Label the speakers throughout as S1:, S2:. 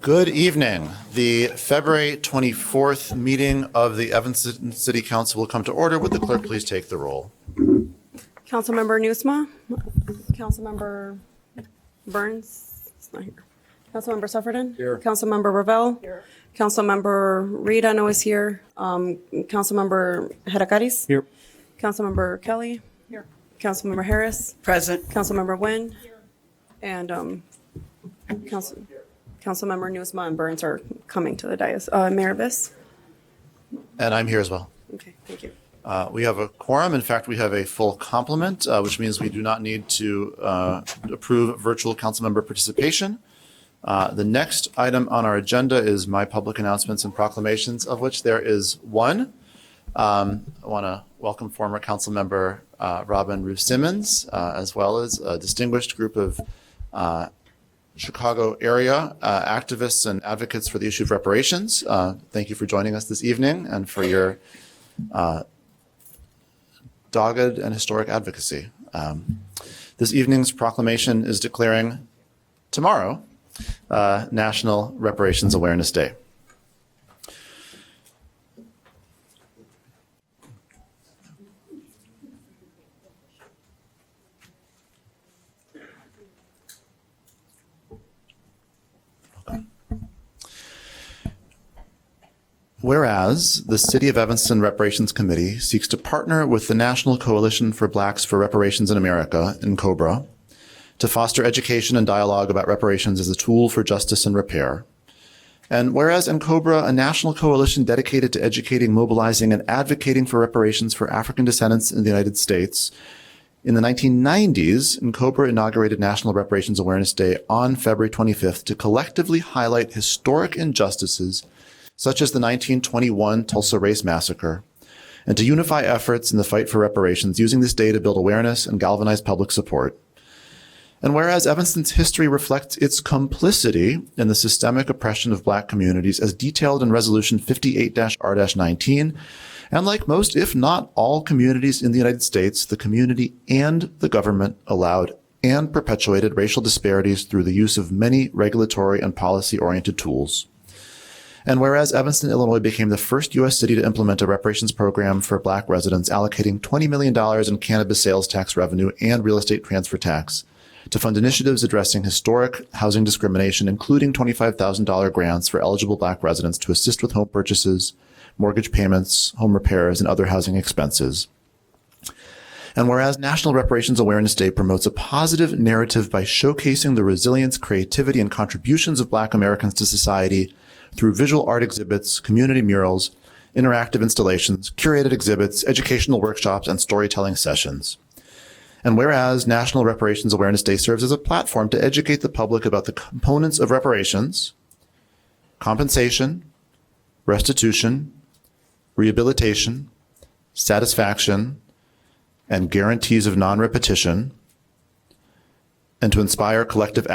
S1: Good evening. The February 24th meeting of the Evanston City Council will come to order. Would the clerk please take the roll?
S2: Councilmember Nieuwsma. Councilmember Burns. It's not here. Councilmember Sufferton.
S1: Here.
S2: Councilmember Ravel. Here. Councilmember Reed, I know is here. Councilmember Heracariz.
S3: Here.
S2: Councilmember Kelly. Here. Councilmember Harris.
S4: Present.
S2: Councilmember Nguyen. Here. And Councilmember Nieuwsma and Burns are coming to the dais. Mayor Viss.
S1: And I'm here as well.
S2: Okay, thank you.
S1: We have a quorum. In fact, we have a full complement, which means we do not need to approve virtual council member participation. The next item on our agenda is my public announcements and proclamations, of which there is one. I want to welcome former council member Robin Ruth Simmons, as well as a distinguished group of Chicago area activists and advocates for the issue of reparations. Thank you for joining us this evening and for your dogged and historic advocacy. This evening's proclamation is declaring tomorrow National Reparations Awareness Day. Whereas the City of Evanston Reparations Committee seeks to partner with the National Coalition for Blacks for Reparations in America, NCOBRA, to foster education and dialogue about reparations as a tool for justice and repair. And whereas NCOBRA, a national coalition dedicated to educating, mobilizing, and advocating for reparations for African descendants in the United States, in the 1990s, NCOBRA inaugurated National Reparations Awareness Day on February 25th to collectively highlight historic injustices such as the 1921 Tulsa Race Massacre, and to unify efforts in the fight for reparations, using this day to build awareness and galvanize public support. And whereas Evanston's history reflects its complicity in the systemic oppression of Black communities as detailed in Resolution 58-R-19, and like most, if not all communities in the United States, the community and the government allowed and perpetuated racial disparities through the use of many regulatory and policy-oriented tools. And whereas Evanston, Illinois became the first U.S. city to implement a reparations program for Black residents, allocating $20 million in cannabis sales tax revenue and real estate transfer tax to fund initiatives addressing historic housing discrimination, including $25,000 grants for eligible Black residents to assist with home purchases, mortgage payments, home repairs, and other housing expenses. And whereas National Reparations Awareness Day promotes a positive narrative by showcasing the resilience, creativity, and contributions of Black Americans to society through visual art exhibits, community murals, interactive installations, curated exhibits, educational workshops, and storytelling sessions. And whereas National Reparations Awareness Day serves as a platform to educate the public about the components of reparations, compensation, restitution, rehabilitation, satisfaction, and guarantees of non-repetition, and to inspire collective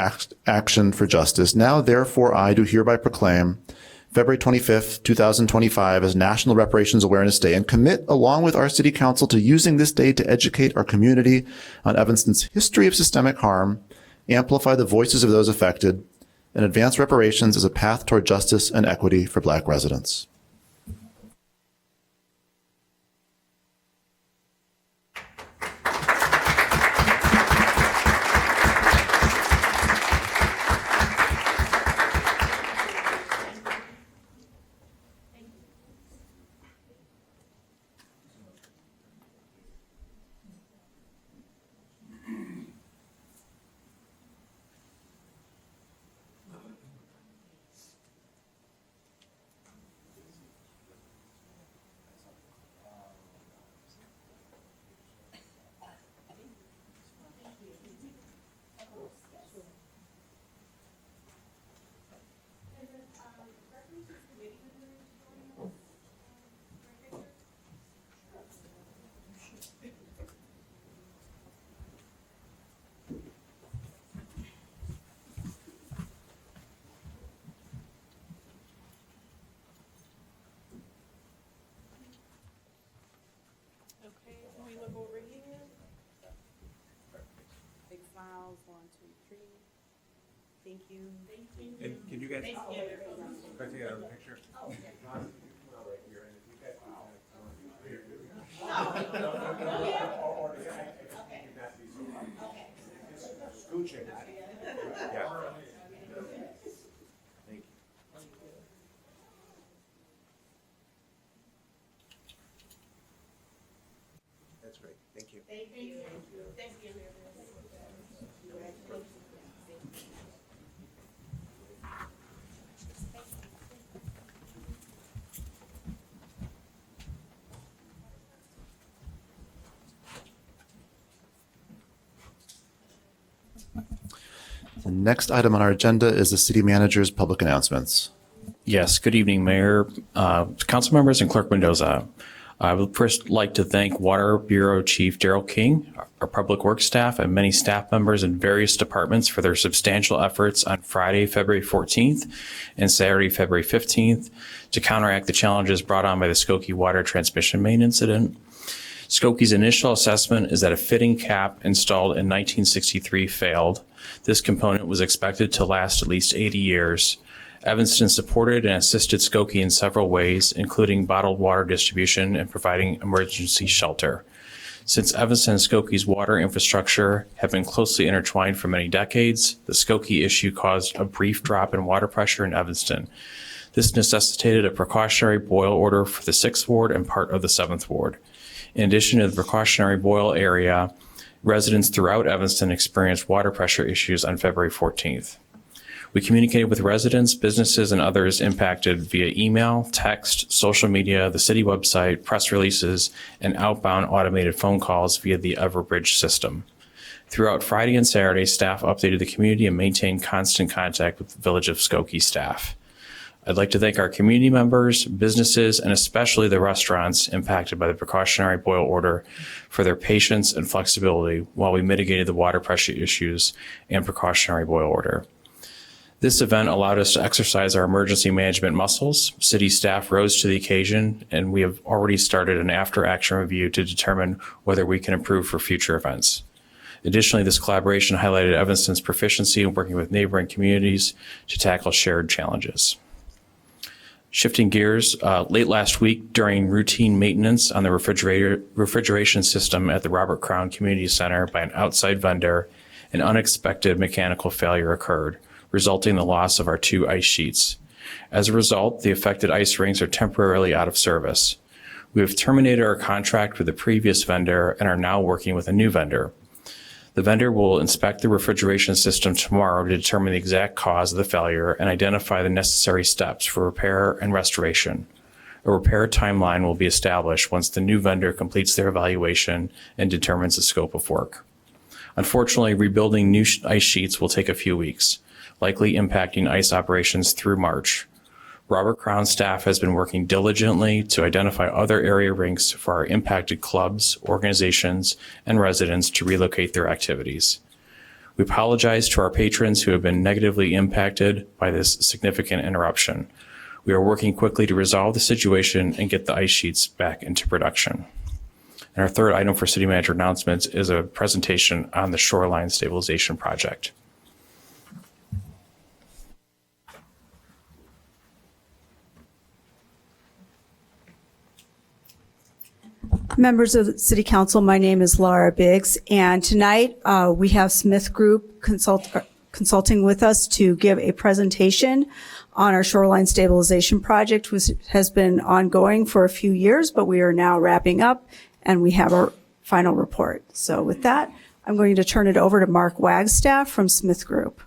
S1: action for justice. Now, therefore, I do hereby proclaim February 25th, 2025 as National Reparations Awareness Day and commit, along with our City Council, to using this day to educate our community on Evanston's history of systemic harm, amplify the voices of those affected, and advance reparations as a path toward justice and equity for Black residents.
S4: Big smiles, 1, 2, 3.
S2: Thank you.
S3: And can you guys? Can I take a picture? Scooching. Yeah. Thank you. That's great. Thank you.
S1: The next item on our agenda is the city manager's public announcements.
S4: Yes, good evening, Mayor, council members, and Clerk Mendoza. I would first like to thank Water Bureau Chief Daryl King, our public works staff, and many staff members in various departments for their substantial efforts on Friday, February 14th and Saturday, February 15th to counteract the challenges brought on by the Skokie water transmission main incident. Skokie's initial assessment is that a fitting cap installed in 1963 failed. This component was expected to last at least 80 years. Evanston supported and assisted Skokie in several ways, including bottled water distribution and providing emergency shelter. Since Evanston and Skokie's water infrastructure have been closely intertwined for many decades, the Skokie issue caused a brief drop in water pressure in Evanston. This necessitated a precautionary boil order for the 6th Ward and part of the 7th Ward. In addition to the precautionary boil area, residents throughout Evanston experienced water pressure issues on February 14th. We communicated with residents, businesses, and others impacted via email, text, social media, the city website, press releases, and outbound automated phone calls via the Everbridge system. Throughout Friday and Saturday, staff updated the community and maintained constant contact with the Village of Skokie staff. I'd like to thank our community members, businesses, and especially the restaurants impacted by the precautionary boil order for their patience and flexibility while we mitigated the water pressure issues and precautionary boil order. This event allowed us to exercise our emergency management muscles. City staff rose to the occasion, and we have already started an after-action review to determine whether we can improve for future events. Additionally, this collaboration highlighted Evanston's proficiency in working with neighboring communities to tackle shared challenges. Shifting gears, late last week during routine maintenance on the refrigeration system at the Robert Crown Community Center by an outside vendor, an unexpected mechanical failure occurred, resulting in the loss of our 2 ice sheets. As a result, the affected ice rinks are temporarily out of service. We have terminated our contract with the previous vendor and are now working with a new vendor. The vendor will inspect the refrigeration system tomorrow to determine the exact cause of the failure and identify the necessary steps for repair and restoration. A repair timeline will be established once the new vendor completes their evaluation and determines the scope of work. Unfortunately, rebuilding new ice sheets will take a few weeks, likely impacting ice operations through March. Robert Crown staff has been working diligently to identify other area rinks for our impacted clubs, organizations, and residents to relocate their activities. We apologize to our patrons who have been negatively impacted by this significant interruption. We are working quickly to resolve the situation and get the ice sheets back into production. And our third item for city manager announcements is a presentation on the shoreline stabilization project.
S5: Members of the City Council, my name is Laura Biggs, and tonight we have Smith Group consulting with us to give a presentation on our shoreline stabilization project, which has been ongoing for a few years, but we are now wrapping up and we have our final report. So with that, I'm going to turn it over to Mark Wagstaff from Smith Group.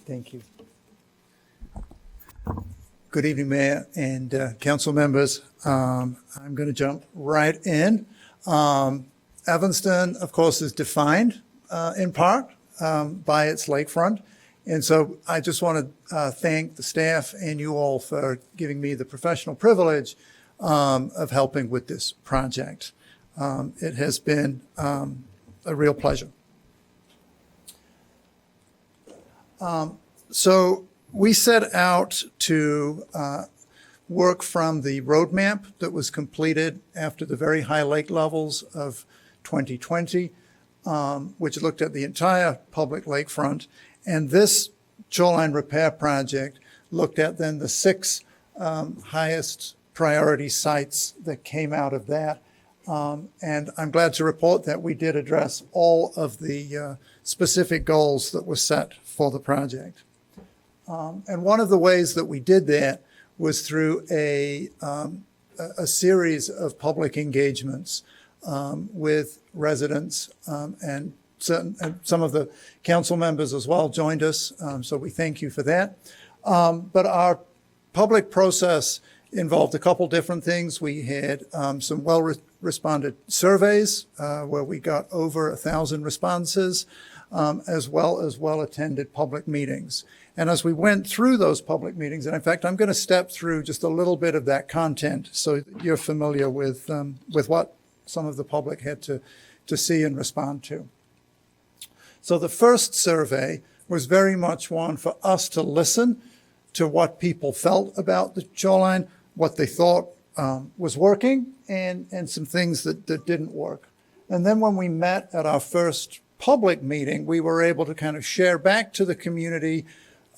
S6: Thank you. Good evening, Mayor and council members. I'm going to jump right in. Evanston, of course, is defined in part by its lakefront. And so I just want to thank the staff and you all for giving me the professional privilege of helping with this project. It has been a real pleasure. So we set out to work from the roadmap that was completed after the very high lake levels of 2020 which looked at the entire public lakefront. And this shoreline repair project looked at then the 6 highest priority sites that came out of that. And I'm glad to report that we did address all of the specific goals that were set for the project. And one of the ways that we did that was through a series of public engagements with residents, and some of the council members as well joined us. So we thank you for that. But our public process involved a couple different things. We had some well-responded surveys where we got over 1,000 responses, as well as well-attended public meetings. And as we went through those public meetings, and in fact, I'm going to step through just a little bit of that content so you're familiar with what some of the public had to see and respond to. So the first survey was very much one for us to listen to what people felt about the shoreline, what they thought was working, and some things that didn't work. And then when we met at our first public meeting, we were able to kind of share back to the community,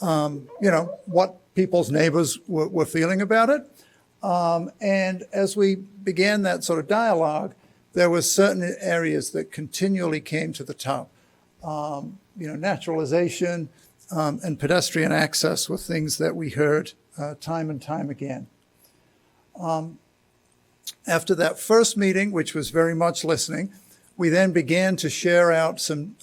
S6: what people's neighbors were feeling about it. And as we began that sort of dialogue, there were certain areas that continually came to the top. Naturalization and pedestrian access were things that we heard time and time again. After that first meeting, which was very much listening, we then began to share out some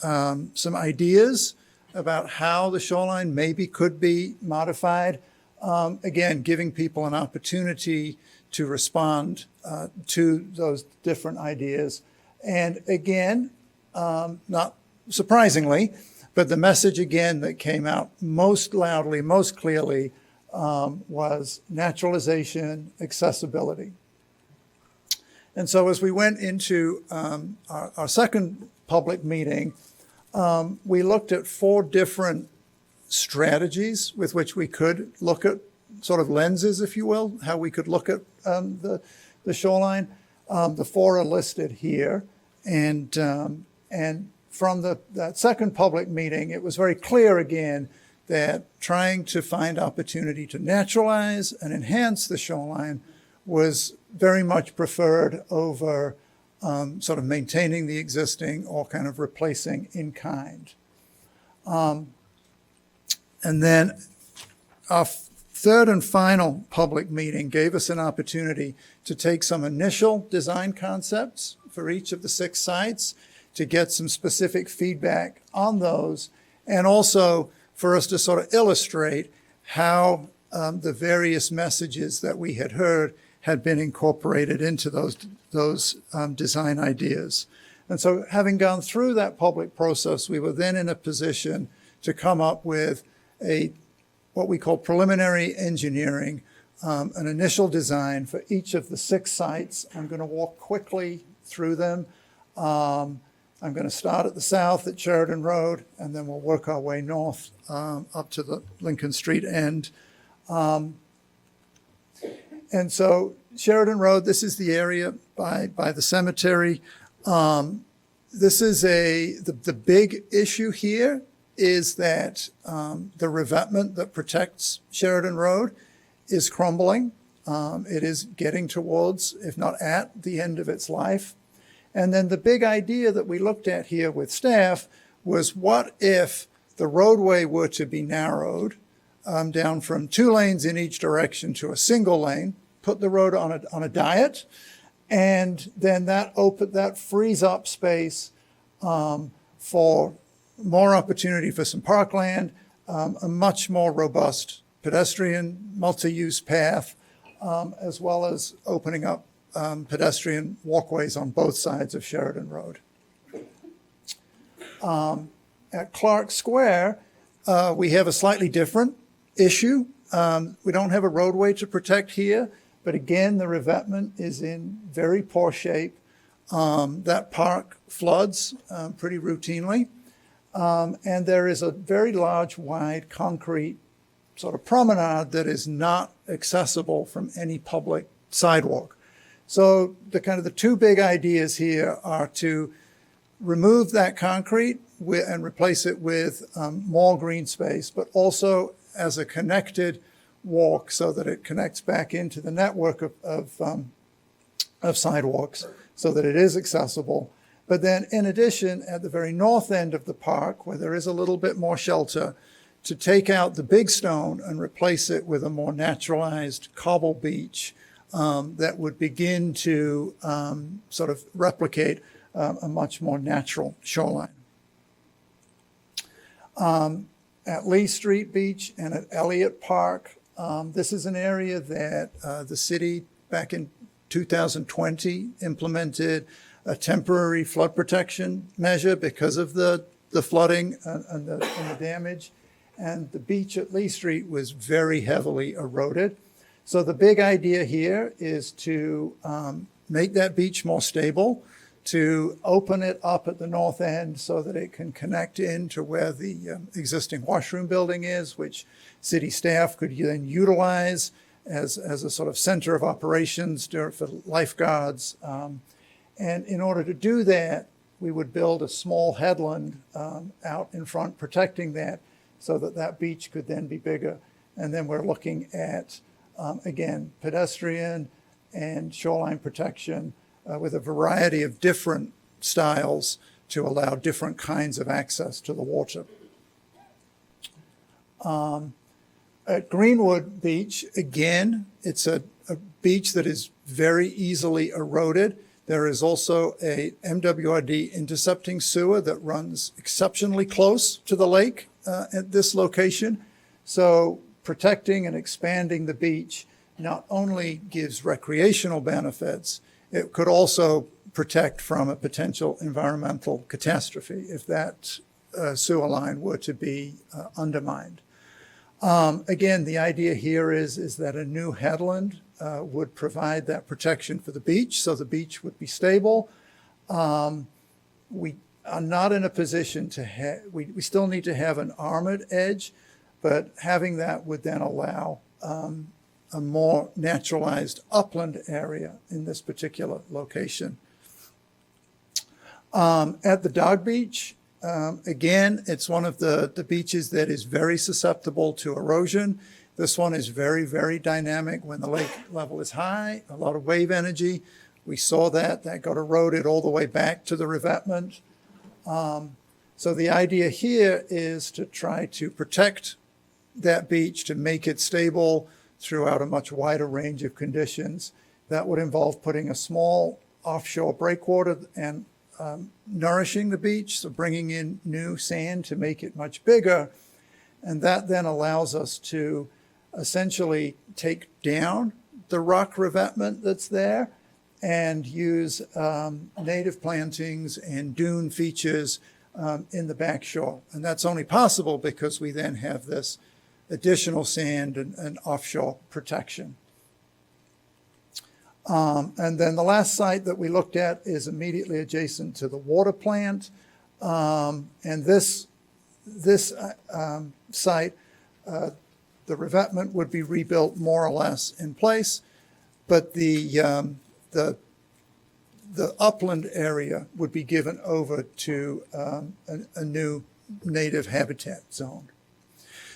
S6: ideas about how the shoreline maybe could be modified. Again, giving people an opportunity to respond to those different ideas. And again, not surprisingly, but the message again that came out most loudly, most clearly, was naturalization, accessibility. And so as we went into our second public meeting, we looked at 4 different strategies with which we could look at sort of lenses, if you will, how we could look at the shoreline. The 4 are listed here. And from that second public meeting, it was very clear again that trying to find opportunity to naturalize and enhance the shoreline was very much preferred over sort of maintaining the existing or kind of replacing in kind. And then our third and final public meeting gave us an opportunity to take some initial design concepts for each of the 6 sites, to get some specific feedback on those, and also for us to sort of illustrate how the various messages that we had heard had been incorporated into those design ideas. And so having gone through that public process, we were then in a position to come up with what we call preliminary engineering, an initial design for each of the 6 sites. I'm going to walk quickly through them. I'm going to start at the south at Sheridan Road, and then we'll work our way north up to the Lincoln Street end. And so Sheridan Road, this is the area by the cemetery. This is the big issue here is that the revetment that protects Sheridan Road is crumbling. It is getting towards, if not at, the end of its life. And then the big idea that we looked at here with staff was, what if the roadway were to be narrowed down from 2 lanes in each direction to a single lane, put the road on a diet, and then that frees up space for more opportunity for some parkland, a much more robust pedestrian multi-use path, as well as opening up pedestrian walkways on both sides of Sheridan Road. At Clark Square, we have a slightly different issue. We don't have a roadway to protect here, but again, the revetment is in very poor shape. That park floods pretty routinely. And there is a very large, wide concrete sort of promenade that is not accessible from any public sidewalk. So the 2 big ideas here are to remove that concrete and replace it with more green space, but also as a connected walk so that it connects back into the network of sidewalks so that it is accessible. But then in addition, at the very north end of the park, where there is a little bit more shelter, to take out the big stone and replace it with a more naturalized cobble beach that would begin to sort of replicate a much more natural shoreline. At Lee Street Beach and at Elliott Park, this is an area that the city back in 2020 implemented a temporary flood protection measure because of the flooding and the damage. And the beach at Lee Street was very heavily eroded. So the big idea here is to make that beach more stable, to open it up at the north end so that it can connect into where the existing washroom building is, which city staff could then utilize as a sort of center of operations for lifeguards. And in order to do that, we would build a small headland out in front protecting that so that that beach could then be bigger. And then we're looking at, again, pedestrian and shoreline protection with a variety of different styles to allow different kinds of access to the water. At Greenwood Beach, again, it's a beach that is very easily eroded. There is also a MWRD intercepting sewer that runs exceptionally close to the lake at this location. So protecting and expanding the beach not only gives recreational benefits, it could also protect from a potential environmental catastrophe if that sewer line were to be undermined. Again, the idea here is that a new headland would provide that protection for the beach, so the beach would be stable. We are not in a position to have, we still need to have an armored edge, but having that would then allow a more naturalized upland area in this particular location. At the Dog Beach, again, it's one of the beaches that is very susceptible to erosion. This one is very, very dynamic when the lake level is high, a lot of wave energy. We saw that got eroded all the way back to the revetment. So the idea here is to try to protect that beach, to make it stable throughout a much wider range of conditions. That would involve putting a small offshore breakwater and nourishing the beach, so bringing in new sand to make it much bigger. And that then allows us to essentially take down the rock revetment that's there and use native plantings and dune features in the back shore. And that's only possible because we then have this additional sand and offshore protection. And then the last site that we looked at is immediately adjacent to the water plant. And this site, the revetment would be rebuilt more or less in place, but the upland area would be given over to a new native habitat zone.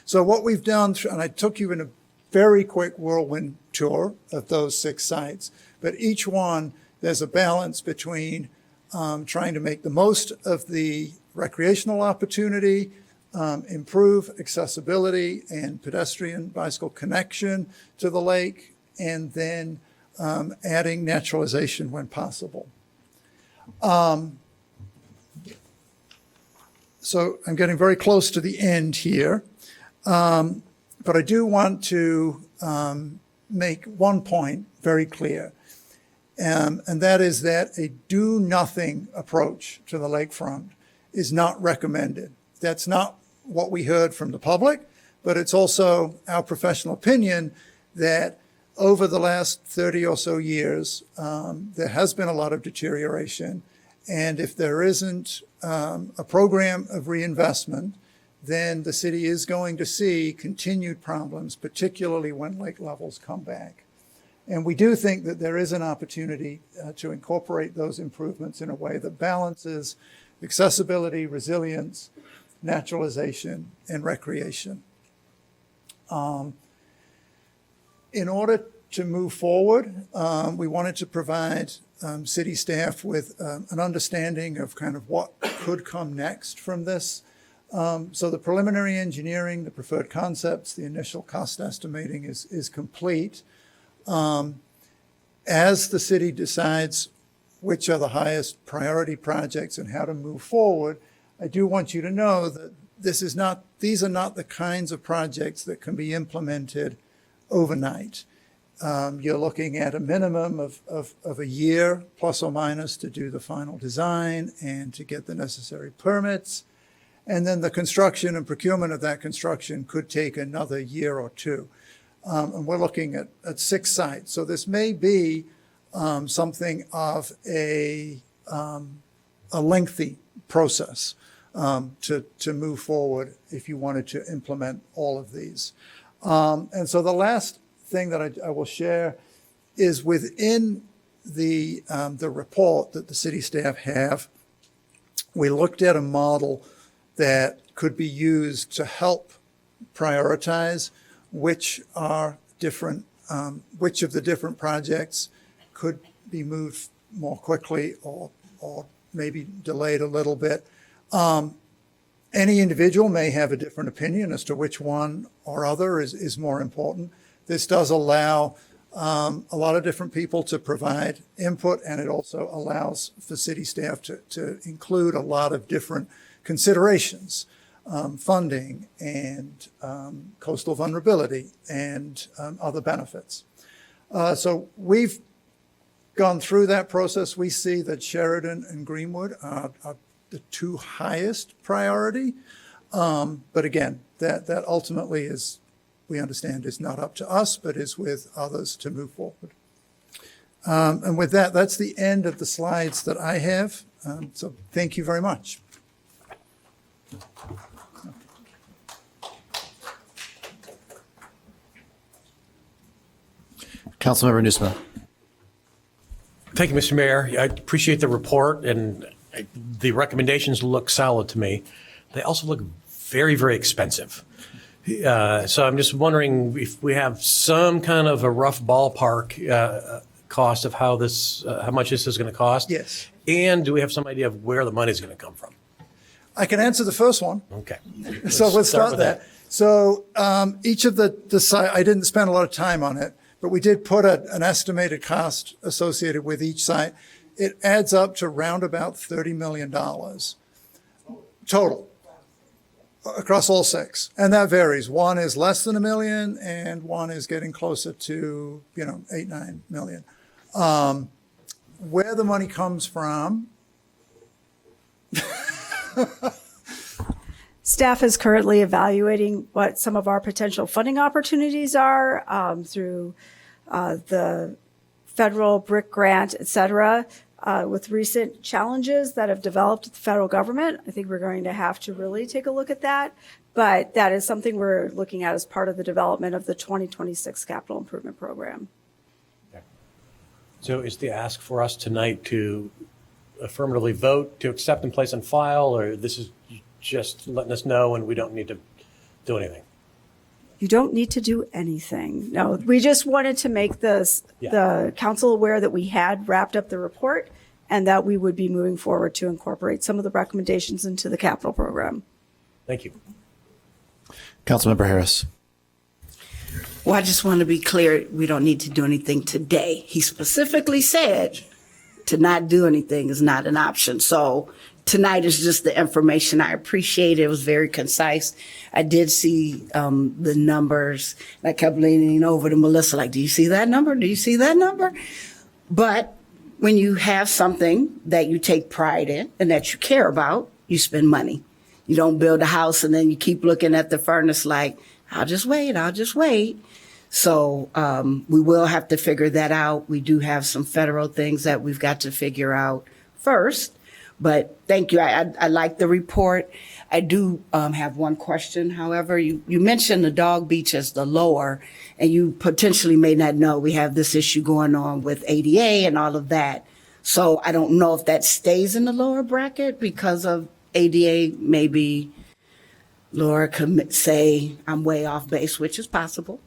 S6: So what we've done, and I took you in a very quick whirlwind tour of those 6 sites, but each one, there's a balance between trying to make the most of the recreational opportunity, improve accessibility and pedestrian bicycle connection to the lake, and then adding naturalization when possible. So I'm getting very close to the end here, but I do want to make one point very clear, and that is that a do-nothing approach to the lakefront is not recommended. That's not what we heard from the public, but it's also our professional opinion that over the last 30 or so years, there has been a lot of deterioration. And if there isn't a program of reinvestment, then the city is going to see continued problems, particularly when lake levels come back. And we do think that there is an opportunity to incorporate those improvements in a way that balances accessibility, resilience, naturalization, and recreation. In order to move forward, we wanted to provide city staff with an understanding of kind of what could come next from this. So the preliminary engineering, the preferred concepts, the initial cost estimating is complete. As the city decides which are the highest priority projects and how to move forward, I do want you to know that these are not the kinds of projects that can be implemented overnight. You're looking at a minimum of a year plus or minus to do the final design and to get the necessary permits. And then the construction and procurement of that construction could take another year or two. And we're looking at 6 sites. So this may be something of a lengthy process to move forward if you wanted to implement all of these. And so the last thing that I will share is within the report that the city staff have, we looked at a model that could be used to help prioritize which of the different projects could be moved more quickly or maybe delayed a little bit. Any individual may have a different opinion as to which one or other is more important. This does allow a lot of different people to provide input, and it also allows for city staff to include a lot of different considerations, funding and coastal vulnerability and other benefits. So we've gone through that process. We see that Sheridan and Greenwood are the 2 highest priority. But again, that ultimately is, we understand, is not up to us, but is with others to move forward. And with that, that's the end of the slides that I have. So thank you very much.
S1: Councilmember Nieuwsma.
S7: Thank you, Mr. Mayor. I appreciate the report, and the recommendations look solid to me. They also look very, very expensive. So I'm just wondering if we have some kind of a rough ballpark cost of how much this is going to cost?
S6: Yes.
S7: And do we have some idea of where the money is going to come from?
S6: I can answer the first one.
S7: Okay.
S6: So let's start
S7: with
S6: that. So each of the site, I didn't spend a lot of time on it, but we did put an estimated cost associated with each site. It adds up to round about $30 million total across all 6. And that varies. One is less than $1 million and one is getting closer to, 8-9 million. Where the money comes from,
S5: Staff is currently evaluating what some of our potential funding opportunities are through the federal BRIC grant, et cetera. With recent challenges that have developed at the federal government, I think we're going to have to really take a look at that. But that is something we're looking at as part of the development of the 2026 capital improvement program.
S7: So is the ask for us tonight to affirmatively vote to accept and place on file, or this is just letting us know and we don't need to do anything?
S5: You don't need to do anything. No, we just wanted to make the council aware that we had wrapped up the report and that we would be moving forward to incorporate some of the recommendations into the capital program.
S7: Thank you.
S1: Councilmember Harris.
S8: Well, I just want to be clear, we don't need to do anything today. He specifically said to not do anything is not an option. So tonight is just the information. I appreciate it. It was very concise. I did see the numbers. I kept leaning over to Melissa like, do you see that number? Do you see that number? But when you have something that you take pride in and that you care about, you spend money. You don't build a house and then you keep looking at the furnace like, I'll just wait. So we will have to figure that out. We do have some federal things that we've got to figure out first. But thank you. I like the report. I do have one question. However, you mentioned the Dog Beach as the lower, and you potentially may not know we have this issue going on with ADA and all of that. So I don't know if that stays in the lower bracket because of ADA. Maybe Laura could say I'm way off base, which is possible.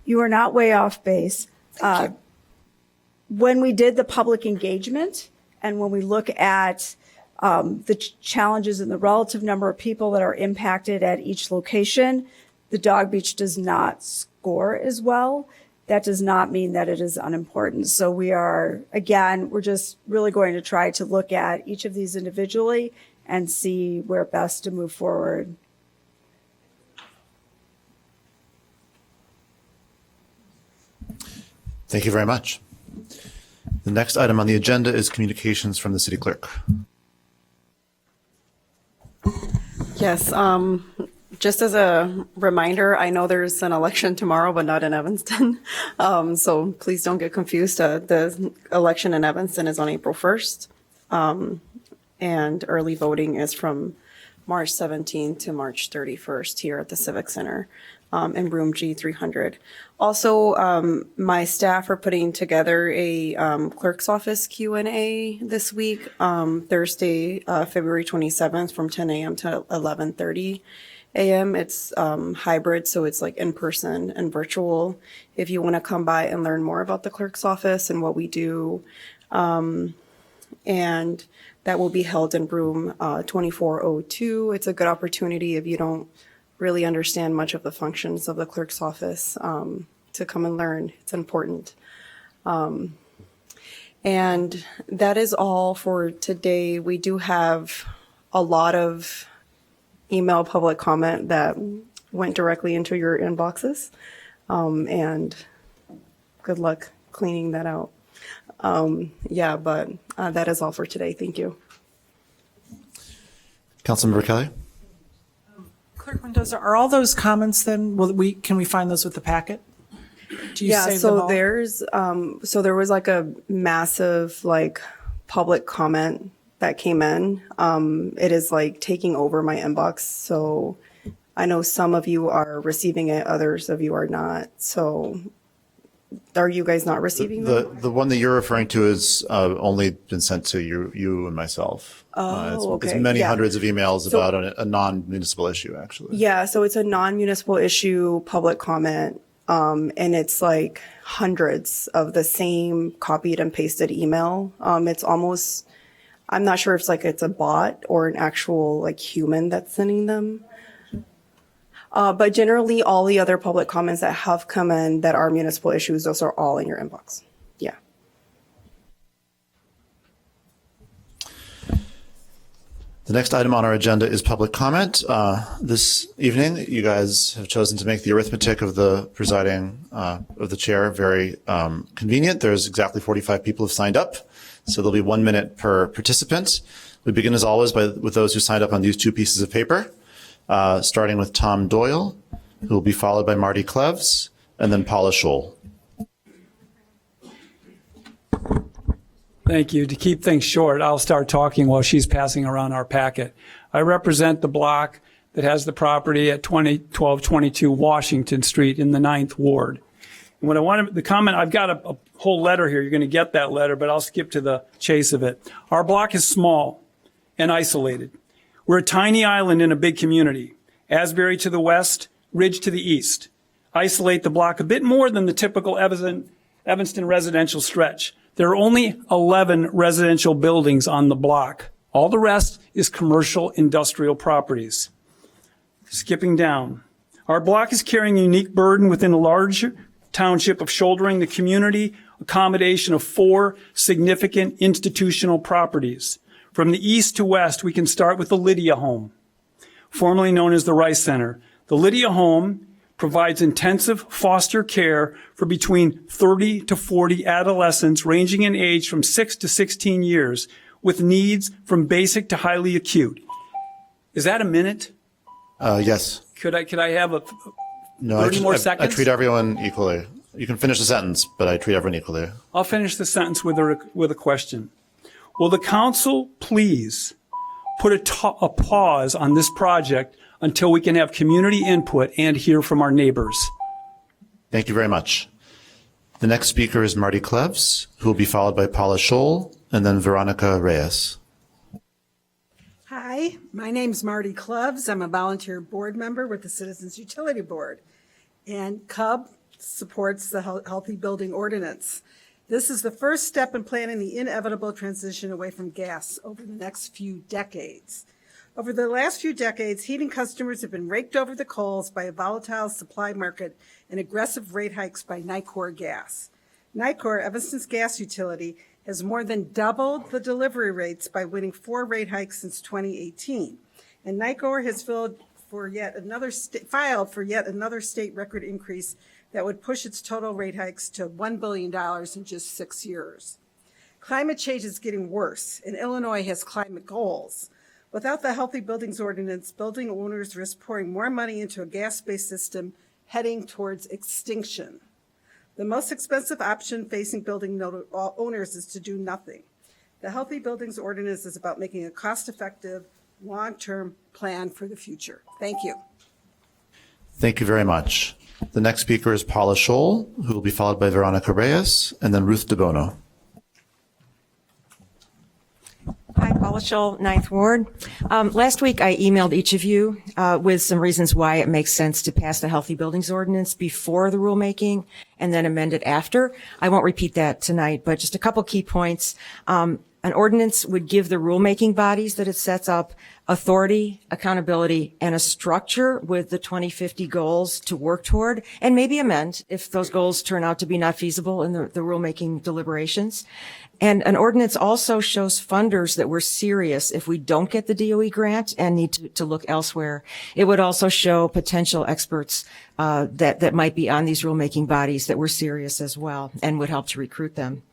S5: You are not way off base. When we did the public engagement and when we look at the challenges and the relative number of people that are impacted at each location, the Dog Beach does not score as well. That does not mean that it is unimportant. So we are, again, we're just really going to try to look at each of these individually and see where best to move forward.
S1: Thank you very much. The next item on the agenda is communications from the city clerk.
S2: Yes, just as a reminder, I know there's an election tomorrow, but not in Evanston. So please don't get confused. The election in Evanston is on April 1st. And early voting is from March 17th to March 31st here at the Civic Center in room G300. Also, my staff are putting together a clerk's office Q&A this week, Thursday, February 27th from 10 a.m. to 11:30 a.m. It's hybrid, so it's like in person and virtual. If you want to come by and learn more about the clerk's office and what we do, and that will be held in room 2402. It's a good opportunity if you don't really understand much of the functions of the clerk's office to come and learn. It's important. And that is all for today. We do have a lot of email public comment that went directly into your inboxes. And good luck cleaning that out. Yeah, but that is all for today. Thank you.
S1: Councilmember Kelly?
S9: Clerk Mendoza, are all those comments then, can we find those with the packet? Do you
S2: Yeah,
S9: save them
S2: so
S9: all?
S2: there's, so there was like a massive like public comment that came in. It is like taking over my inbox. So I know some of you are receiving it, others of you are not. So are you guys not receiving them?
S1: The one that you're referring to is only been sent to you and myself. It's
S2: okay.
S1: many
S2: Yeah.
S1: hundreds of emails about a non-municipal issue, actually.
S2: Yeah, so it's a non-municipal issue public comment, and it's like hundreds of the same copied and pasted email. It's almost, I'm not sure if it's a bot or an actual like human that's sending them. But generally, all the other public comments that have come in that are municipal issues, those are all in your inbox. Yeah.
S1: The next item on our agenda is public comment. This evening, you guys have chosen to make the arithmetic of the presiding, of the chair very convenient. There's exactly 45 people who've signed up, so there'll be 1 minute per participant. We begin as always with those who signed up on these two pieces of paper, starting with Tom Doyle, who will be followed by Marty Cleves, and then Paula Scholl.
S10: Thank you. To keep things short, I'll start talking while she's passing around our packet. I represent the block that has the property at 1222 Washington Street in the 9th Ward. And what I wanted, the comment, I've got a whole letter here. You're going to get that letter, but I'll skip to the chase of it. Our block is small and isolated. We're a tiny island in a big community. Asbury to the west, Ridge to the east. Isolate the block a bit more than the typical Evanston residential stretch. There are only 11 residential buildings on the block. All the rest is commercial industrial properties. Skipping down. Our block is carrying a unique burden within a large township of shouldering the community accommodation of 4 significant institutional properties. From the east to west, we can start with the Lydia Home, formerly known as the Rice Center. The Lydia Home provides intensive foster care for between 30 to 40 adolescents ranging in age from 6 to 16 years with needs from basic to highly acute. Is that a minute?
S1: Yes.
S10: Could I have a
S1: No,
S10: 30 more seconds?
S1: I treat everyone equally. You can finish the sentence, but I treat everyone equally.
S10: I'll finish the sentence with a question. Will the council please put a pause on this project until we can have community input and hear from our neighbors?
S1: Thank you very much. The next speaker is Marty Cleves, who will be followed by Paula Scholl and then Veronica Reyes.
S11: Hi, my name's Marty Cleves. I'm a volunteer board member with the Citizens Utility Board. And CUB supports the Healthy Building Ordinance. This is the first step in planning the inevitable transition away from gas over the next few decades. Over the last few decades, heating customers have been raked over the coals by a volatile supply market and aggressive rate hikes by Nicor Gas. Nicor, Evanston's gas utility, has more than doubled the delivery rates by winning 4 rate hikes since 2018. And Nicor has filed for yet another state record increase that would push its total rate hikes to $1 billion in just 6 years. Climate change is getting worse, and Illinois has climate goals. Without the Healthy Buildings Ordinance, building owners risk pouring more money into a gas-based system heading towards extinction. The most expensive option facing building owners is to do nothing. The Healthy Buildings Ordinance is about making a cost-effective, long-term plan for the future. Thank you.
S1: Thank you very much. The next speaker is Paula Scholl, who will be followed by Veronica Reyes and then Ruth DeBono.
S12: Hi, Paula Scholl, 9th Ward. Last week, I emailed each of you with some reasons why it makes sense to pass the Healthy Buildings Ordinance before the rulemaking and then amend it after. I won't repeat that tonight, but just a couple key points. An ordinance would give the rulemaking bodies that it sets up authority, accountability, and a structure with the 2050 goals to work toward, and maybe amend if those goals turn out to be not feasible in the rulemaking deliberations. And an ordinance also shows funders that we're serious if we don't get the DOE grant and need to look elsewhere. It would also show potential experts that might be on these rulemaking bodies that we're serious as well and would help to recruit them.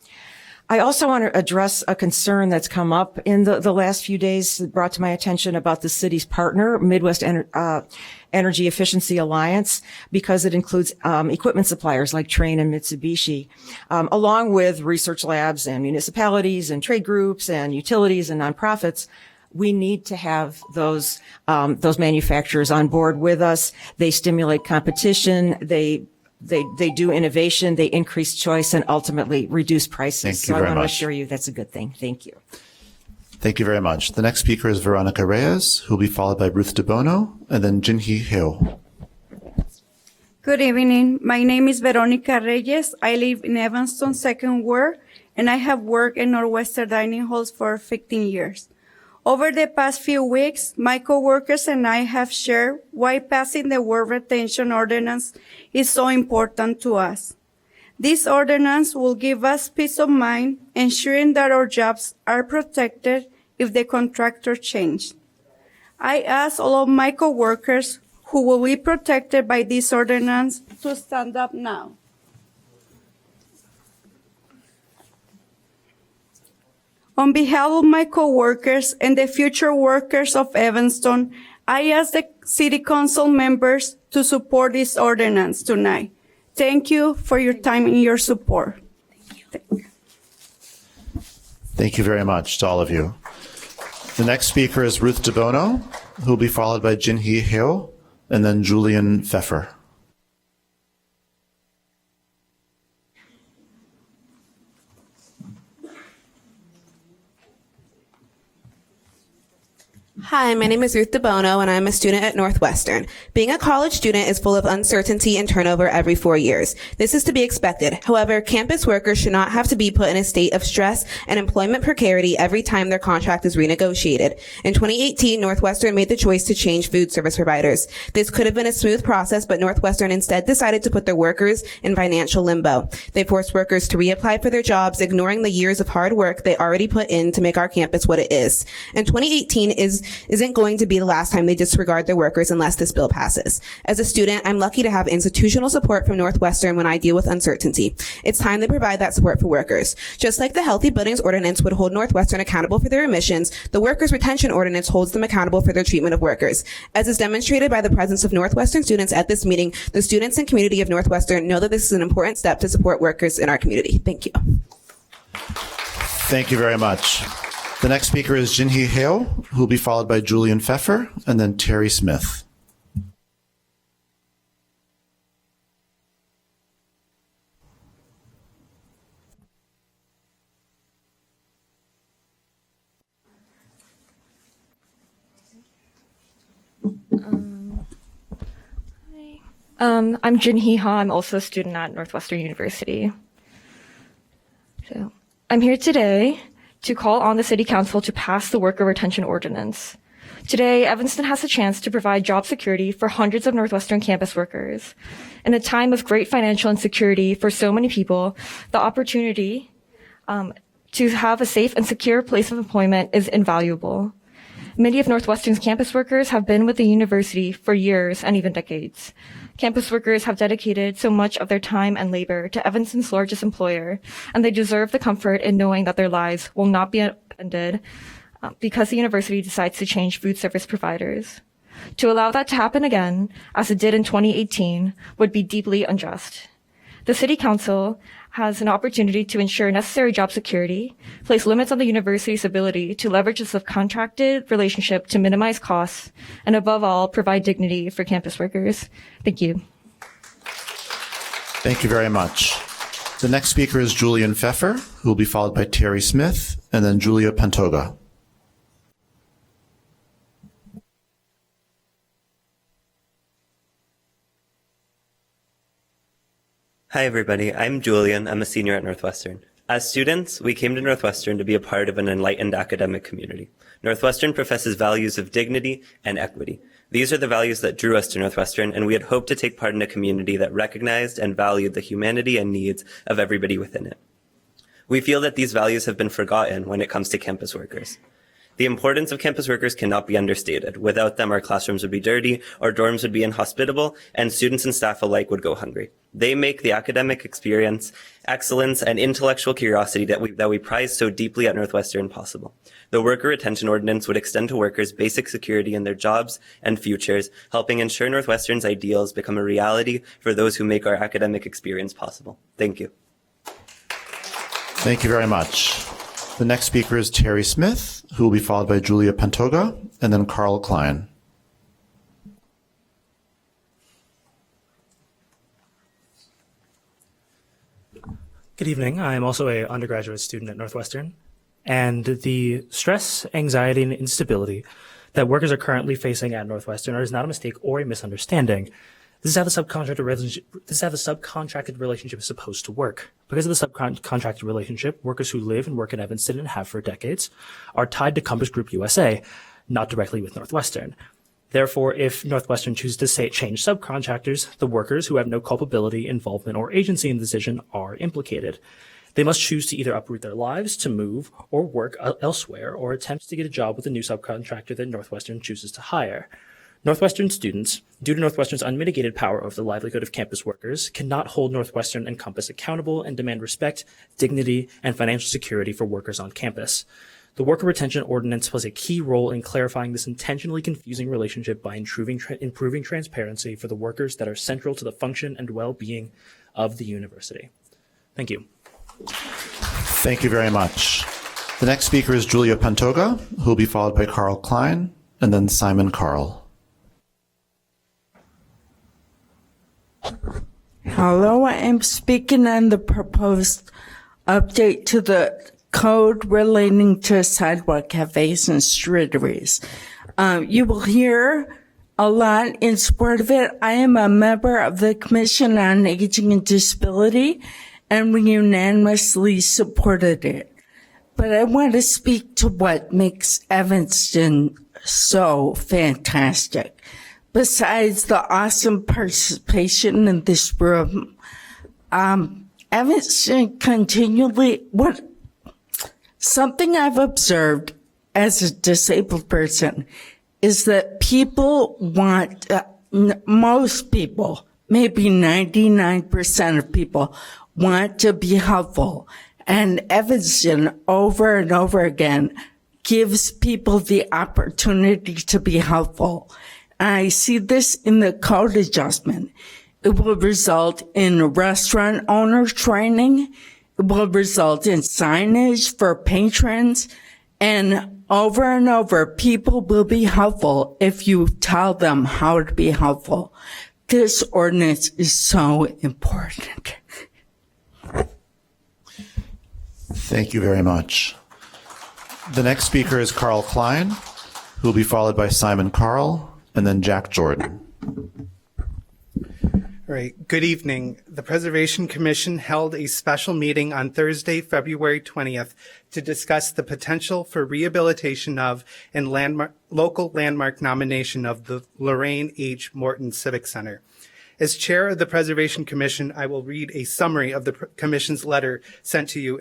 S12: I also want to address a concern that's come up in the last few days brought to my attention about the city's partner, Midwest Energy Efficiency Alliance, because it includes equipment suppliers like Trane and Mitsubishi, along with research labs and municipalities and trade groups and utilities and nonprofits. We need to have those manufacturers on board with us. They stimulate competition. They do innovation, they increase choice, and ultimately reduce prices.
S1: Thank you very
S12: I want to
S1: much.
S12: assure you that's a good thing. Thank you.
S1: Thank you very much. The next speaker is Veronica Reyes, who will be followed by Ruth DeBono and then Jinhee Hill.
S13: Good evening. My name is Veronica Reyes. I live in Evanston, 2nd Ward, and I have worked in Northwestern dining halls for 15 years. Over the past few weeks, my coworkers and I have shared why passing the work retention ordinance is so important to us. This ordinance will give us peace of mind, ensuring that our jobs are protected if the contractor changes. I ask all of my coworkers who will be protected by this ordinance to stand up now. On behalf of my coworkers and the future workers of Evanston, I ask the City Council members to support this ordinance tonight. Thank you for your time and your support. Thank you.
S1: Thank you very much to all of you. The next speaker is Ruth DeBono, who will be followed by Jinhee Hill and then Julian Pfeffer.
S14: Hi, my name is Ruth DeBono, and I'm a student at Northwestern. Being a college student is full of uncertainty and turnover every 4 years. This is to be expected. However, campus workers should not have to be put in a state of stress and employment precarity every time their contract is renegotiated. In 2018, Northwestern made the choice to change food service providers. This could have been a smooth process, but Northwestern instead decided to put their workers in financial limbo. They forced workers to reapply for their jobs, ignoring the years of hard work they already put in to make our campus what it is. And 2018 isn't going to be the last time they disregard their workers unless this bill passes. As a student, I'm lucky to have institutional support from Northwestern when I deal with uncertainty. It's time to provide that support for workers. Just like the Healthy Buildings Ordinance would hold Northwestern accountable for their emissions, the Workers' Retention Ordinance holds them accountable for their treatment of workers. As is demonstrated by the presence of Northwestern students at this meeting, the students and community of Northwestern know that this is an important step to support workers in our community. Thank you.
S1: Thank you very much. The next speaker is Jinhee Hill, who will be followed by Julian Pfeffer and then Terry Smith.
S15: I'm Jin Hee Ha. I'm also a student at Northwestern University. So I'm here today to call on the City Council to pass the Worker Retention Ordinance. Today, Evanston has a chance to provide job security for hundreds of Northwestern campus workers. In a time of great financial insecurity for so many people, the opportunity to have a safe and secure place of employment is invaluable. Many of Northwestern's campus workers have been with the university for years and even decades. Campus workers have dedicated so much of their time and labor to Evanston's largest employer, and they deserve the comfort in knowing that their lives will not be ended because the university decides to change food service providers. To allow that to happen again, as it did in 2018, would be deeply unjust. The City Council has an opportunity to ensure necessary job security, place limits on the university's ability to leverage a subcontracted relationship to minimize costs, and above all, provide dignity for campus workers. Thank you.
S1: Thank you very much. The next speaker is Julian Pfeffer, who will be followed by Terry Smith, and then Julia Pantoga.
S16: Hi, everybody. I'm Julian. I'm a senior at Northwestern. As students, we came to Northwestern to be a part of an enlightened academic community. Northwestern professes values of dignity and equity. These are the values that drew us to Northwestern, and we had hoped to take part in a community that recognized and valued the humanity and needs of everybody within it. We feel that these values have been forgotten when it comes to campus workers. The importance of campus workers cannot be understated. Without them, our classrooms would be dirty, our dorms would be inhospitable, and students and staff alike would go hungry. They make the academic experience, excellence, and intellectual curiosity that we prize so deeply at Northwestern possible. The Worker Retention Ordinance would extend to workers basic security in their jobs and futures, helping ensure Northwestern's ideals become a reality for those who make our academic experience possible. Thank you.
S1: Thank you very much. The next speaker is Terry Smith, who will be followed by Julia Pantoga, and then Carl Klein.
S17: Good evening. I am also an undergraduate student at Northwestern, and the stress, anxiety, and instability that workers are currently facing at Northwestern is not a mistake or a misunderstanding. This is how the subcontracted relationship is supposed to work. Because of the subcontracted relationship, workers who live and work in Evanston and have for decades are tied to Compass Group USA, not directly with Northwestern. Therefore, if Northwestern chooses to change subcontractors, the workers who have no culpability, involvement, or agency in the decision are implicated. They must choose to either uproot their lives to move or work elsewhere or attempt to get a job with a new subcontractor that Northwestern chooses to hire. Northwestern students, due to Northwestern's unmitigated power over the livelihood of campus workers, cannot hold Northwestern and Compass accountable and demand respect, dignity, and financial security for workers on campus. The Worker Retention Ordinance plays a key role in clarifying this intentionally confusing relationship by improving transparency for the workers that are central to the function and well-being of the university. Thank you.
S1: Thank you very much. The next speaker is Julia Pantoga, who will be followed by Carl Klein, and then Simon Carl.
S18: Hello, I am speaking on the proposed update to the code relating to sidewalk cafes and streeteries. You will hear a lot in support of it. I am a member of the Commission on Aging and Disability, and we unanimously supported it. But I want to speak to what makes Evanston so fantastic. Besides the awesome participation in this room, Evanston something I've observed as a disabled person is that people want, most people, maybe 99% of people want to be helpful. And Evanston over and over again gives people the opportunity to be helpful. I see this in the code adjustment. It will result in restaurant owner training. It will result in signage for patrons. And over, people will be helpful if you tell them how to be helpful. This ordinance is so important.
S1: Thank you very much. The next speaker is Carl Klein, who will be followed by Simon Carl, and then Jack Jordan.
S19: All right. Good evening. The Preservation Commission held a special meeting on Thursday, February 20th to discuss the potential for rehabilitation of and local landmark nomination of the Lorraine H. Morton Civic Center. As chair of the Preservation Commission, I will read a summary of the Commission's letter sent to you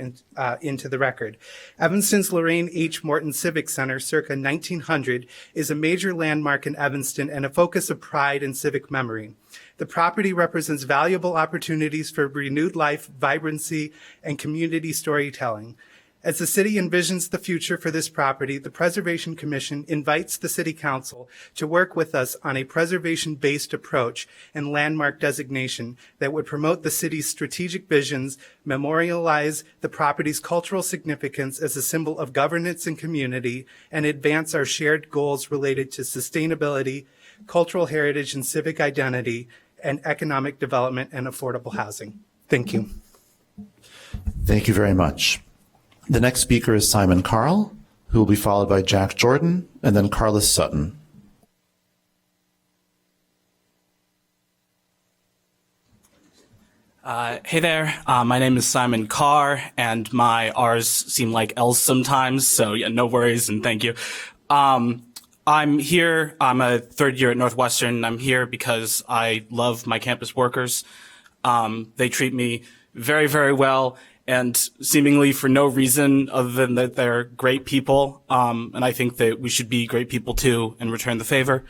S19: into the record. Evanston's Lorraine H. Morton Civic Center, circa 1900, is a major landmark in Evanston and a focus of pride and civic memory. The property represents valuable opportunities for renewed life, vibrancy, and community storytelling. As the city envisions the future for this property, the Preservation Commission invites the City Council to work with us on a preservation-based approach and landmark designation that would promote the city's strategic visions, memorialize the property's cultural significance as a symbol of governance and community, and advance our shared goals related to sustainability, cultural heritage and civic identity, and economic development and affordable housing. Thank you.
S1: Thank you very much. The next speaker is Simon Carl, who will be followed by Jack Jordan and then Carlos Sutton.
S20: Hey there, my name is Simon Carr, and my R's seem like L's sometimes, so yeah, no worries and thank you. I'm here, I'm a third year at Northwestern. I'm here because I love my campus workers. They treat me very, very well, and seemingly for no reason other than that they're great people. And I think that we should be great people too and return the favor.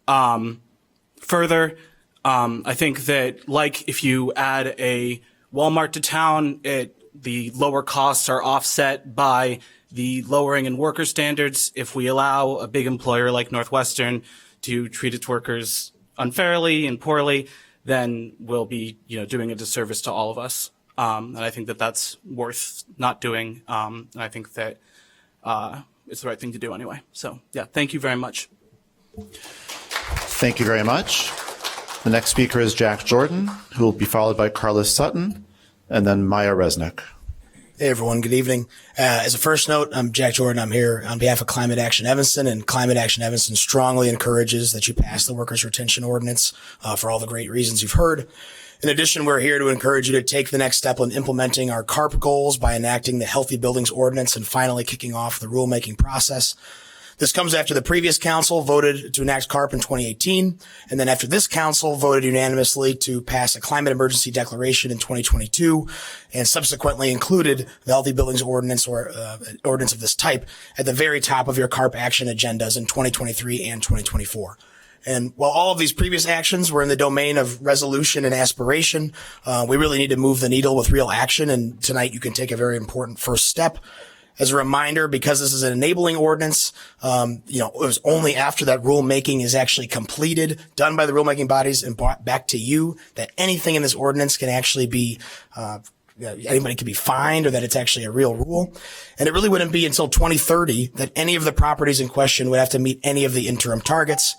S20: Further, I think that like if you add a Walmart to town, the lower costs are offset by the lowering in worker standards. If we allow a big employer like Northwestern to treat its workers unfairly and poorly, then we'll be, doing a disservice to all of us. And I think that that's worth not doing. And I think that it's the right thing to do anyway. So, yeah, thank you very much.
S1: Thank you very much. The next speaker is Jack Jordan, who will be followed by Carlos Sutton and then Maya Resnick.
S21: Hey everyone, good evening. As a first note, I'm Jack Jordan. I'm here on behalf of Climate Action Evanston, and Climate Action Evanston strongly encourages that you pass the Workers' Retention Ordinance for all the great reasons you've heard. In addition, we're here to encourage you to take the next step in implementing our CARP goals by enacting the Healthy Buildings Ordinance and finally kicking off the rulemaking process. This comes after the previous council voted to enact CARP in 2018, and then after this council voted unanimously to pass a climate emergency declaration in 2022, and subsequently included the Healthy Buildings Ordinance or ordinance of this type at the very top of your CARP action agendas in 2023 and 2024. And while all of these previous actions were in the domain of resolution and aspiration, we really need to move the needle with real action, and tonight you can take a very important first step. As a reminder, because this is an enabling ordinance, it was only after that rulemaking is actually completed, done by the rulemaking bodies and brought back to you, that anything in this ordinance can actually be, anybody can be fined, or that it's actually a real rule. And it really wouldn't be until 2030 that any of the properties in question would have to meet any of the interim targets.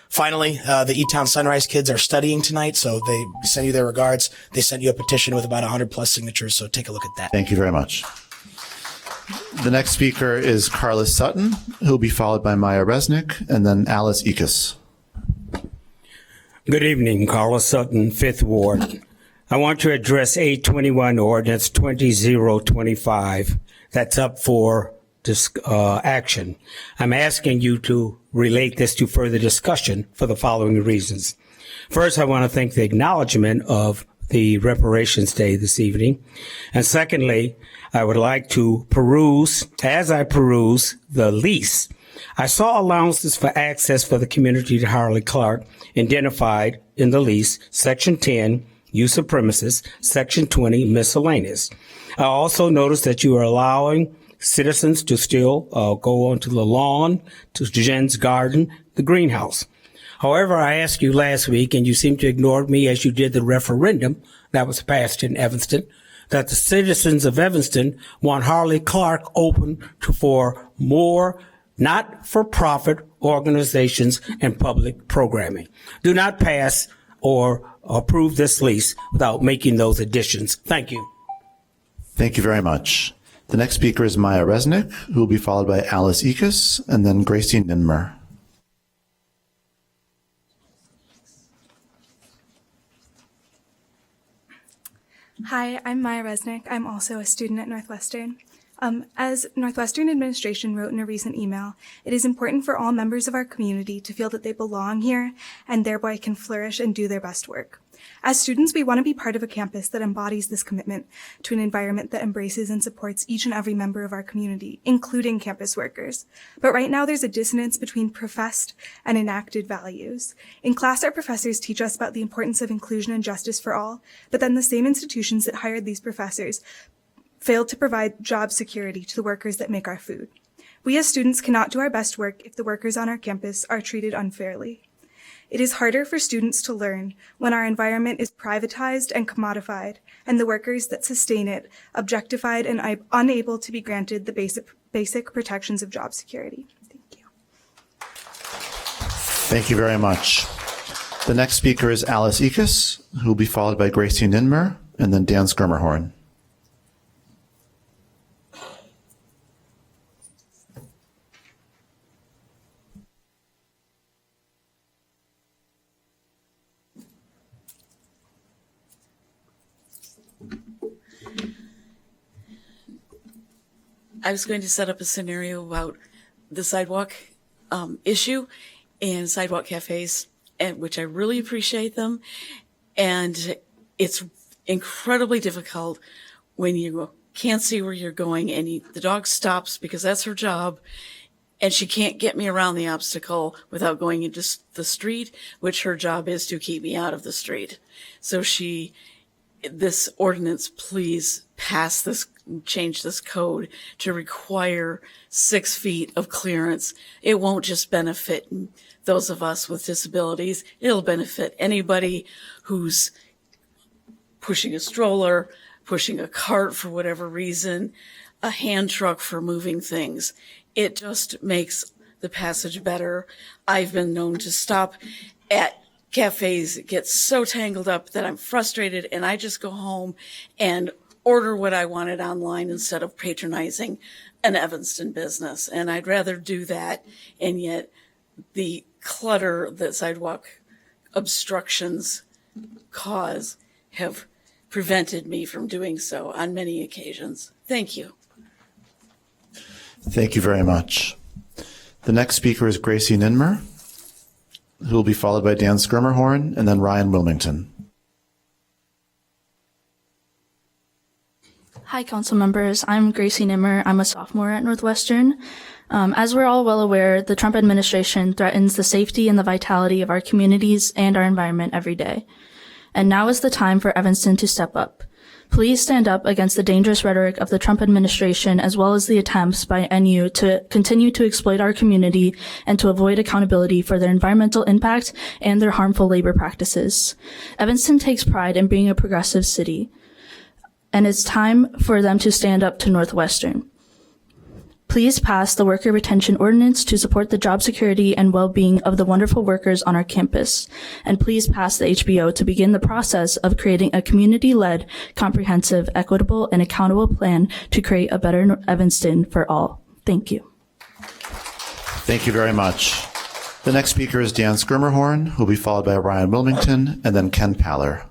S21: Finally, the E-Town Sunrise kids are studying tonight, so they send you their regards. They sent you a petition with about 100 plus signatures, so take a look at that.
S1: Thank you very much. The next speaker is Carlos Sutton, who will be followed by Maya Resnick and then Alice Ickes.
S22: Good evening, Carlos Sutton, 5th Ward. I want to address 821 Ordinance 20025. That's up for action. I'm asking you to relate this to further discussion for the following reasons. First, I want to thank the acknowledgement of the Reparations Day this evening. And secondly, I would like to peruse the lease. I saw allowances for access for the community to Harley Clark identified in the lease, Section 10, use of premises, Section 20, miscellaneous. I also noticed that you are allowing citizens to still go onto the lawn, to Jen's garden, the greenhouse. However, I asked you last week, and you seemed to ignore me as you did the referendum that was passed in Evanston, that the citizens of Evanston want Harley Clark open for more not-for-profit organizations and public programming. Do not pass or approve this lease without making those additions. Thank you.
S1: Thank you very much. The next speaker is Maya Resnick, who will be followed by Alice Ickes and then Gracie Ninmer.
S3: Hi, I'm Maya Resnick. I'm also a student at Northwestern. As Northwestern administration wrote in a recent email, it is important for all members of our community to feel that they belong here and thereby can flourish and do their best work. As students, we want to be part of a campus that embodies this commitment to an environment that embraces and supports each and every member of our community, including campus workers. But right now there's a dissonance between professed and enacted values. In class, our professors teach us about the importance of inclusion and justice for all, but then the same institutions that hired these professors failed to provide job security to the workers that make our food. We as students cannot do our best work if the workers on our campus are treated unfairly. It is harder for students to learn when our environment is privatized and commodified, and the workers that sustain it objectified and unable to be granted the basic protections of job security.
S1: Thank you very much. The next speaker is Alice Ekus, who will be followed by Gracie Ninmer, and then Dan Skirmerhorn.
S4: I was going to set up a scenario about the sidewalk issue and sidewalk cafes, which I really appreciate them. And it's incredibly difficult when you can't see where you're going and the dog stops because that's her job. And she can't get me around the obstacle without going into the street, which her job is to keep me out of the street. So this ordinance, please change this code to require 6 feet of clearance. It won't just benefit those of us with disabilities. It'll benefit anybody who's pushing a stroller, pushing a cart for whatever reason, a hand truck for moving things. It just makes the passage better. I've been known to stop at cafes, get so tangled up that I'm frustrated and I just go home and order what I wanted online instead of patronizing an Evanston business. And I'd rather do that. And yet the clutter that sidewalk obstructions cause have prevented me from doing so on many occasions. Thank you.
S1: Thank you very much. The next speaker is Gracie Ninmer, who will be followed by Dan Skirmerhorn and then Ryan Wilmington.
S23: Hi, council members. I'm Gracie Nimmer. I'm a sophomore at Northwestern. As we're all well aware, the Trump administration threatens the safety and the vitality of our communities and our environment every day. And now is the time for Evanston to step up. Please stand up against the dangerous rhetoric of the Trump administration, as well as the attempts by NU to continue to exploit our community and to avoid accountability for their environmental impact and their harmful labor practices. Evanston takes pride in being a progressive city, and it's time for them to stand up to Northwestern. Please pass the worker retention ordinance to support the job security and well-being of the wonderful workers on our campus. And please pass the HBO to begin the process of creating a community-led, comprehensive, equitable, and accountable plan to create a better Evanston for all. Thank you.
S1: Thank you very much. The next speaker is Dan Skirmerhorn, who will be followed by Ryan Wilmington and then Ken Paller.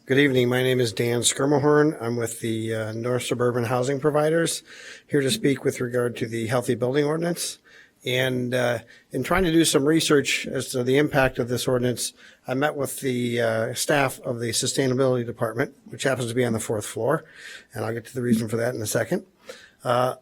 S24: Good evening. My name is Dan Skirmerhorn. I'm with the North Suburban Housing Providers, here to speak with regard to the Healthy Building Ordinance. And in trying to do some research as to the impact of this ordinance, I met with the staff of the Sustainability Department, which happens to be on the 4th floor, and I'll get to the reason for that in a second. A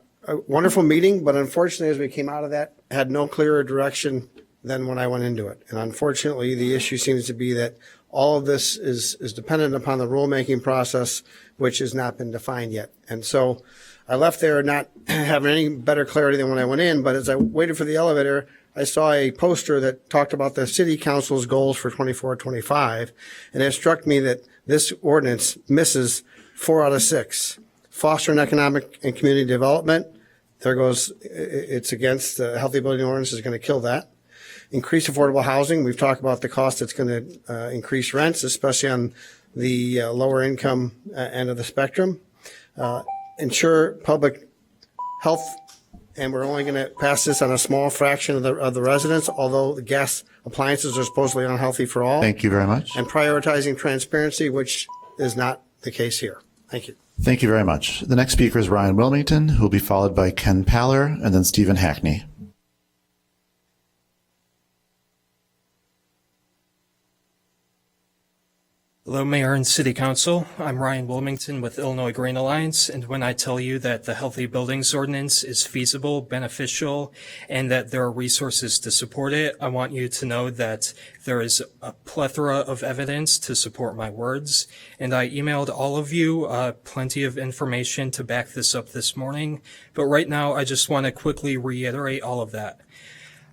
S24: wonderful meeting, but unfortunately, as we came out of that, had no clearer direction than when I went into it. And unfortunately, the issue seems to be that all of this is dependent upon the rulemaking process, which has not been defined yet. And so I left there not having any better clarity than when I went in, but as I waited for the elevator, I saw a poster that talked about the city council's goals for 24-25, and it struck me that this ordinance misses 4 out of 6. Fostering economic and community development, there goes, it's against the Healthy Building Ordinance is going to kill that. Increase affordable housing. We've talked about the cost that's going to increase rents, especially on the lower income end of the spectrum. Ensure public health and we're only going to pass this on a small fraction of the residents, although the gas appliances are supposedly unhealthy for all.
S1: Thank you very much.
S24: And prioritizing transparency, which is not the case here. Thank you.
S1: Thank you very much. The next speaker is Ryan Wilmington, who will be followed by Ken Paller and then Stephen Hackney.
S5: Hello, Mayor and City Council. I'm Ryan Wilmington with Illinois Green Alliance, and when I tell you that the Healthy Buildings Ordinance is feasible, beneficial, and that there are resources to support it, I want you to know that there is a plethora of evidence to support my words, and I emailed all of you plenty of information to back this up this morning, but right now I just want to quickly reiterate all of that.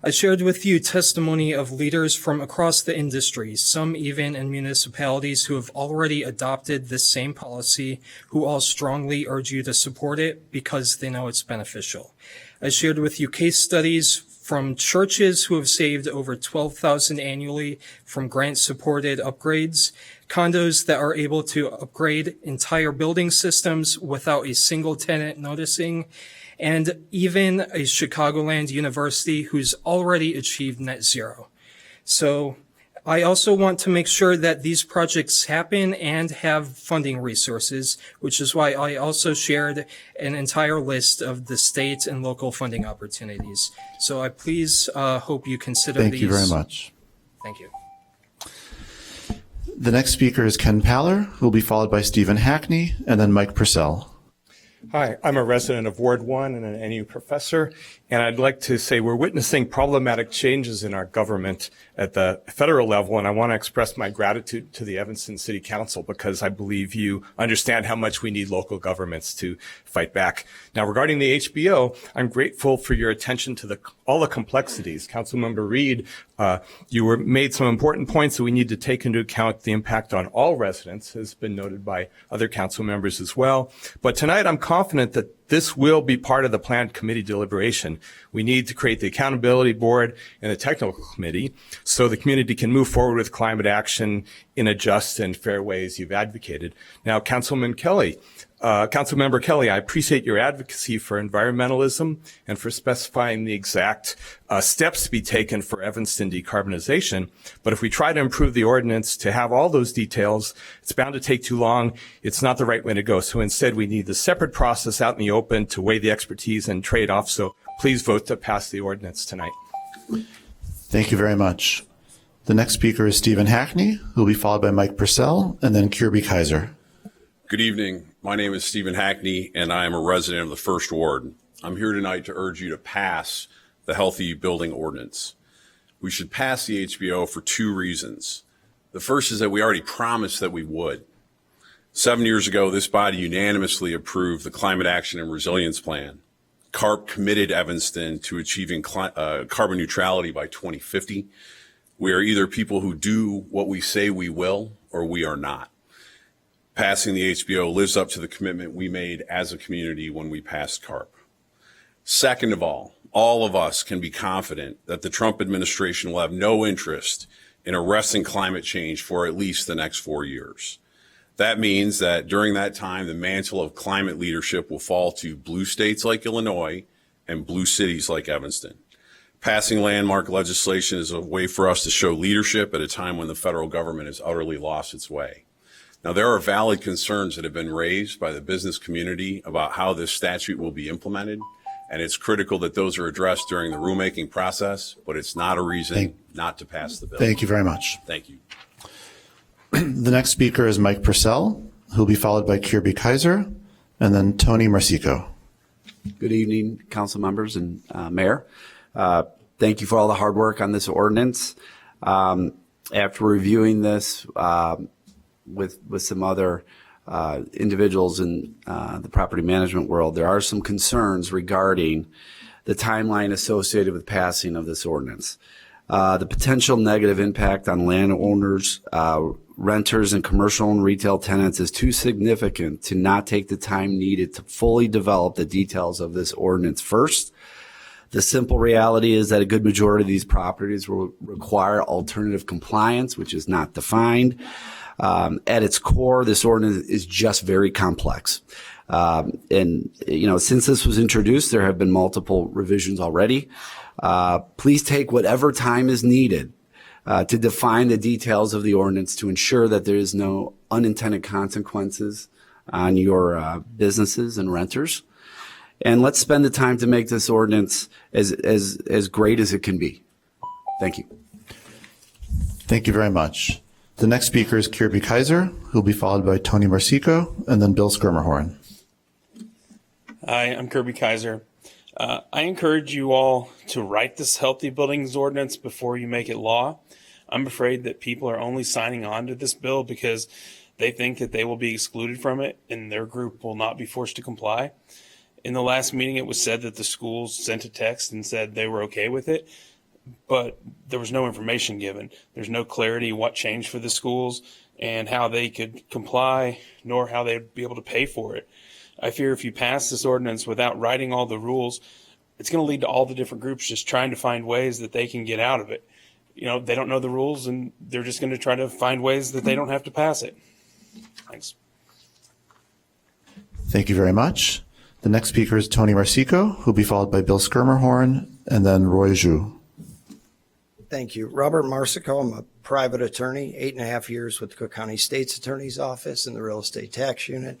S5: I shared with you testimony of leaders from across the industry, some even in municipalities who have already adopted this same policy, who all strongly urge you to support it because they know it's beneficial. I shared with you case studies from churches who have saved over $12,000 annually from grant-supported upgrades, condos that are able to upgrade entire building systems without a single tenant noticing, and even a Chicagoland university who's already achieved net zero. So I also want to make sure that these projects happen and have funding resources, which is why I also shared an entire list of the state and local funding opportunities. So I please hope you consider these.
S1: Thank you very much.
S5: Thank you.
S1: The next speaker is Ken Paller, who will be followed by Stephen Hackney and then Mike Purcell.
S6: Hi, I'm a resident of Ward 1 and an NU professor, and I'd like to say we're witnessing problematic changes in our government at the federal level, and I want to express my gratitude to the Evanston City Council because I believe you understand how much we need local governments to fight back. Now, regarding the HBO, I'm grateful for your attention to all the complexities. Councilmember Reed, you made some important points that we need to take into account the impact on all residents, has been noted by other council members as well. But tonight, I'm confident that this will be part of the planned committee deliberation. We need to create the accountability board and the technical committee so the community can move forward with climate action in a just and fair way as you've advocated. Now, Councilmember Kelly, I appreciate your advocacy for environmentalism and for specifying the exact steps to be taken for Evanston decarbonization. But if we try to improve the ordinance to have all those details, it's bound to take too long. It's not the right way to go. So instead, we need the separate process out in the open to weigh the expertise and trade-offs. So please vote to pass the ordinance tonight.
S1: Thank you very much. The next speaker is Stephen Hackney, who will be followed by Mike Purcell and then Kirby Kaiser.
S7: Good evening. My name is Stephen Hackney, and I am a resident of the First Ward. I'm here tonight to urge you to pass the Healthy Building Ordinance. We should pass the HBO for two reasons. The first is that we already promised that we would. 7 years ago, this body unanimously approved the Climate Action and Resilience Plan. CARP committed Evanston to achieving carbon neutrality by 2050. We are either people who do what we say we will, or we are not. Passing the HBO lives up to the commitment we made as a community when we passed CARP. Second of all of us can be confident that the Trump administration will have no interest in arresting climate change for at least the next 4 years. That means that during that time, the mantle of climate leadership will fall to blue states like Illinois and blue cities like Evanston. Passing landmark legislation is a way for us to show leadership at a time when the federal government has utterly lost its way. Now, there are valid concerns that have been raised by the business community about how this statute will be implemented, and it's critical that those are addressed during the rulemaking process, but it's not a reason not to pass the bill.
S1: Thank you very much.
S7: Thank you.
S1: The next speaker is Mike Purcell, who will be followed by Kirby Kaiser and then Tony Marsico.
S8: Good evening, council members and mayor. Thank you for all the hard work on this ordinance. After reviewing this with some other individuals in the property management world, there are some concerns regarding the timeline associated with passing of this ordinance. The potential negative impact on landowners, renters, and commercial and retail tenants is too significant to not take the time needed to fully develop the details of this ordinance first. The simple reality is that a good majority of these properties will require alternative compliance, which is not defined. At its core, this ordinance is just very complex. Since this was introduced, there have been multiple revisions already. Please take whatever time is needed to define the details of the ordinance to ensure that there is no unintended consequences on your businesses and renters. And let's spend the time to make this ordinance as great as it can be. Thank you.
S1: Thank you very much. The next speaker is Kirby Kaiser, who will be followed by Tony Marsico and then Bill Skirmerhorn.
S2: Hi, I'm Kirby Kaiser. I encourage you all to write this healthy buildings ordinance before you make it law. I'm afraid that people are only signing on to this bill because they think that they will be excluded from it and their group will not be forced to comply. In the last meeting, it was said that the schools sent a text and said they were okay with it, but there was no information given. There's no clarity what changed for the schools and how they could comply, nor how they'd be able to pay for it. I fear if you pass this ordinance without writing all the rules, it's going to lead to all the different groups just trying to find ways that they can get out of it. They don't know the rules and they're just going to try to find ways that they don't have to pass it. Thanks.
S1: Thank you very much. The next speaker is Tony Marsico, who will be followed by Bill Skirmerhorn and then Roy Zhu.
S24: Thank you. Robert Marsico. I'm a private attorney, 8.5 years with the Cook County State's Attorney's Office in the Real Estate Tax Unit.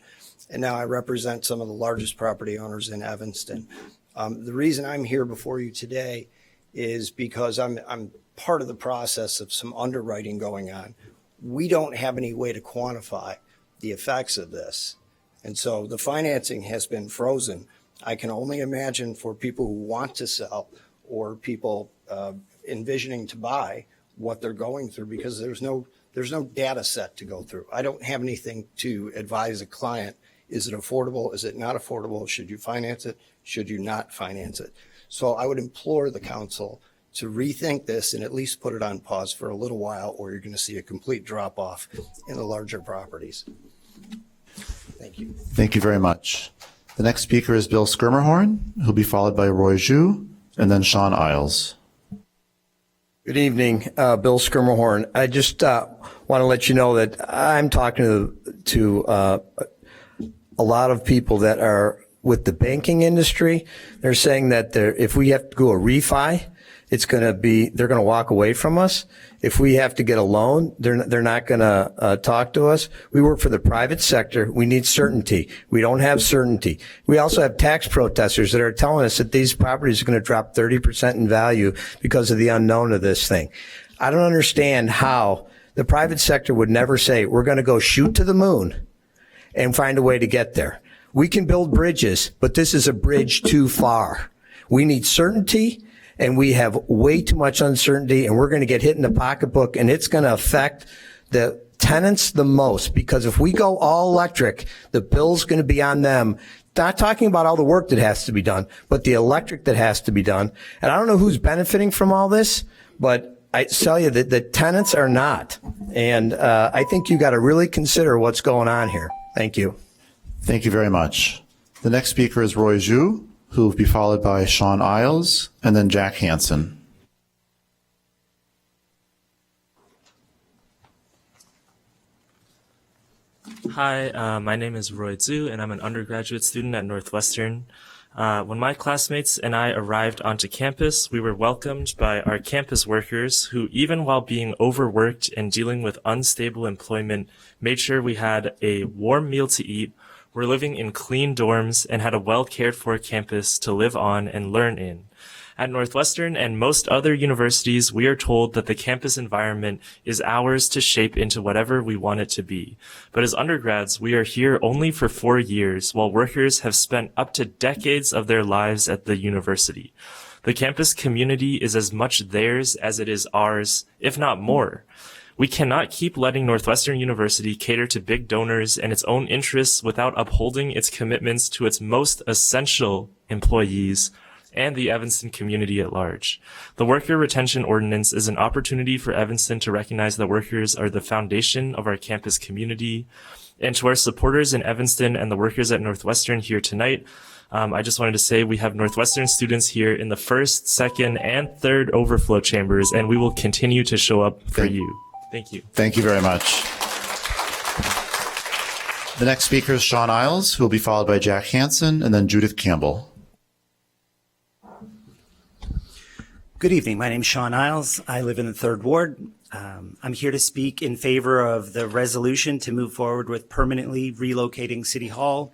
S24: And now I represent some of the largest property owners in Evanston. The reason I'm here before you today is because I'm part of the process of some underwriting going on. We don't have any way to quantify the effects of this. And so the financing has been frozen. I can only imagine for people who want to sell or people envisioning to buy what they're going through, because there's no data set to go through. I don't have anything to advise a client. Is it affordable? Is it not affordable? Should you finance it? Should you not finance it? So I would implore the council to rethink this and at least put it on pause for a little while, or you're going to see a complete drop off in the larger properties. Thank you.
S1: Thank you very much. The next speaker is Bill Skirmerhorn, who'll be followed by Roy Zhu and then Sean Isles.
S24: Good evening, Bill Skirmerhorn. I just want to let you know that I'm talking to a lot of people that are with the banking industry. They're saying that if we have to go a refi, they're going to walk away from us. If we have to get a loan, they're not going to talk to us. We work for the private sector. We need certainty. We don't have certainty. We also have tax protesters that are telling us that these properties are going to drop 30% in value because of the unknown of this thing. I don't understand how the private sector would never say, we're going to go shoot to the moon and find a way to get there. We can build bridges, but this is a bridge too far. We need certainty, and we have way too much uncertainty, and we're going to get hit in the pocketbook, and it's going to affect the tenants the most, because if we go all electric, the bill's going to be on them. Not talking about all the work that has to be done, but the electric that has to be done. And I don't know who's benefiting from all this, but I tell you that the tenants are not. And I think you got to really consider what's going on here. Thank you.
S1: Thank you very much. The next speaker is Roy Zhu, who will be followed by Sean Isles and then Jack Hansen.
S9: Hi, my name is Roy Zhu, and I'm an undergraduate student at Northwestern. When my classmates and I arrived onto campus, we were welcomed by our campus workers who, even while being overworked and dealing with unstable employment, made sure we had a warm meal to eat, were living in clean dorms, and had a well-cared-for campus to live on and learn in. At Northwestern and most other universities, we are told that the campus environment is ours to shape into whatever we want it to be. But as undergrads, we are here only for 4 years, while workers have spent up to decades of their lives at the university. The campus community is as much theirs as it is ours, if not more. We cannot keep letting Northwestern University cater to big donors and its own interests without upholding its commitments to its most essential employees and the Evanston community at large. The Worker Retention Ordinance is an opportunity for Evanston to recognize that workers are the foundation of our campus community. And to our supporters in Evanston and the workers at Northwestern here tonight, I just wanted to say we have Northwestern students here in the first, second, and third overflow chambers, and we will continue to show up for you. Thank you.
S1: Thank you very much. The next speaker is Sean Isles, who will be followed by Jack Hansen and then Judith Campbell.
S10: Good evening. My name is Sean Isles. I live in the 3rd Ward. I'm here to speak in favor of the resolution to move forward with permanently relocating City Hall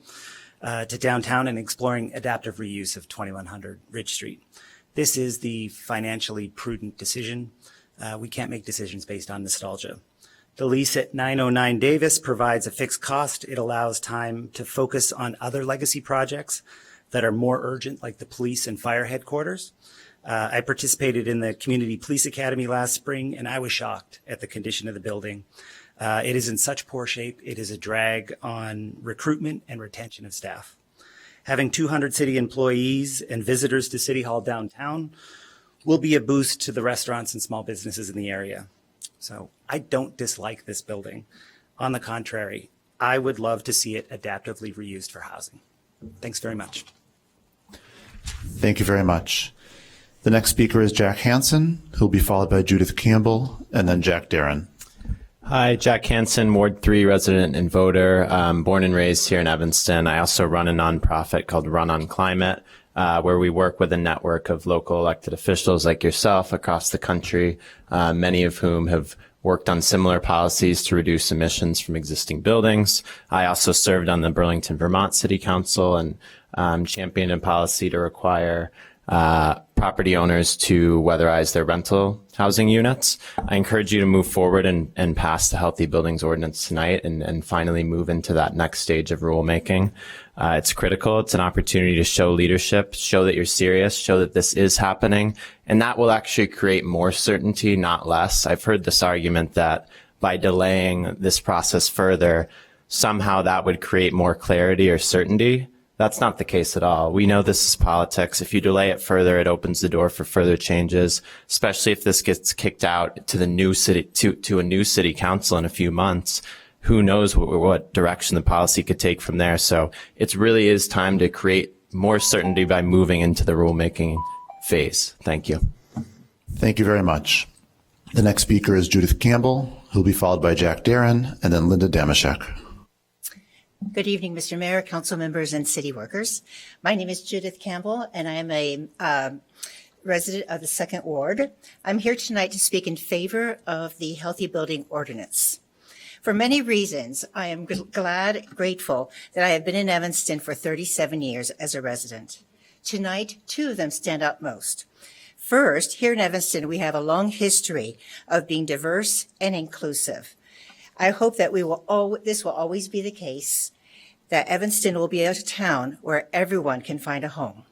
S10: to downtown and exploring adaptive reuse of 2100 Ridge Street. This is the financially prudent decision. We can't make decisions based on nostalgia. The lease at 909 Davis provides a fixed cost. It allows time to focus on other legacy projects that are more urgent, like the police and fire headquarters. I participated in the Community Police Academy last spring, and I was shocked at the condition of the building. It is in such poor shape. It is a drag on recruitment and retention of staff. Having 200 city employees and visitors to City Hall downtown will be a boost to the restaurants and small businesses in the area. So I don't dislike this building. On the contrary, I would love to see it adaptively reused for housing. Thanks very much.
S1: Thank you very much. The next speaker is Jack Hansen, who will be followed by Judith Campbell and then Jack Darren.
S11: Hi, Jack Hansen, Ward 3 resident and voter, born and raised here in Evanston. I also run a nonprofit called Run on Climate, where we work with a network of local elected officials like yourself across the country, many of whom have worked on similar policies to reduce emissions from existing buildings. I also served on the Burlington, Vermont City Council and championed a policy to require property owners to weatherize their rental housing units. I encourage you to move forward and pass the Healthy Buildings Ordinance tonight and finally move into that next stage of rulemaking. It's critical. It's an opportunity to show leadership, show that you're serious, show that this is happening, and that will actually create more certainty, not less. I've heard this argument that by delaying this process further, somehow that would create more clarity or certainty. That's not the case at all. We know this is politics. If you delay it further, it opens the door for further changes, especially if this gets kicked out to the new city, to a new city council in a few months. Who knows what direction the policy could take from there. So it really is time to create more certainty by moving into the rulemaking phase. Thank you.
S1: Thank you very much. The next speaker is Judith Campbell, who will be followed by Jack Darren and then Linda Damashek.
S12: Good evening, Mr. Mayor, council members, and city workers. My name is Judith Campbell, and I am a resident of the 2nd Ward. I'm here tonight to speak in favor of the Healthy Building Ordinance. For many reasons, I am grateful that I have been in Evanston for 37 years as a resident. Tonight, 2 of them stand out most. First, here in Evanston, we have a long history of being diverse and inclusive. I hope that this will always be the case, that Evanston will be a town where everyone can find a home.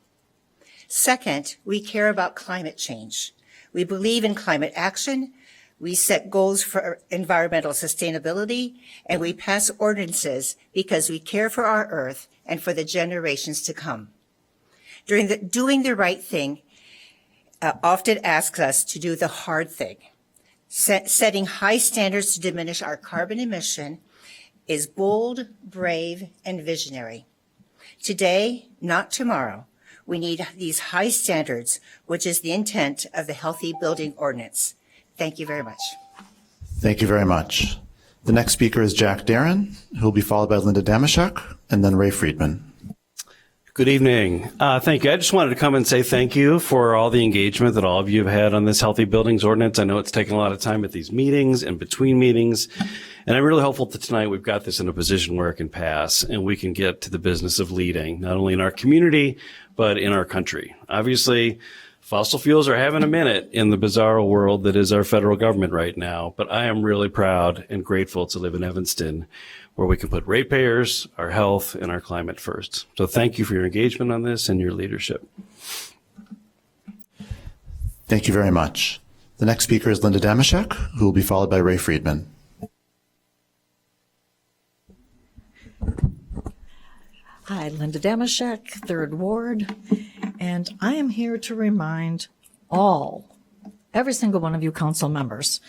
S12: Second, we care about climate change. We believe in climate action. We set goals for environmental sustainability, and we pass ordinances because we care for our earth and for the generations to come. Doing the right thing often asks us to do the hard thing. Setting high standards to diminish our carbon emission is bold, brave, and visionary. Today, not tomorrow, we need these high standards, which is the intent of the Healthy Building Ordinance. Thank you very much.
S1: Thank you very much. The next speaker is Jack Darren, who will be followed by Linda Damashek and then Ray Friedman.
S13: Good evening. Thank you. I just wanted to come and say thank you for all the engagement that all of you have had on this Healthy Buildings Ordinance. I know it's taken a lot of time at these meetings and between meetings, and I'm really hopeful that tonight we've got this in a position where it can pass and we can get to the business of leading, not only in our community, but in our country. Obviously, fossil fuels are having a minute in the bizarre world that is our federal government right now, but I am really proud and grateful to live in Evanston, where we can put ratepayers, our health, and our climate first. So thank you for your engagement on this and your leadership.
S1: Thank you very much. The next speaker is Linda Damashek, who will be followed by Ray Friedman.
S25: Hi, Linda Damashek, 3rd Ward, and I am here to remind every single one of you council members,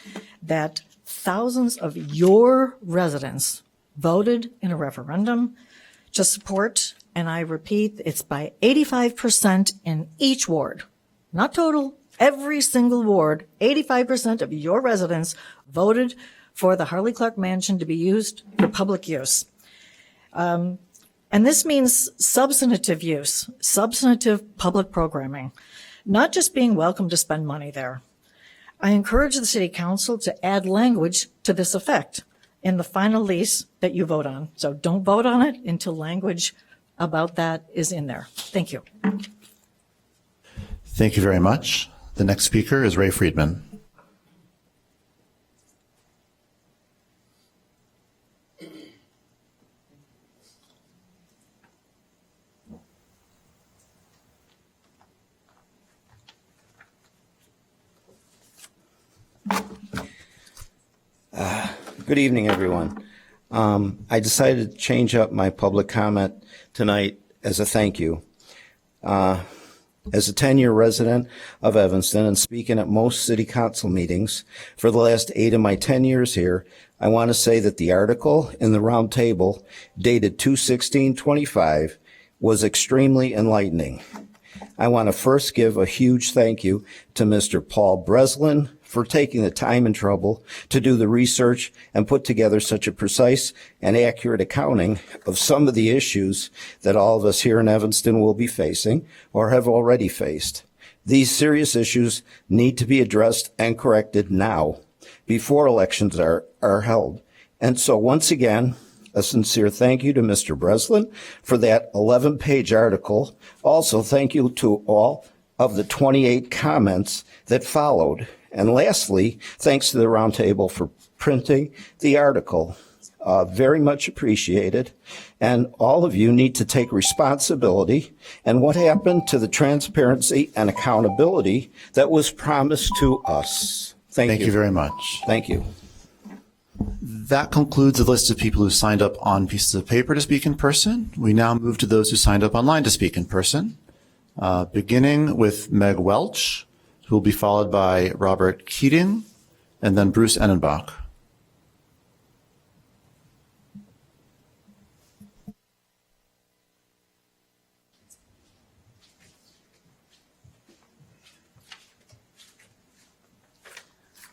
S25: that thousands of your residents voted in a referendum to support, and I repeat, it's by 85% in each ward, not total, every single ward, 85% of your residents voted for the Harley Clark Mansion to be used for public use. And this means substantive use, substantive public programming, not just being welcome to spend money there. I encourage the City Council to add language to this effect in the final lease that you vote on. So don't vote on it until language about that is in there. Thank you.
S1: Thank you very much. The next speaker is Ray Friedman.
S14: Good evening, everyone. I decided to change up my public comment tonight as a thank you. As a 10-year resident of Evanston and speaking at most city council meetings for the last 8 of my 10 years here, I want to say that the article in the round table dated 2/16/25 was extremely enlightening. I want to first give a huge thank you to Mr. Paul Breslin for taking the time and trouble to do the research and put together such a precise and accurate accounting of some of the issues that all of us here in Evanston will be facing or have already faced. These serious issues need to be addressed and corrected now, before elections are held. And so once again, a sincere thank you to Mr. Breslin for that 11-page article. Also, thank you to all of the 28 comments that followed. And lastly, thanks to the Roundtable for printing the article. Very much appreciated. And all of you need to take responsibility. And what happened to the transparency and accountability that was promised to us? Thank you
S1: very much.
S14: Thank you.
S1: That concludes the list of people who signed up on pieces of paper to speak in person. We now move to those who signed up online to speak in person, beginning with Meg Welch, who will be followed by Robert Keating, and then Bruce Enenbach.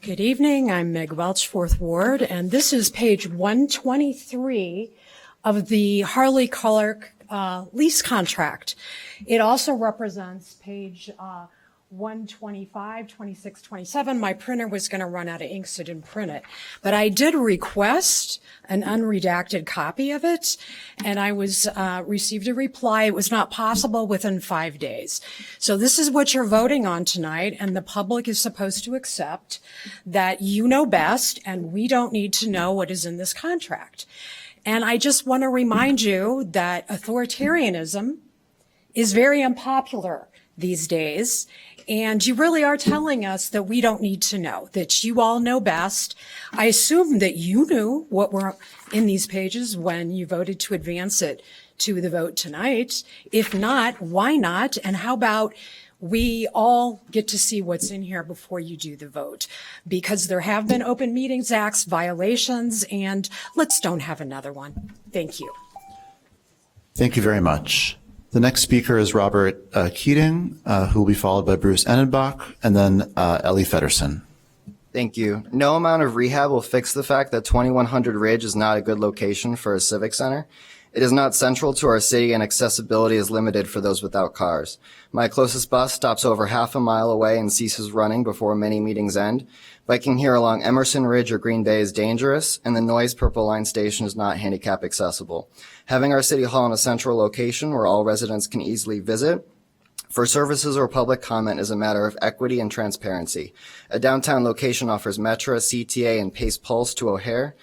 S15: Good evening. I'm Meg Welch, 4th Ward, and this is page 123 of the Harley Clerk lease contract. It also represents page 125, 26, 27. My printer was going to run out of ink, so I didn't print it. But I did request an unredacted copy of it, and I received a reply. It was not possible within 5 days. So this is what you're voting on tonight, and the public is supposed to accept that you know best, and we don't need to know what is in this contract. And I just want to remind you that authoritarianism is very unpopular these days. And you really are telling us that we don't need to know, that you all know best. I assume that you knew what were in these pages when you voted to advance it to the vote tonight. If not, why not? And how about we all get to see what's in here before you do the vote? Because there have been Open Meetings Act violations, and let's don't have another one. Thank you.
S1: Thank you very much. The next speaker is Robert Keating, who will be followed by Bruce Enenbach, and then Ellie Feddersen.
S16: Thank you. No amount of rehab will fix the fact that 2100 Ridge is not a good location for a civic center. It is not central to our city, and accessibility is limited for those without cars. My closest bus stops over half a mile away and ceases running before many meetings end. Biking here along Emerson Ridge or Green Bay is dangerous, and the Noise Purple Line station is not handicap accessible. Having our city hall in a central location where all residents can easily visit for services or public comment is a matter of equity and transparency. A downtown location offers Metra, CTA, and Pace Pulse to O'Hare,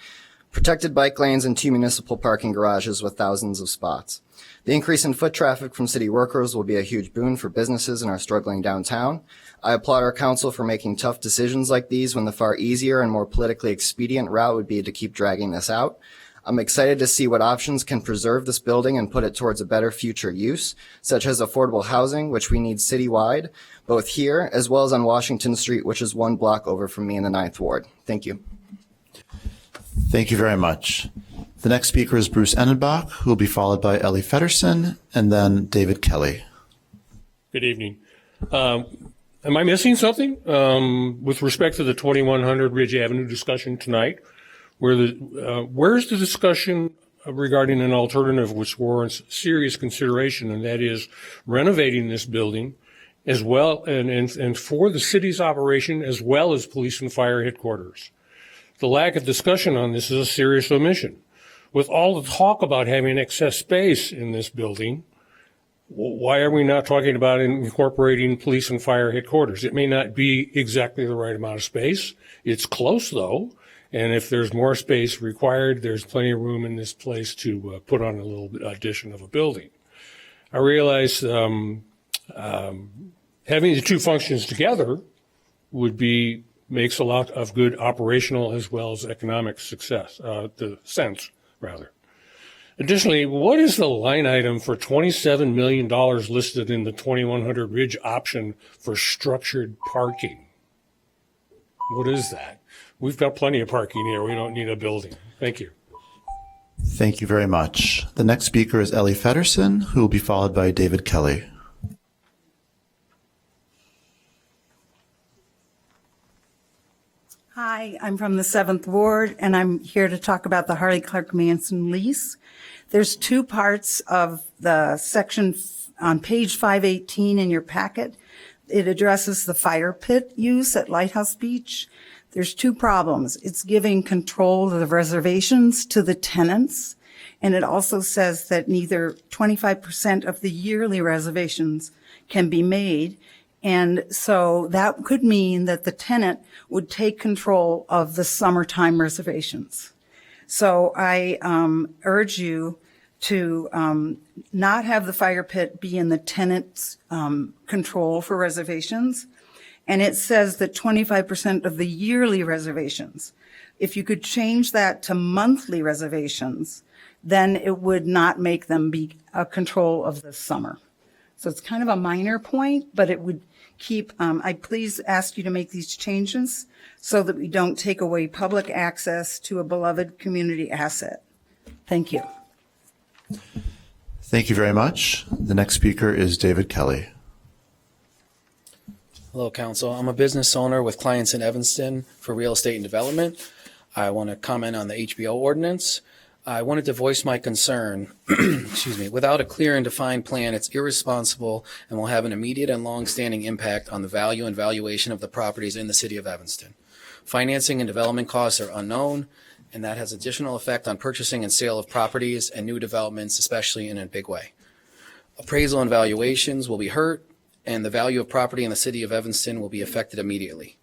S16: protected bike lanes, and 2 municipal parking garages with thousands of spots. The increase in foot traffic from city workers will be a huge boon for businesses in our struggling downtown. I applaud our council for making tough decisions like these when the far easier and more politically expedient route would be to keep dragging this out. I'm excited to see what options can preserve this building and put it towards a better future use, such as affordable housing, which we need citywide, both here as well as on Washington Street, which is 1 block over from me in the 9th Ward. Thank you.
S1: Thank you very much. The next speaker is Bruce Enenbach, who will be followed by Ellie Feddersen, and then David Kelly.
S17: Good evening. Am I missing something with respect to the 2100 Ridge Avenue discussion tonight? Where's the discussion regarding an alternative which warrants serious consideration, and that is renovating this building as well, and for the city's operation as well as police and fire headquarters. The lack of discussion on this is a serious omission. With all the talk about having excess space in this building, why are we not talking about incorporating police and fire headquarters? It may not be exactly the right amount of space. It's close, though. And if there's more space required, there's plenty of room in this place to put on a little addition of a building. I realize having the two functions together makes a lot of good operational as well as economic sense. Additionally, what is the line item for $27 million listed in the 2100 Ridge option for structured parking? What is that? We've got plenty of parking here. We don't need a building. Thank you.
S1: Thank you very much. The next speaker is Ellie Feddersen, who will be followed by David Kelly.
S18: Hi, I'm from the 7th Ward, and I'm here to talk about the Harley Clark Manson lease. There's two parts of the section on page 518 in your packet. It addresses the fire pit use at Lighthouse Beach. There's two problems. It's giving control of the reservations to the tenants, and it also says that neither 25% of the yearly reservations can be made. And so that could mean that the tenant would take control of the summertime reservations. So I urge you to not have the fire pit be in the tenant's control for reservations. And it says that 25% of the yearly reservations. If you could change that to monthly reservations, then it would not make them be a control of the summer. So it's kind of a minor point, but it would keep, I please ask you to make these changes so that we don't take away public access to a beloved community asset. Thank you.
S1: Thank you very much. The next speaker is David Kelly.
S19: Hello, Council. I'm a business owner with clients in Evanston for real estate and development. I want to comment on the HBO ordinance. I wanted to voice my concern, excuse me, without a clear and defined plan, it's irresponsible and will have an immediate and long-standing impact on the value and valuation of the properties in the city of Evanston. Financing and development costs are unknown, and that has additional effect on purchasing and sale of properties and new developments, especially in a big way. Appraisal and valuations will be hurt, and the value of property in the city of Evanston will be affected immediately.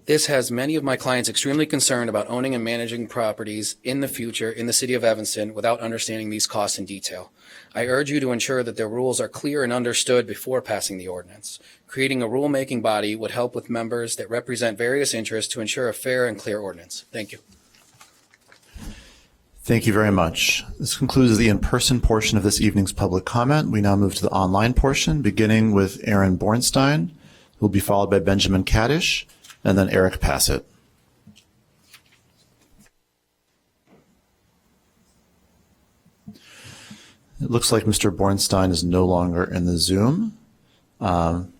S19: This has many of my clients extremely concerned about owning and managing properties in the future in the city of Evanston without understanding these costs in detail. I urge you to ensure that the rules are clear and understood before passing the ordinance. Creating a rulemaking body would help with members that represent various interests to ensure a fair and clear ordinance. Thank you.
S1: Thank you very much. This concludes the in-person portion of this evening's public comment. We now move to the online portion, beginning with Aaron Bornstein, who will be followed by Benjamin Kaddish, and then Eric Passett. It looks like Mr. Bornstein is no longer in the Zoom, in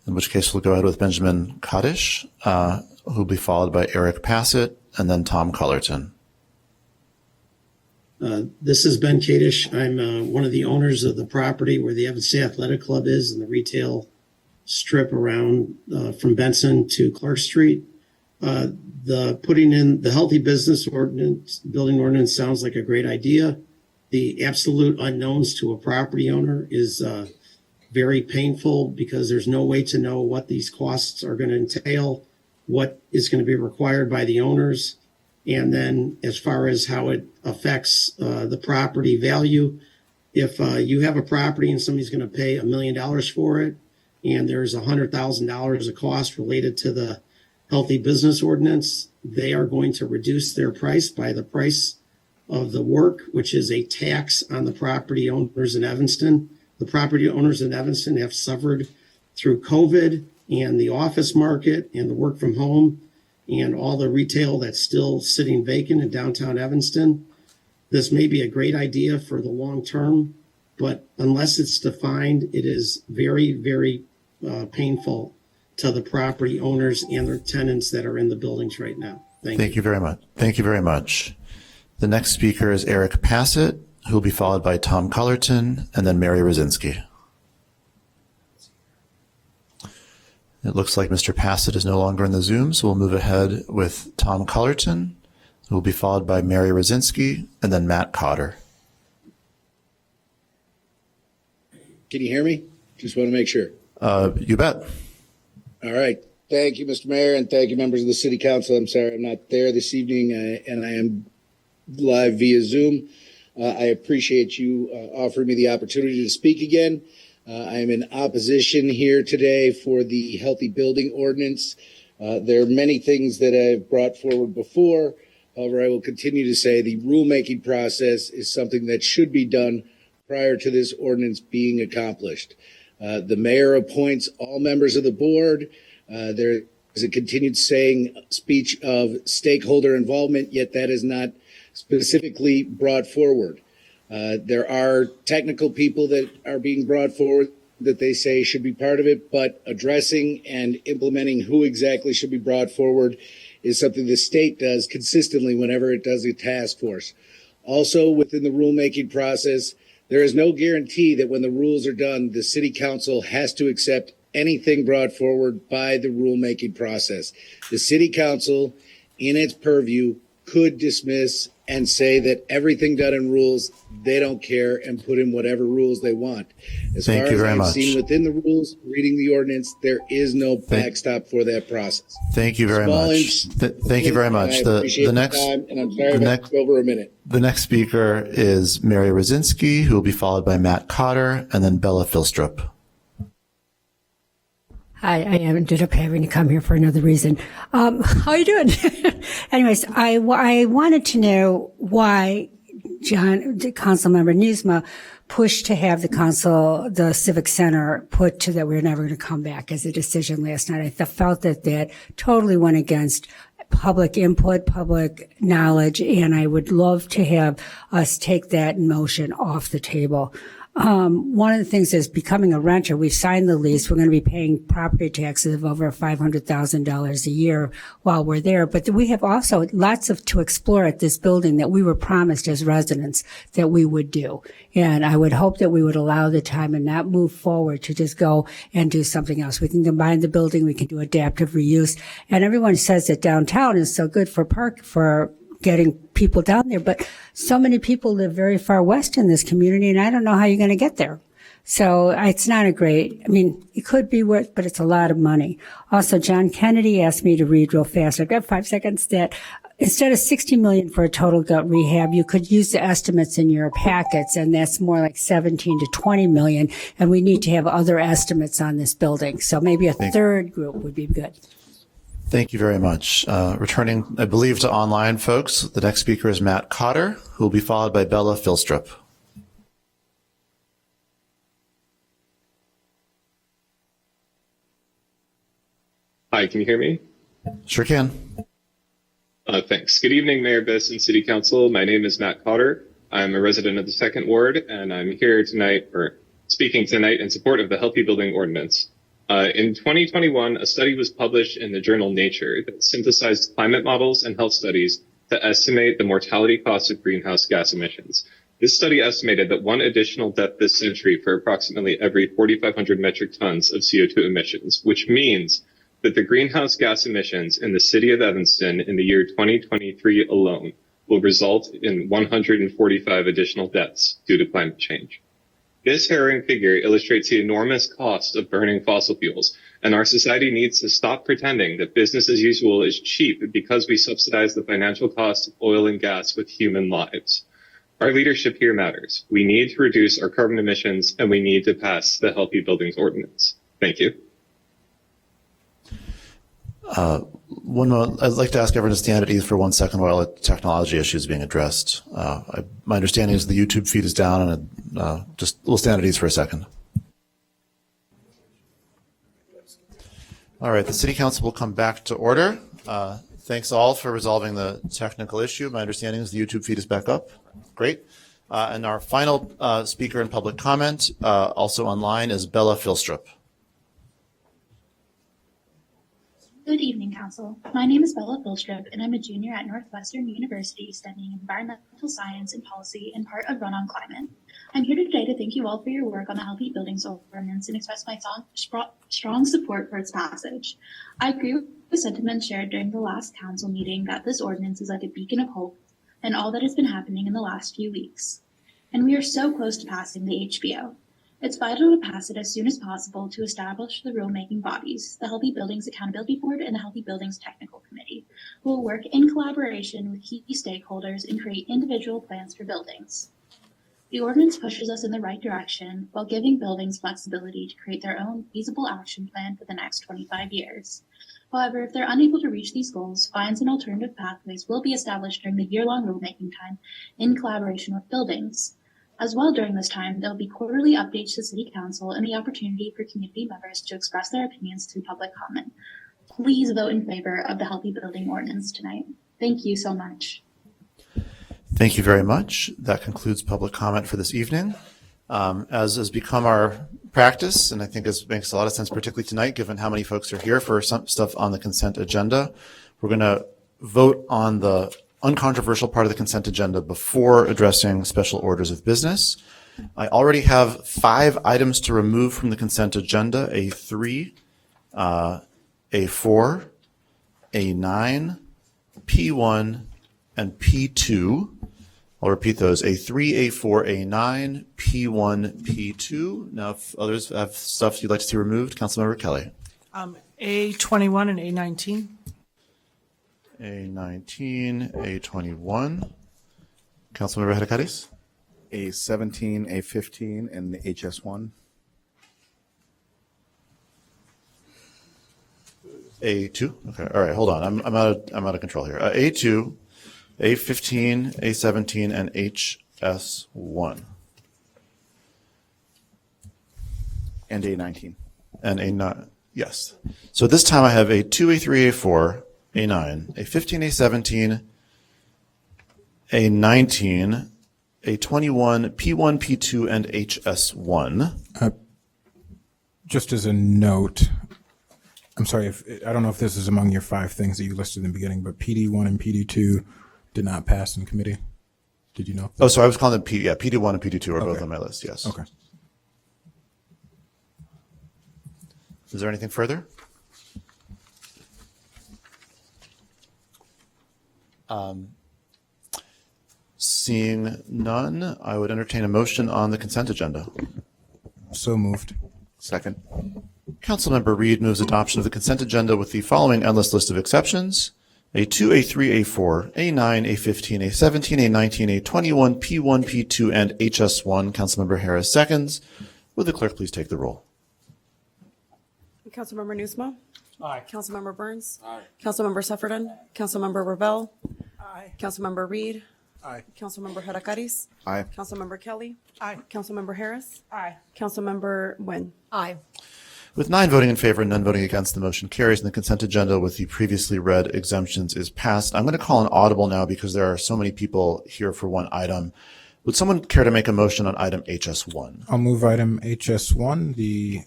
S1: which case we'll go ahead with Benjamin Kaddish, who will be followed by Eric Passett, and then Tom Cullerton.
S20: This is Ben Kaddish. I'm one of the owners of the property where the Evanston Athletic Club is and the retail strip around from Benson to Clark Street. The putting in the healthy business ordinance, building ordinance sounds like a great idea. The absolute unknowns to a property owner is very painful because there's no way to know what these costs are going to entail, what is going to be required by the owners. And then as far as how it affects the property value, if you have a property and somebody's going to pay $1 million for it, and there's $100,000 of cost related to the healthy business ordinance, they are going to reduce their price by the price of the work, which is a tax on the property owners in Evanston. The property owners in Evanston have suffered through COVID and the office market and the work from home and all the retail that's still sitting vacant in downtown Evanston. This may be a great idea for the long term, but unless it's defined, it is very, very painful to the property owners and their tenants that are in the buildings right now. Thank you.
S1: Thank you very much. Thank you very much. The next speaker is Eric Passett, who will be followed by Tom Cullerton and then Mary Rosinski. It looks like Mr. Passett is no longer in the Zoom, so we'll move ahead with Tom Cullerton, who will be followed by Mary Rosinski and then Matt Cotter.
S3: Can you hear me? Just want to make sure.
S1: You bet.
S3: All right. Thank you, Mr. Mayor, and thank you, members of the City Council. I'm sorry I'm not there this evening, and I am live via Zoom. I appreciate you offering me the opportunity to speak again. I am in opposition here today for the Healthy Building Ordinance. There are many things that I've brought forward before. However, I will continue to say the rulemaking process is something that should be done prior to this ordinance being accomplished. The mayor appoints all members of the board. There is a continued speech of stakeholder involvement, yet that is not specifically brought forward. There are technical people that are being brought forward that they say should be part of it, but addressing and implementing who exactly should be brought forward is something the state does consistently whenever it does a task force. Also, within the rulemaking process, there is no guarantee that when the rules are done, the city council has to accept anything brought forward by the rulemaking process. The city council, in its purview, could dismiss and say that everything done in rules, they don't care and put in whatever rules they want. As
S1: Thank
S3: far
S1: you
S3: as
S1: very
S3: I've
S1: much.
S3: seen within the rules, reading the ordinance, there is no backstop for that process.
S1: Thank you very
S3: Small
S1: much.
S3: inch-
S1: Thank you very much.
S3: I appreciate the time, and I'm sorry if I took over a minute.
S1: The next speaker is Mary Rosinski, who will be followed by Matt Cotter and then Bella Filstrup.
S4: I ended up having to come here for another reason. How you doing? Anyways, I wanted to know why Councilmember Nieuwsma pushed to have the Civic Center put to that we're never going to come back as a decision last night. I felt that totally went against public input, public knowledge, and I would love to have us take that motion off the table. One of the things is becoming a renter. We've signed the lease. We're going to be paying property taxes of over $500,000 a year while we're there. But we have also lots to explore at this building that we were promised as residents that we would do. And I would hope that we would allow the time and not move forward to just go and do something else. We can combine the building. We can do adaptive reuse. And everyone says that downtown is so good for getting people down there, but so many people live very far west in this community, and I don't know how you're going to get there. So it's not it could be worth, but it's a lot of money. Also, John Kennedy asked me to read real fast. I've got 5 seconds that instead of $60 million for a total gut rehab, you could use the estimates in your packets, and that's more like 17 to 20 million. And we need to have other estimates on this building. So maybe a third group would be good.
S1: Thank you very much. Returning, I believe, to online folks, the next speaker is Matt Cotter, who will be followed by Bella Filstrup.
S21: Hi, can you hear me?
S1: Sure can.
S21: Thanks. Good evening, Mayor Biss and City Council. My name is Matt Cotter. I'm a resident of the Second Ward, and I'm here tonight, or speaking tonight, in support of the Healthy Building Ordinance. In 2021, a study was published in the journal Nature that synthesized climate models and health studies to estimate the mortality cost of greenhouse gas emissions. This study estimated that one additional death this century for approximately every 4,500 metric tons of CO2 emissions, which means that the greenhouse gas emissions in the city of Evanston in the year 2023 alone will result in 145 additional deaths due to climate change. This harrowing figure illustrates the enormous cost of burning fossil fuels, and our society needs to stop pretending that business as usual is cheap because we subsidize the financial cost of oil and gas with human lives. Our leadership here matters. We need to reduce our carbon emissions, and we need to pass the Healthy Buildings Ordinance. Thank you.
S1: I'd like to ask everyone to stand at ease for 1 second while a technology issue is being addressed. My understanding is the YouTube feed is down, and we'll stand at ease for a second. All right, the City Council will come back to order. Thanks all for resolving the technical issue. My understanding is the YouTube feed is back up. Great. And our final speaker in public comment, also online, is Bella Filstrup.
S5: Good evening, Council. My name is Bella Philstrip, and I'm a junior at Northwestern University studying environmental science and policy and part of Run on Climate. I'm here today to thank you all for your work on the Healthy Buildings Ordinance and express my strong support for its passage. I agree with the sentiment shared during the last council meeting that this ordinance is like a beacon of hope and all that has been happening in the last few weeks. And we are so close to passing the HBO. It's vital to pass it as soon as possible to establish the rulemaking bodies, the Healthy Buildings Accountability Board and the Healthy Buildings Technical Committee, who will work in collaboration with key stakeholders and create individual plans for buildings. The ordinance pushes us in the right direction while giving buildings flexibility to create their own feasible action plan for the next 25 years. However, if they're unable to reach these goals, fines and alternative pathways will be established during the year-long rulemaking time in collaboration with buildings. As well, during this time, there will be quarterly updates to City Council and the opportunity for community members to express their opinions through public comment. Please vote in favor of the Healthy Building Ordinance tonight. Thank you so much.
S1: Thank you very much. That concludes public comment for this evening. As has become our practice, and I think makes a lot of sense, particularly tonight, given how many folks are here for some stuff on the consent agenda, we're going to vote on the uncontroversial part of the consent agenda before addressing special orders of business. I already have 5 items to remove from the consent agenda: A3, A4, A9, P1, and P2. I'll repeat those: A3, A4, A9, P1, P2. Now, if others have stuff you'd like to see removed, Councilmember Kelly.
S6: A21 and A19.
S1: A19, A21. Councilmember Hedekaris?
S7: A17, A15, and the HS1.
S1: A2? Okay, all right, hold on. I'm out of control here. A2, A15, A17, and HS1.
S7: And A19.
S1: And A9, yes. So this time I have A2, A3, A4, A9, A15, A17, A19, A21, P1, P2, and HS1.
S22: Just as a note, I'm sorry, I don't know if this is among your 5 things that you listed in the beginning, but PD1 and PD2 did not pass in committee. Did you know?
S1: Oh, so I was calling them PD1 and PD2 are both on my list, yes.
S22: Okay.
S1: Is there anything further? Seeing none, I would entertain a motion on the consent agenda.
S22: So moved.
S1: Second. Councilmember Reed moves adoption of the consent agenda with the following endless list of exceptions: A2, A3, A4, A9, A15, A17, A19, A21, P1, P2, and HS1. Councilmember Harris seconds. Would the clerk please take the roll?
S6: Councilmember Nieuwsma. Aye. Councilmember Burns. Aye. Councilmember Sufferton. Councilmember Rebel. Aye. Councilmember Reed.
S22: Aye.
S6: Councilmember Hedekaris.
S7: Aye.
S6: Councilmember Kelly.
S15: Aye.
S6: Councilmember Harris.
S15: Aye.
S6: Councilmember Nguyen.
S15: Aye.
S1: With 9 voting in favor and none voting against, the motion carries, and the consent agenda with the previously read exemptions is passed. I'm going to call an audible now because there are so many people here for one item. Would someone care to make a motion on item HS1?
S22: I'll move item HS1, the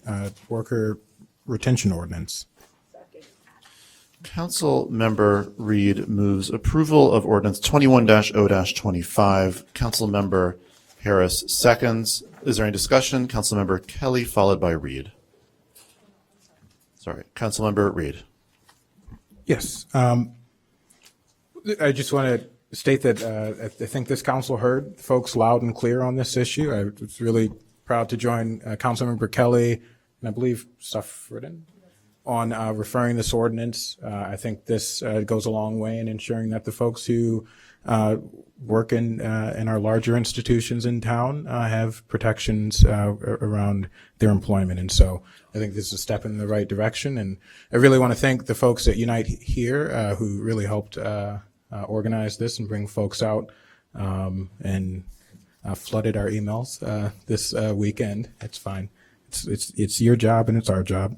S22: worker retention ordinance.
S1: Councilmember Reed moves approval of ordinance 21-0-25. Councilmember Harris seconds. Is there any discussion? Councilmember Kelly followed by Reed. Sorry, Councilmember Reed.
S22: Yes. I just want to state that I think this council heard folks loud and clear on this issue. I was really proud to join Councilmember Kelly and I believe Sufferton on referring this ordinance. I think this goes a long way in ensuring that the folks who work in our larger institutions in town have protections around their employment. And so I think this is a step in the right direction. And I really want to thank the folks at Unite Here who really helped organize this and bring folks out and flooded our emails this weekend. It's fine. It's your job and it's our job.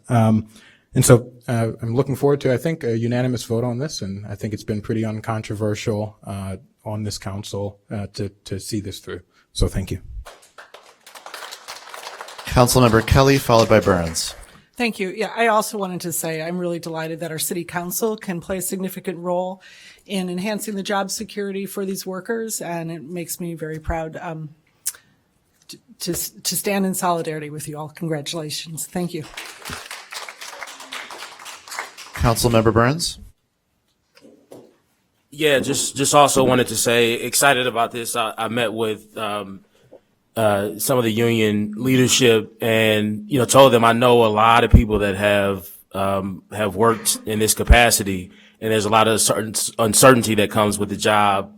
S22: And so I'm looking forward to, I think, a unanimous vote on this, and I think it's been pretty uncontroversial on this council to see this through. So thank you.
S1: Councilmember Kelly, followed by Burns.
S2: Thank you. Yeah, I also wanted to say I'm really delighted that our city council can play a significant role in enhancing the job security for these workers, and it makes me very proud to stand in solidarity with you all. Congratulations. Thank you.
S1: Councilmember Burns.
S8: Yeah, just also wanted to say excited about this. I met with some of the union leadership and, told them I know a lot of people that have worked in this capacity, and there's a lot of uncertainty that comes with the job,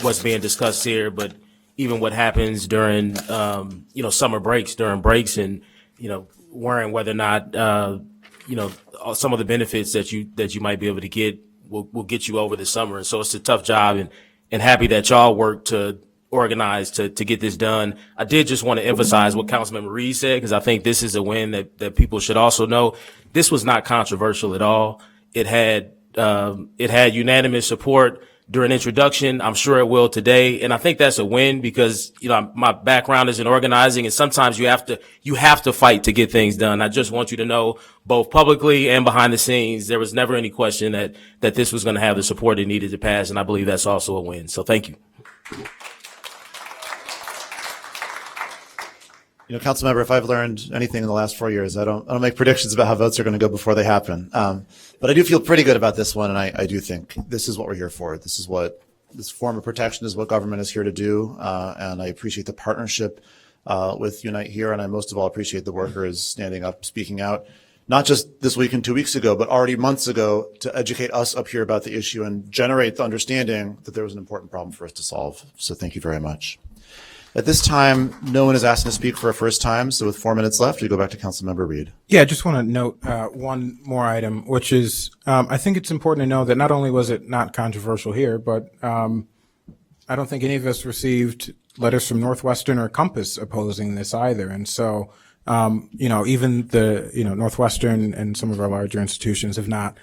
S8: what's being discussed here, but even what happens during, summer breaks, during breaks, and, worrying whether or not, some of the benefits that you might be able to get will get you over the summer. And so it's a tough job, and happy that y'all work to organize to get this done. I did just want to emphasize what Councilmember Reed said, because I think this is a win that people should also know. This was not controversial at all. It had unanimous support during introduction. I'm sure it will today. And I think that's a win because, my background is in organizing, and sometimes you have to fight to get things done. I just want you to know, both publicly and behind the scenes, there was never any question that this was going to have the support it needed to pass. And I believe that's also a win. So thank you.
S1: Councilmember, if I've learned anything in the last 4 years, I don't make predictions about how votes are going to go before they happen. But I do feel pretty good about this one, and I do think this is what we're here for. This form of protection is what government is here to do, and I appreciate the partnership with Unite Here, and I most of all appreciate the workers standing up, speaking out, not just this week and 2 weeks ago, but already months ago, to educate us up here about the issue and generate the understanding that there was an important problem for us to solve. So thank you very much. At this time, no one is asking to speak for a first time, so with 4 minutes left, we go back to Councilmember Reed.
S22: Yeah, I just want to note one more item, which is I think it's important to know that not only was it not controversial here, but I don't think any of us received letters from Northwestern or Compass opposing this either. And so, even the, Northwestern and some of our larger institutions have not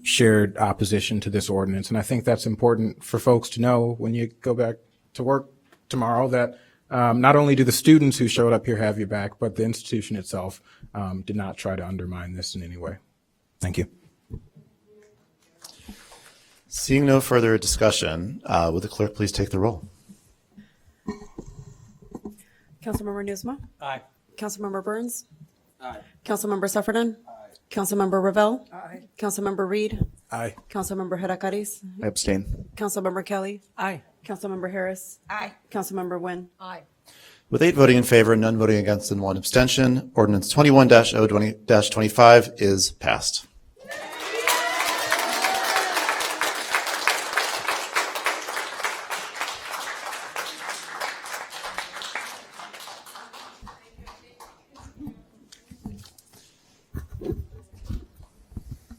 S22: shared opposition to this ordinance. And I think that's important for folks to know when you go back to work tomorrow, that not only do the students who showed up here have your back, but the institution itself did not try to undermine this in any way. Thank you.
S1: Seeing no further discussion, would the clerk please take the roll?
S6: Councilmember Nieuwsma.
S2: Aye.
S6: Councilmember Burns.
S19: Aye.
S6: Councilmember Sufferton. Aye. Councilmember Ravel.
S2: Aye.
S6: Councilmember Reed.
S22: Aye.
S6: Councilmember Heracles.
S7: I abstain.
S6: Councilmember Kelly.
S2: Aye.
S6: Councilmember Harris.
S12: Aye.
S6: Councilmember Nguyen.
S2: Aye.
S1: With 8 voting in favor, none voting against, and 1 abstention, Ordinance 21-020-25 is passed.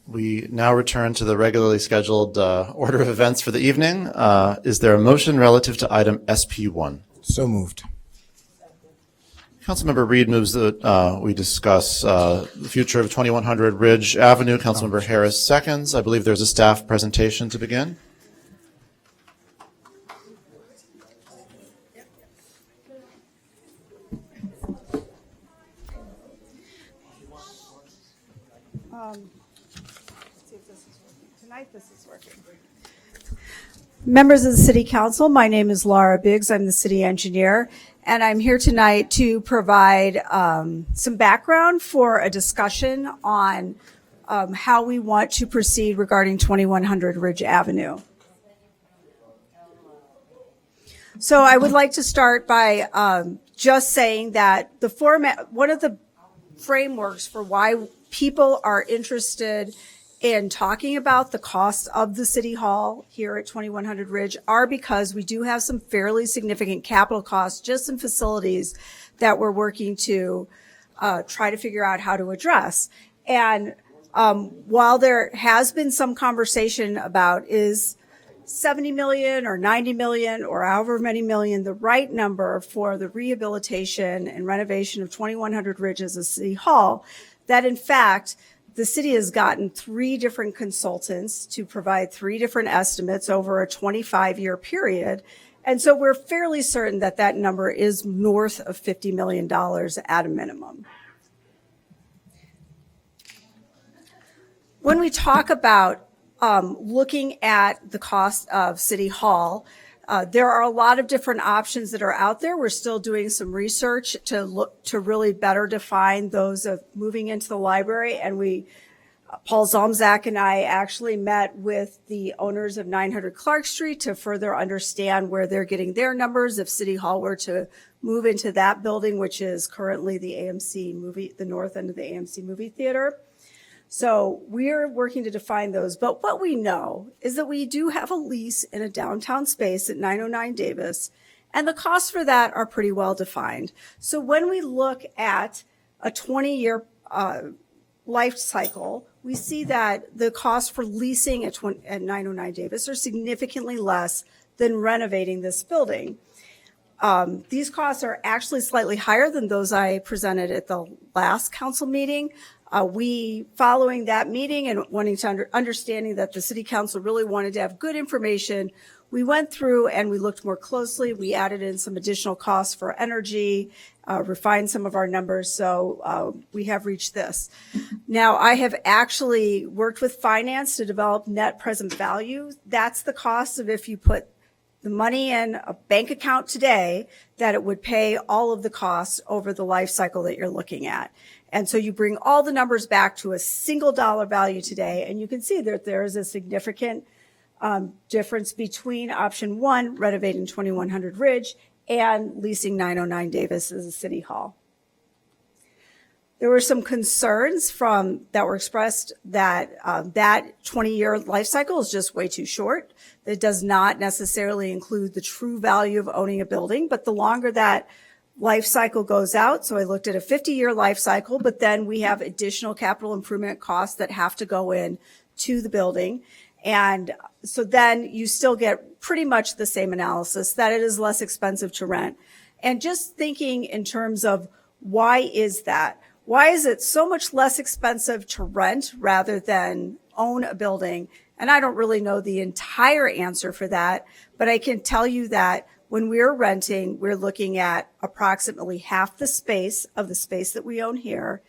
S1: We now return to the regularly scheduled order of events for the evening. Is there a motion relative to item SP1?
S22: So moved.
S1: Councilmember Reed moves that we discuss the future of 2100 Ridge Avenue. Councilmember Harris seconds. I believe there's a staff presentation to begin.
S9: This is working. Members of the City Council, my name is Laura Biggs. I'm the city engineer, and I'm here tonight to provide some background for a discussion on how we want to proceed regarding 2100 Ridge Avenue. So I would like to start by just saying that the format, one of the frameworks for why people are interested in talking about the cost of the city hall here at 2100 Ridge are because we do have some fairly significant capital costs just in facilities that we're working to try to figure out how to address. And while there has been some conversation about is 70 million or 90 million or however many million the right number for the rehabilitation and renovation of 2100 Ridge as a city hall, that in fact the city has gotten 3 different consultants to provide 3 different estimates over a 25-year period. And so we're fairly certain that that number is north of $50 million at a minimum. When we talk about looking at the cost of City Hall, there are a lot of different options that are out there. We're still doing some research to look to really better define those of moving into the library. And Paul Zalmzak and I actually met with the owners of 900 Clark Street to further understand where they're getting their numbers if City Hall were to move into that building, which is currently the north end of the AMC movie theater. So we're working to define those. But what we know is that we do have a lease in a downtown space at 909 Davis, and the costs for that are pretty well defined. So when we look at a 20-year life cycle, we see that the costs for leasing at 909 Davis are significantly less than renovating this building. These costs are actually slightly higher than those I presented at the last council meeting. Following that meeting and wanting to understanding that the city council really wanted to have good information, we went through and we looked more closely. We added in some additional costs for energy, refined some of our numbers. So we have reached this. Now, I have actually worked with finance to develop net present value. That's the cost of if you put the money in a bank account today, that it would pay all of the costs over the life cycle that you're looking at. And so you bring all the numbers back to a single dollar value today, and you can see that there is a significant difference between option one, renovating 2100 Ridge, and leasing 909 Davis as a city hall. There were some concerns that were expressed that that 20-year life cycle is just way too short. It does not necessarily include the true value of owning a building, but the longer that life cycle goes out, so I looked at a 50-year life cycle, but then we have additional capital improvement costs that have to go in to the building. And so then you still get pretty much the same analysis, that it is less expensive to rent. And just thinking in terms of why is that? Why is it so much less expensive to rent rather than own a building? And I don't really know the entire answer for that, but I can tell you that when we're renting, we're looking at approximately half the space of the space that we own here,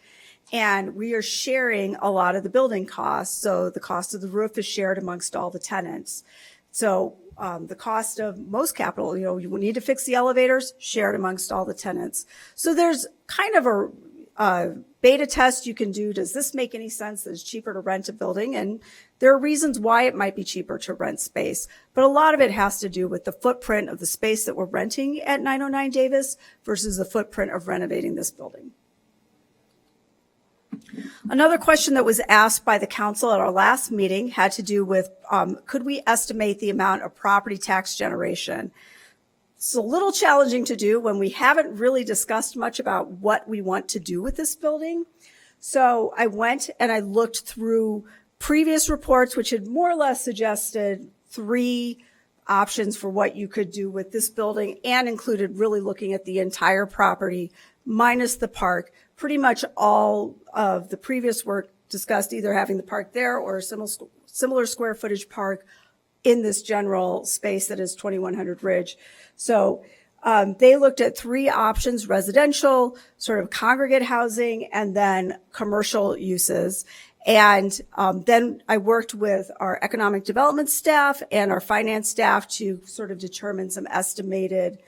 S9: and we are sharing a lot of the building costs. So the cost of the roof is shared amongst all the tenants. So the cost of most capital, you need to fix the elevators, shared amongst all the tenants. So there's kind of a beta test you can do. Does this make any sense that it's cheaper to rent a building? And there are reasons why it might be cheaper to rent space, but a lot of it has to do with the footprint of the space that we're renting at 909 Davis versus the footprint of renovating this building. Another question that was asked by the council at our last meeting had to do with, could we estimate the amount of property tax generation? It's a little challenging to do when we haven't really discussed much about what we want to do with this building. So I went and I looked through previous reports, which had more or less suggested 3 options for what you could do with this building, and included really looking at the entire property minus the park. Pretty much all of the previous work discussed either having the park there or a similar square footage park in this general space that is 2100 Ridge. So they looked at 3 options: residential, sort of congregate housing, and then commercial uses. And then I worked with our economic development staff and our finance staff to sort of determine some estimated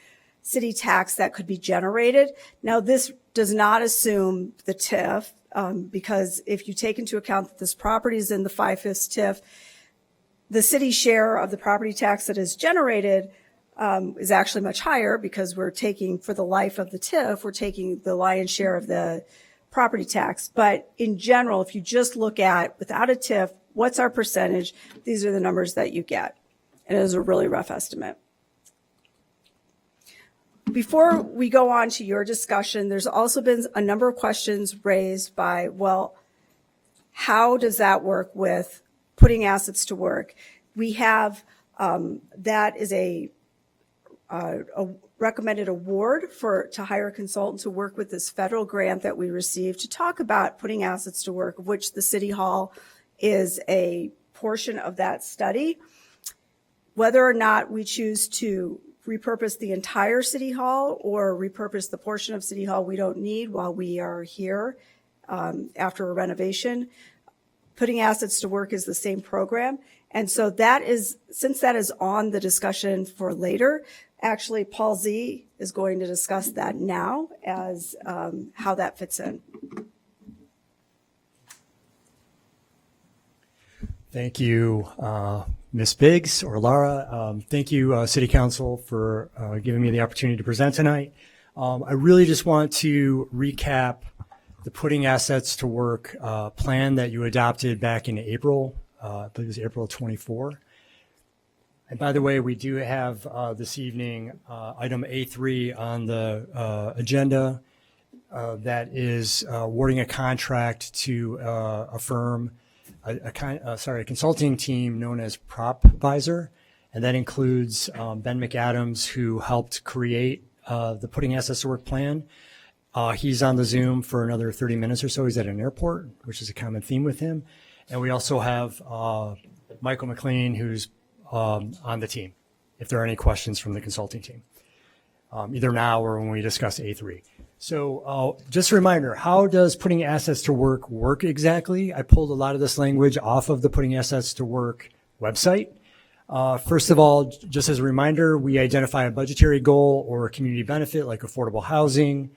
S9: city tax that could be generated. Now, this does not assume the TIF, because if you take into account that this property is in the 5/5 TIF, the city share of the property tax that is generated is actually much higher, because we're taking, for the life of the TIF, we're taking the lion's share of the property tax. But in general, if you just look at, without a TIF, what's our percentage, these are the numbers that you get. And it is a really rough estimate. Before we go on to your discussion, there's also been a number of questions raised by, well, how does that work with putting assets to work? We have, that is a recommended award to hire a consultant to work with this federal grant that we received to talk about putting assets to work, of which the City Hall is a portion of that study. Whether or not we choose to repurpose the entire City Hall or repurpose the portion of City Hall we don't need while we are here after a renovation, Putting Assets to Work is the same program. And so that is, since that is on the discussion for later, actually Paul Z is going to discuss that now as how that fits in.
S10: Thank you, Ms. Biggs or Laura. Thank you, City Council, for giving me the opportunity to present tonight. I really just want to recap the Putting Assets to Work plan that you adopted back in April. I believe it was April 24. And by the way, we do have this evening item A3 on the agenda that is awarding a contract to a firm, a consulting team known as Propviser, and that includes Ben McAdams, who helped create the Putting Assets to Work plan. He's on the Zoom for another 30 minutes or so. He's at an airport, which is a common theme with him. And we also have Michael McLean, who's on the team, if there are any questions from the consulting team, either now or when we discuss A3. So just a reminder, how does Putting Assets to work exactly? I pulled a lot of this language off of the Putting Assets to Work website. First of all, just as a reminder, we identify a budgetary goal or a community benefit like affordable housing,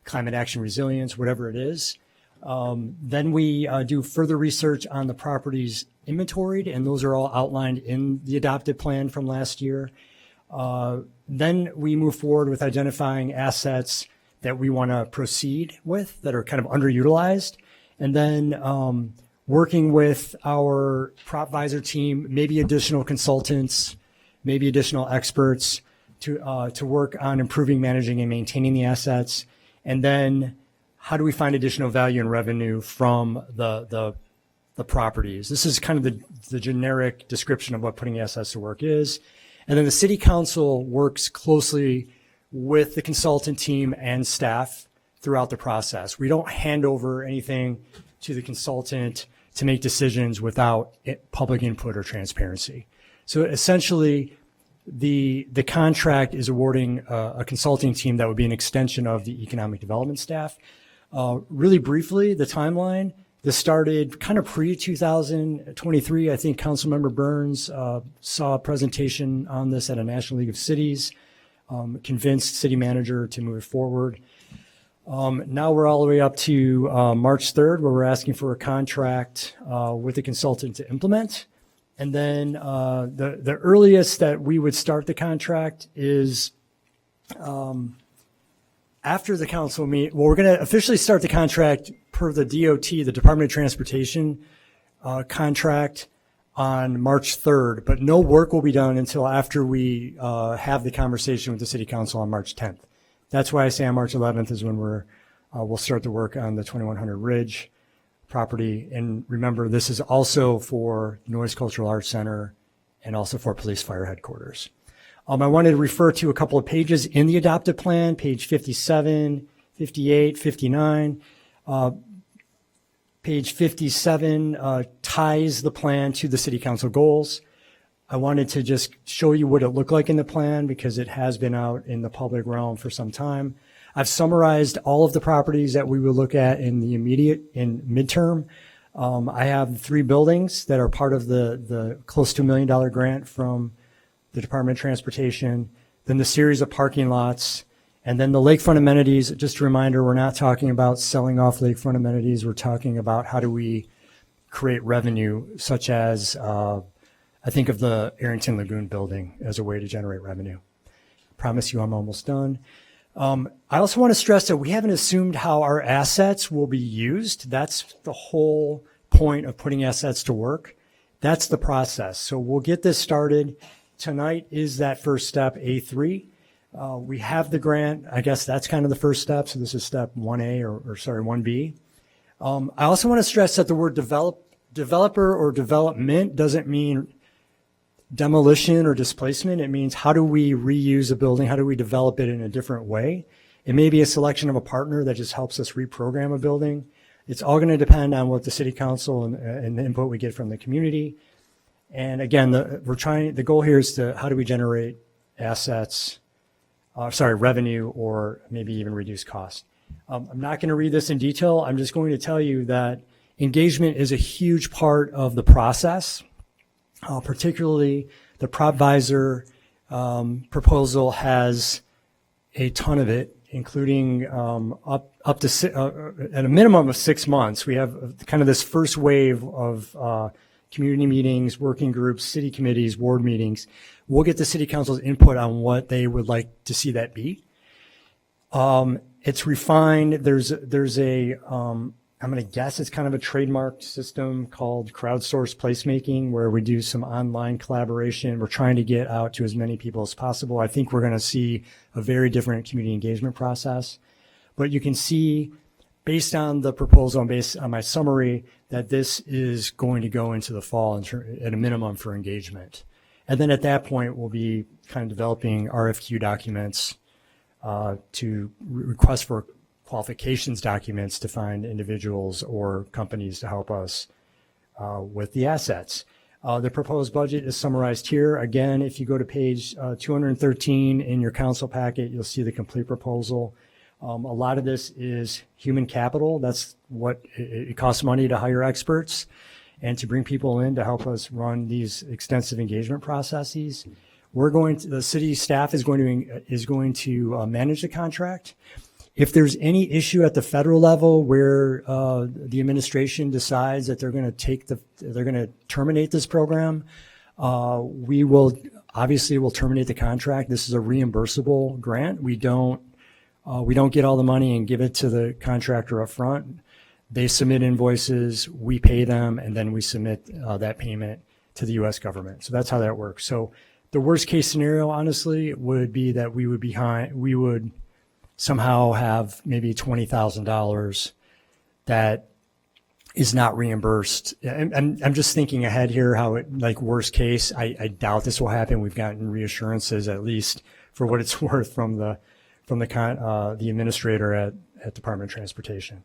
S10: climate action resilience, whatever it is. Then we do further research on the properties inventoried, and those are all outlined in the adopted plan from last year. Then we move forward with identifying assets that we want to proceed with that are kind of underutilized, and then working with our Propviser team, maybe additional consultants, maybe additional experts to work on improving, managing, and maintaining the assets. And then how do we find additional value and revenue from the properties? This is kind of the generic description of what Putting Assets to Work is. And then the City Council works closely with the consultant team and staff throughout the process. We don't hand over anything to the consultant to make decisions without public input or transparency. So essentially, the contract is awarding a consulting team that would be an extension of the economic development staff. Really briefly, the timeline, this started kind of pre-2023. I think Councilmember Burns saw a presentation on this at a National League of Cities, convinced city manager to move it forward. Now we're all the way up to March 3rd, where we're asking for a contract with a consultant to implement. And then the earliest that we would start the contract is after the council meet. Well, we're going to officially start the contract per the DOT, the Department of Transportation contract on March 3rd, but no work will be done until after we have the conversation with the City Council on March 10th. That's why I say on March 11th is when we'll start the work on the 2100 Ridge property. And remember, this is also for Noise Cultural Arts Center and also for Police Fire Headquarters. I wanted to refer to a couple of pages in the adopted plan, page 57, 58, 59. Page 57 ties the plan to the City Council goals. I wanted to just show you what it looked like in the plan because it has been out in the public realm for some time. I've summarized all of the properties that we will look at in the immediate and midterm. I have 3 buildings that are part of the close to $1 million grant from the Department of Transportation, then the series of parking lots, and then the lakefront amenities. Just a reminder, we're not talking about selling off lakefront amenities. We're talking about how do we create revenue, such as I think of the Arrington Lagoon building as a way to generate revenue. Promise you I'm almost done. I also want to stress that we haven't assumed how our assets will be used. That's the whole point of Putting Assets to Work. That's the process. So we'll get this started. Tonight is that first step, A3. We have the grant. I guess that's kind of the first step. So this is step 1A or 1B. I also want to stress that the word developer or development doesn't mean demolition or displacement. It means how do we reuse a building? How do we develop it in a different way? It may be a selection of a partner that just helps us reprogram a building. It's all going to depend on what the City Council and the input we get from the community. And again, the goal here is to how do we generate revenue or maybe even reduce cost. I'm not going to read this in detail. I'm just going to tell you that Engagement is a huge part of the process, particularly the Propviser proposal has a ton of it, including up to at a minimum of 6 months. We have kind of this first wave of community meetings, working groups, city committees, ward meetings. We'll get the city council's input on what they would like to see that be. It's refined. There's a I'm going to guess it's kind of a trademarked system called crowdsourced placemaking, where we do some online collaboration. We're trying to get out to as many people as possible. I think we're going to see a very different community engagement process. But you can see, based on the proposal and based on my summary, that this is going to go into the fall at a minimum for engagement. And then at that point, we'll be kind of developing RFQ documents to request for qualifications documents to find individuals or companies to help us with the assets. The proposed budget is summarized here. Again, if you go to page 213 in your council packet, you'll see the complete proposal. A lot of this is human capital. That's what it costs money to hire experts and to bring people in to help us run these extensive engagement processes. The city staff is going to manage the contract. If there's any issue at the federal level where the administration decides that they're going to terminate this program, we will terminate the contract. This is a reimbursable grant. We don't get all the money and give it to the contractor up front. They submit invoices, we pay them, and then we submit that payment to the U.S. government. So that's how that works. So the worst case scenario, honestly, would be that we would somehow have maybe $20,000 that is not reimbursed. And I'm just thinking ahead here how worst case, I doubt this will happen. We've gotten reassurances, at least for what it's worth, from the administrator at Department of Transportation.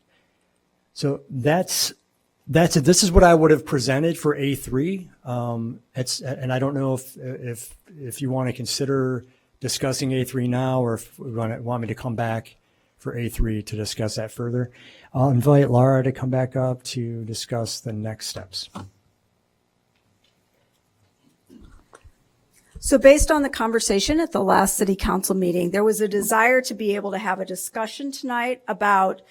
S10: So that's it. This is what I would have presented for A3. And I don't know if you want to consider discussing A3 now, or if you want me to come back for A3 to discuss that further. I'll invite Laura to come back up to discuss the next steps.
S9: So based on the conversation at the last city council meeting, there was a desire to be able to have a discussion tonight about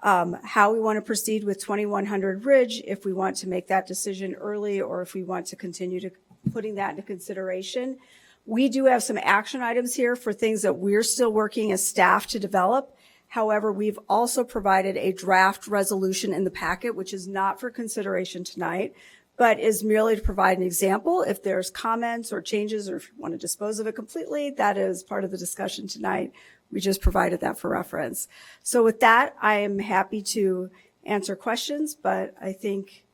S9: how we want to proceed with 2100 Ridge, if we want to make that decision early or if we want to continue to putting that into consideration. We do have some action items here for things that we're still working as staff to develop. However, we've also provided a draft resolution in the packet, which is not for consideration tonight, but is merely to provide an example. If there's comments or changes, or if you want to dispose of it completely, that is part of the discussion tonight. We just provided that for reference. So with that, I am happy to answer questions, but I think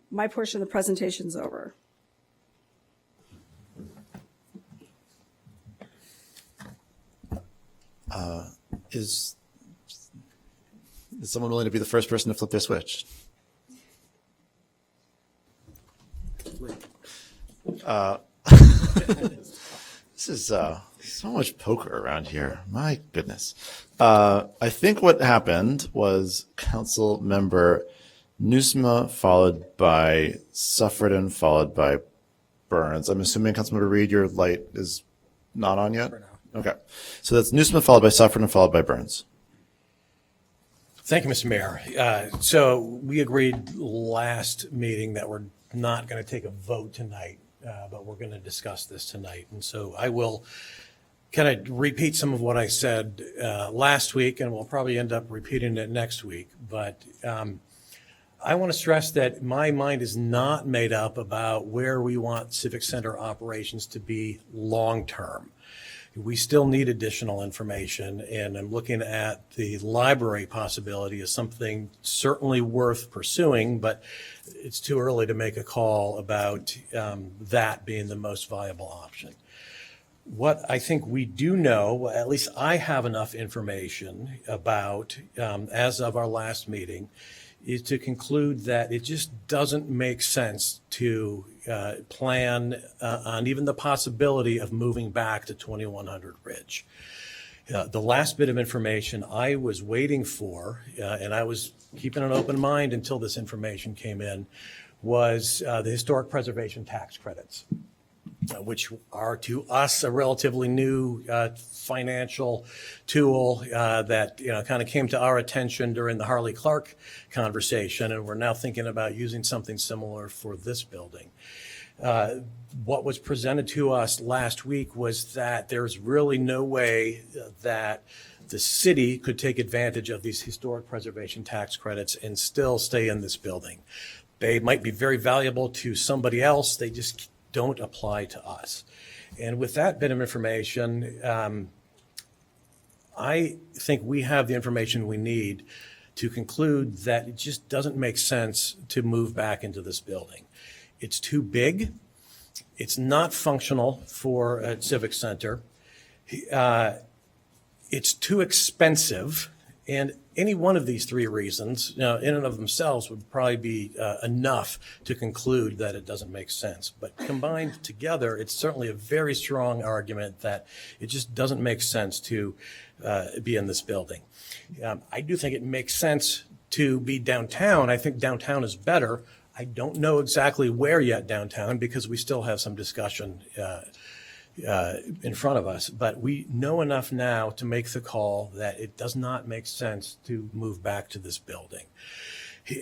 S9: my portion of the presentation is over.
S1: Is someone willing to be the first person to flip their switch? This is so much poker around here. My goodness. I think what happened was Councilmember Nieuwsma followed by Suffredin followed by Burns. I'm assuming Councilmember Reed, your light is not on yet? Okay. So that's Nieuwsma followed by Suffredin followed by Burns.
S11: Thank you, Mr. Mayor. So we agreed last meeting that we're not going to take a vote tonight, but we're going to discuss this tonight. And so I will kind of repeat some of what I said last week, and we'll probably end up repeating it next week. But I want to stress that my mind is not made up about where we want Civic Center operations to be long-term. We still need additional information, and I'm looking at the library possibility as something certainly worth pursuing, but it's too early to make a call about that being the most viable option. What I think we do know, at least I have enough information about, as of our last meeting, is to conclude that it just doesn't make sense to plan on even the possibility of moving back to 2100 Ridge. The last bit of information I was waiting for, and I was keeping an open mind until this information came in, was the historic preservation tax credits, which are to us a relatively new financial tool that kind of came to our attention during the Harley Clark conversation, and we're now thinking about using something similar for this building. What was presented to us last week was that there's really no way that the city could take advantage of these historic preservation tax credits and still stay in this building. They might be very valuable to somebody else. They just don't apply to us. And with that bit of information, I think we have the information we need to conclude that it just doesn't make sense to move back into this building. It's too big. It's not functional for a civic center. It's too expensive. And any one of these three reasons, in and of themselves, would probably be enough to conclude that it doesn't make sense. But combined together, it's certainly a very strong argument that it just doesn't make sense to be in this building. I do think it makes sense to be downtown. I think downtown is better. I don't know exactly where yet downtown because we still have some discussion in front of us, but we know enough now to make the call that it does not make sense to move back to this building.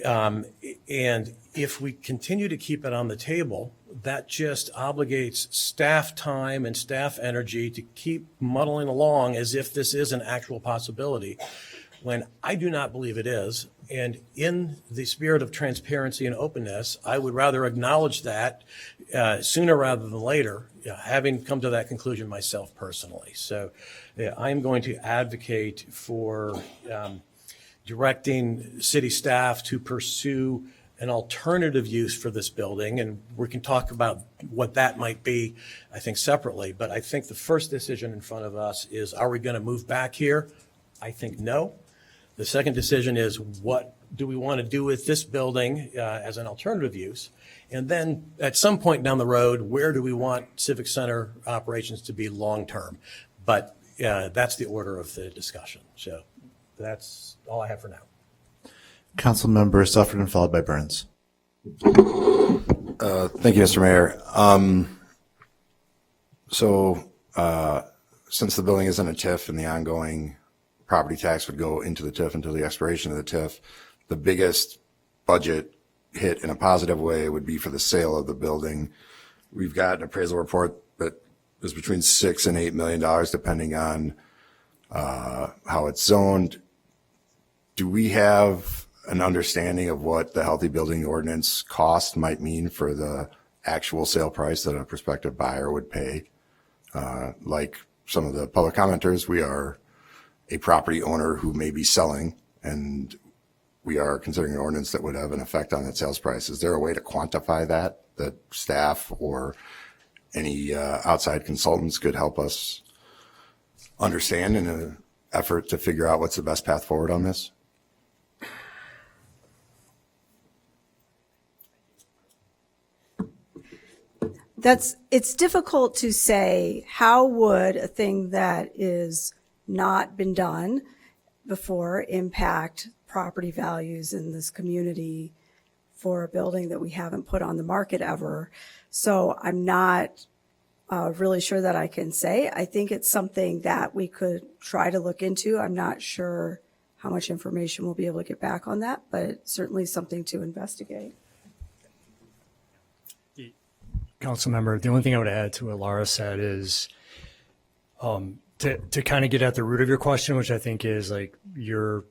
S11: And if we continue to keep it on the table, that just obligates staff time and staff energy to keep muddling along as if this is an actual possibility, when I do not believe it is. And in the spirit of transparency and openness, I would rather acknowledge that sooner rather than later, having come to that conclusion myself personally. So I'm going to advocate for directing city staff to pursue an alternative use for this building. And we can talk about what that might be, I think, separately. But I think the first decision in front of us is, are we going to move back here? I think no. The second decision is, what do we want to do with this building as an alternative use? And then at some point down the road, where do we want Civic Center operations to be long-term? But that's the order of the discussion. So that's all I have for now.
S1: Councilmember Sufferton, followed by Burns.
S13: Thank you, Mr. Mayor. Since the building isn't a TIF and the ongoing property tax would go into the TIF until the expiration of the TIF, the biggest budget hit in a positive way would be for the sale of the building. We've got an appraisal report that is between $6 and $8 million, depending on how it's zoned. Do we have an understanding of what the healthy building ordinance cost might mean for the actual sale price that a prospective buyer would pay? Like some of the public commenters, we are a property owner who may be selling, and we are considering an ordinance that would have an effect on that sales price. Is there a way to quantify that staff or any outside consultants could help us understand in an effort to figure out what's the best path forward on this?
S9: It's difficult to say how would a thing that is not been done before impact property values in this community for a building that we haven't put on the market ever. So I'm not really sure that I can say. I think it's something that we could try to look into. I'm not sure how much information we'll be able to get back on that, but it's certainly something to investigate.
S10: Councilmember, the only thing I would add to what Laura said is to kind of get at the root of your question, which I think is like you're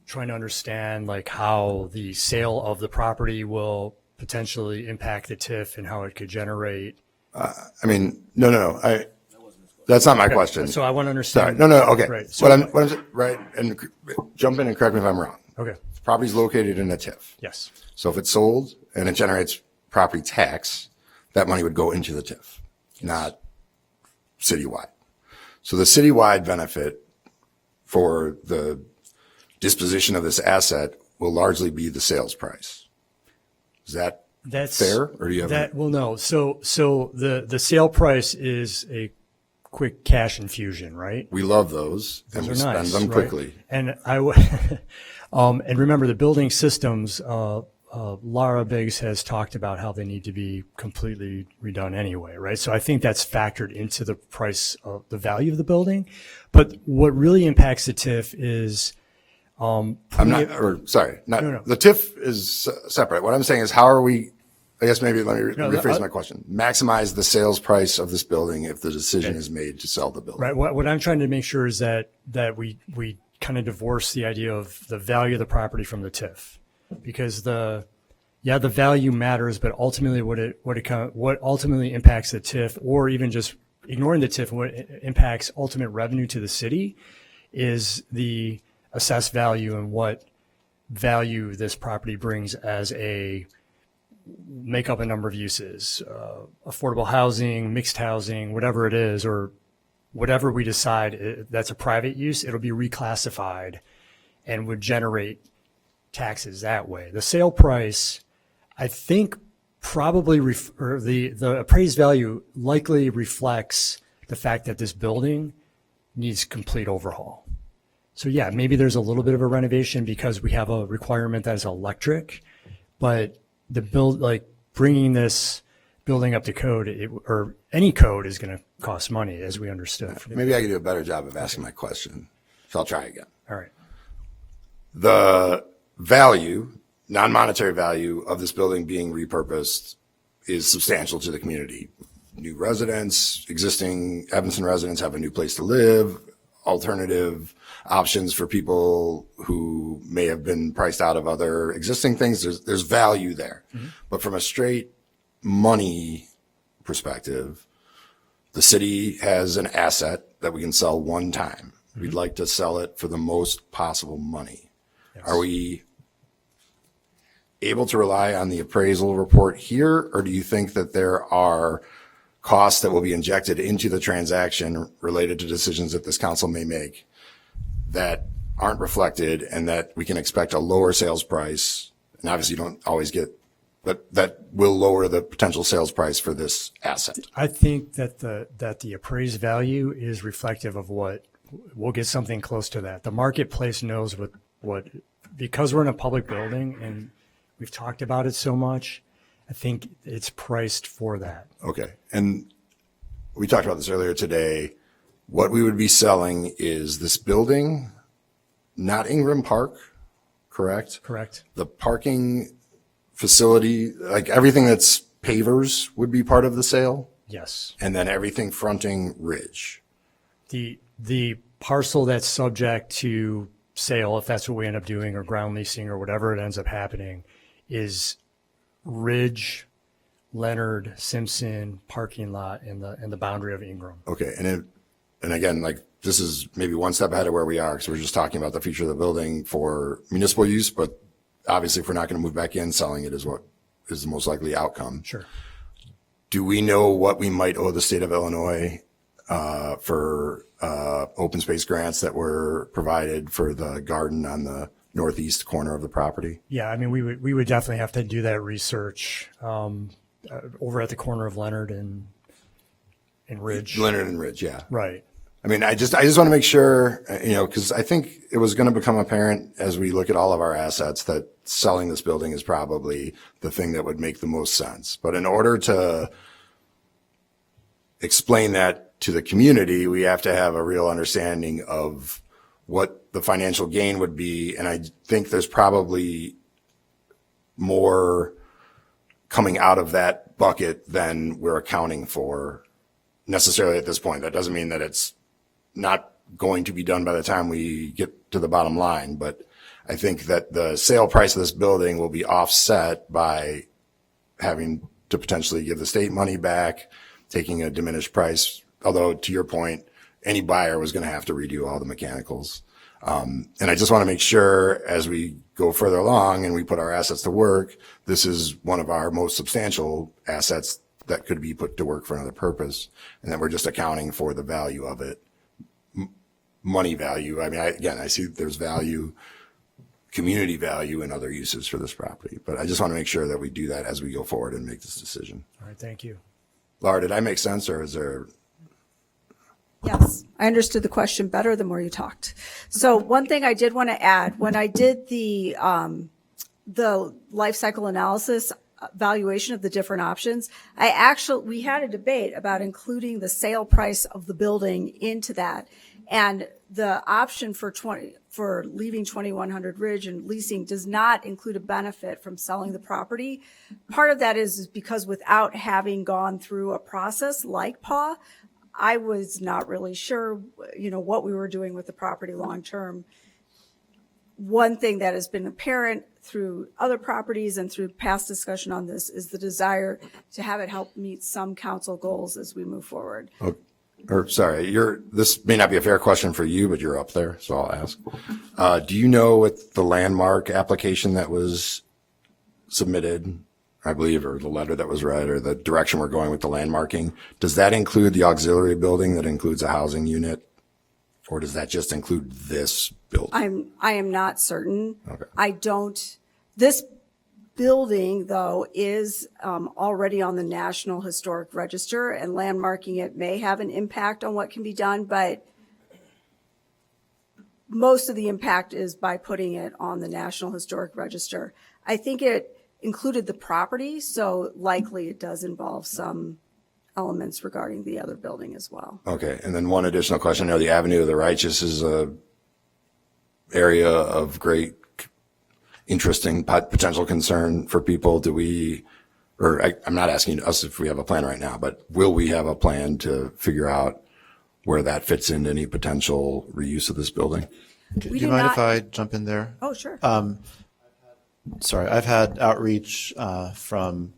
S10: trying to understand like how the sale of the property will potentially impact the TIF and how it could generate.
S13: No. That's not my question.
S10: So I want to understand.
S13: Sorry. No. Okay.
S10: Right. So
S13: what I'm right, and jump in and correct me if I'm wrong.
S10: Okay.
S13: The property's located in a TIF.
S10: Yes.
S13: So if it's sold and it generates property tax, that money would go into the TIF, not citywide. So the citywide benefit for the disposition of this asset will largely be the sales price. Is that's fair, or do you have
S10: that? Well, no. So the sale price is a quick cash infusion, right?
S13: We love those, and we
S10: Those are
S13: spend
S10: nice,
S13: them
S10: right?
S13: quickly.
S10: And and remember the building systems, Lara Biggs has talked about how they need to be completely redone anyway, right? So I think that's factored into the price of the value of the building. But what really impacts the TIF is,
S13: The TIF is separate. What I'm saying is, how are we, I guess maybe let me rephrase my question. Maximize the sales price of this building if the decision is made to sell the building.
S10: Right. What I'm trying to make sure is that we kind of divorce the idea of the value of the property from the TIF, because the value matters, but ultimately what ultimately impacts the TIF, or even just ignoring the TIF, what impacts ultimate revenue to the city is the assessed value and what value this property brings as a make up a number of uses, affordable housing, mixed housing, whatever it is, or whatever we decide that's a private use, it'll be reclassified and would generate taxes that way. The sale price, I think, probably the appraised value likely reflects the fact that this building needs complete overhaul. So yeah, maybe there's a little bit of a renovation because we have a requirement that is electric, but bringing this building up to code, or any code, is going to cost money, as we understood.
S13: Maybe I could do a better job of asking my question, so I'll try again.
S10: All right.
S13: The value, non-monetary value of this building being repurposed is substantial to the community. New residents, existing Evanston residents have a new place to live, alternative options for people who may have been priced out of other existing things. There's value there. Mm-hmm. But from a straight money perspective, the city has an asset that we can sell one time. Mm-hmm. We'd like to sell it for the most possible money. Yes. Are we able to rely on the appraisal report here, or do you think that there are costs that will be injected into the transaction related to decisions that this council may make that aren't reflected, and that we can expect a lower sales price? And obviously you don't always get, but that will lower the potential sales price for this asset.
S10: I think that the appraised value is reflective of what we'll get, something close to that. The marketplace knows what because we're in a public building and we've talked about it so much, I think it's priced for that.
S13: Okay. And we talked about this earlier today. What we would be selling is this building, not Ingram Park, correct?
S10: Correct.
S13: The parking facility, like everything that's pavers, would be part of the sale?
S10: Yes.
S13: And then everything fronting Ridge?
S10: The parcel that's subject to sale, if that's what we end up doing, or ground leasing, or whatever it ends up happening, is Ridge, Leonard, Simpson parking lot in the boundary of Ingram.
S13: Okay. And again, like, this is maybe one step ahead of where we are, because we're just talking about the future of the building for municipal use, but obviously if we're not going to move back in, selling it is what is the most likely outcome.
S10: Sure.
S13: Do we know what we might owe the state of Illinois for open space grants that were provided for the garden on the northeast corner of the property?
S10: Yeah, I mean, we would definitely have to do that research over at the corner of Leonard and Ridge.
S13: Leonard and Ridge, yeah.
S10: Right.
S13: I mean, I just want to make sure, because I think it was going to become apparent as we look at all of our assets that selling this building is probably the thing that would make the most sense. But in order to explain that to the community, we have to have a real understanding of what the financial gain would be. And I think there's probably more coming out of that bucket than we're accounting for necessarily at this point. That doesn't mean that it's not going to be done by the time we get to the bottom line, but I think that the sale price of this building will be offset by having to potentially give the state money back, taking a diminished price. Although, to your point, any buyer was going to have to redo all the mechanicals. And I just want to make sure as we go further along and we put our assets to work, this is one of our most substantial assets that could be put to work for another purpose, and that we're just accounting for the value of it. Money value. I mean, I see there's value, community value, and other uses for this property, but I just want to make sure that we do that as we go forward and make this decision.
S10: All right, thank you.
S13: Laura, did I make sense, or is there?
S9: Yes, I understood the question better the more you talked. So one thing I did want to add, when I did the life cycle analysis valuation of the different options, we had a debate about including the sale price of the building into that. And the option for leaving 2100 Ridge and leasing does not include a benefit from selling the property. Part of that is because without having gone through a process like PAW, I was not really sure, what we were doing with the property long term. One thing that has been apparent through other properties and through past discussion on this is the desire to have it help meet some council goals as we move forward.
S13: This may not be a fair question for you, but you're up there, so I'll ask. Do you know what the landmark application that was submitted, I believe, or the letter that was read, or the direction we're going with the landmarking, does that include the auxiliary building that includes a housing unit? Or does that just include this building?
S9: I am not certain.
S13: Okay.
S9: This building, though, is already on the National Historic Register, and landmarking it may have an impact on what can be done, but most of the impact is by putting it on the National Historic Register. I think it included the property, so likely it does involve some elements regarding the other building as well.
S13: Okay, and then one additional question. I know the Avenue of the Righteous is a area of great interesting potential concern for people. I'm not asking us if we have a plan right now, but will we have a plan to figure out where that fits into any potential reuse of this building?
S1: Do you mind if I jump in there?
S9: Oh, sure.
S1: Sorry, I've had outreach from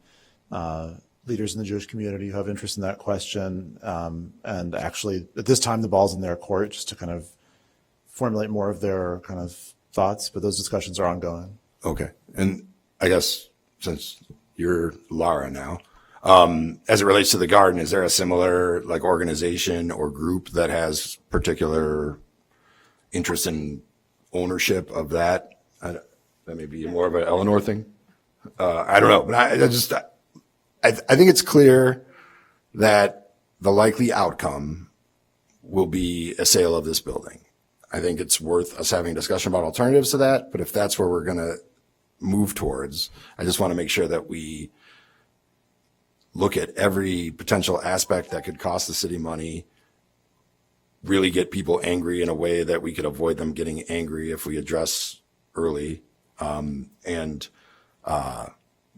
S1: leaders in the Jewish community who have interest in that question. And actually, at this time, the ball's in their court just to kind of formulate more of their kind of thoughts, but those discussions are ongoing.
S13: Okay. And I guess since you're Laura now, as it relates to the garden, is there a similar organization or group that has particular interest in ownership of that? That may be more of an Eleanor thing. I don't know, but I think it's clear that the likely outcome will be a sale of this building. I think it's worth us having a discussion about alternatives to that, but if that's where we're going to move towards, I just want to make sure that we look at every potential aspect that could cost the city money, really get people angry in a way that we could avoid them getting angry if we address early.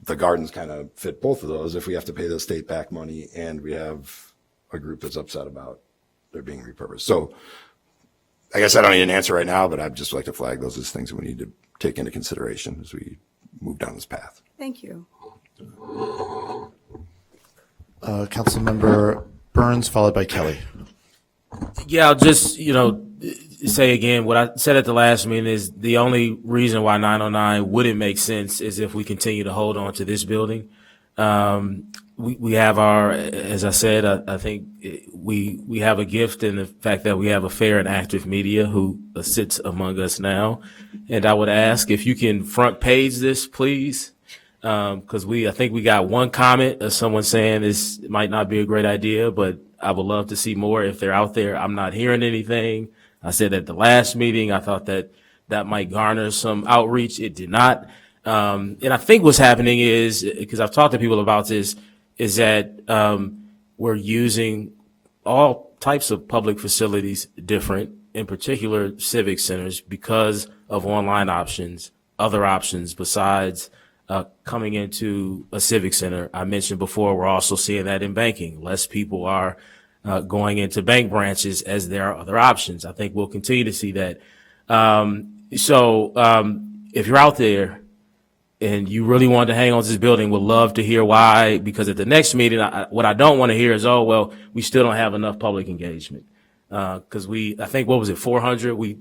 S13: The gardens kind of fit both of those if we have to pay the state back money and we have a group that's upset about their being repurposed. So I guess I don't need an answer right now, but I'd just like to flag those as things that we need to take into consideration as we move down this path.
S9: Thank you.
S1: Councilmember Burns, followed by Kelly.
S8: Yeah, I'll just, say again, what I said at the last meeting is the only reason why 909 wouldn't make sense is if we continue to hold on to this building. We have as I said, I think we have a gift in the fact that we have a fair and active media who sits among us now. And I would ask if you can front page this, please. Cause I think we got one comment of someone saying this might not be a great idea, but I would love to see more if they're out there. I'm not hearing anything. I said at the last meeting, I thought that might garner some outreach. It did not. And I think what's happening is, because I've talked to people about this, is that we're using all types of public facilities different, in particular civic centers, because of online options, other options besides coming into a civic center. I mentioned before, we're also seeing that in banking. Less people are going into bank branches as there are other options. I think we'll continue to see that. If you're out there and you really want to hang on to this building, would love to hear why, because at the next meeting, what I don't want to hear is, oh, well, we still don't have enough public engagement. Cause I think, what was it, 400? We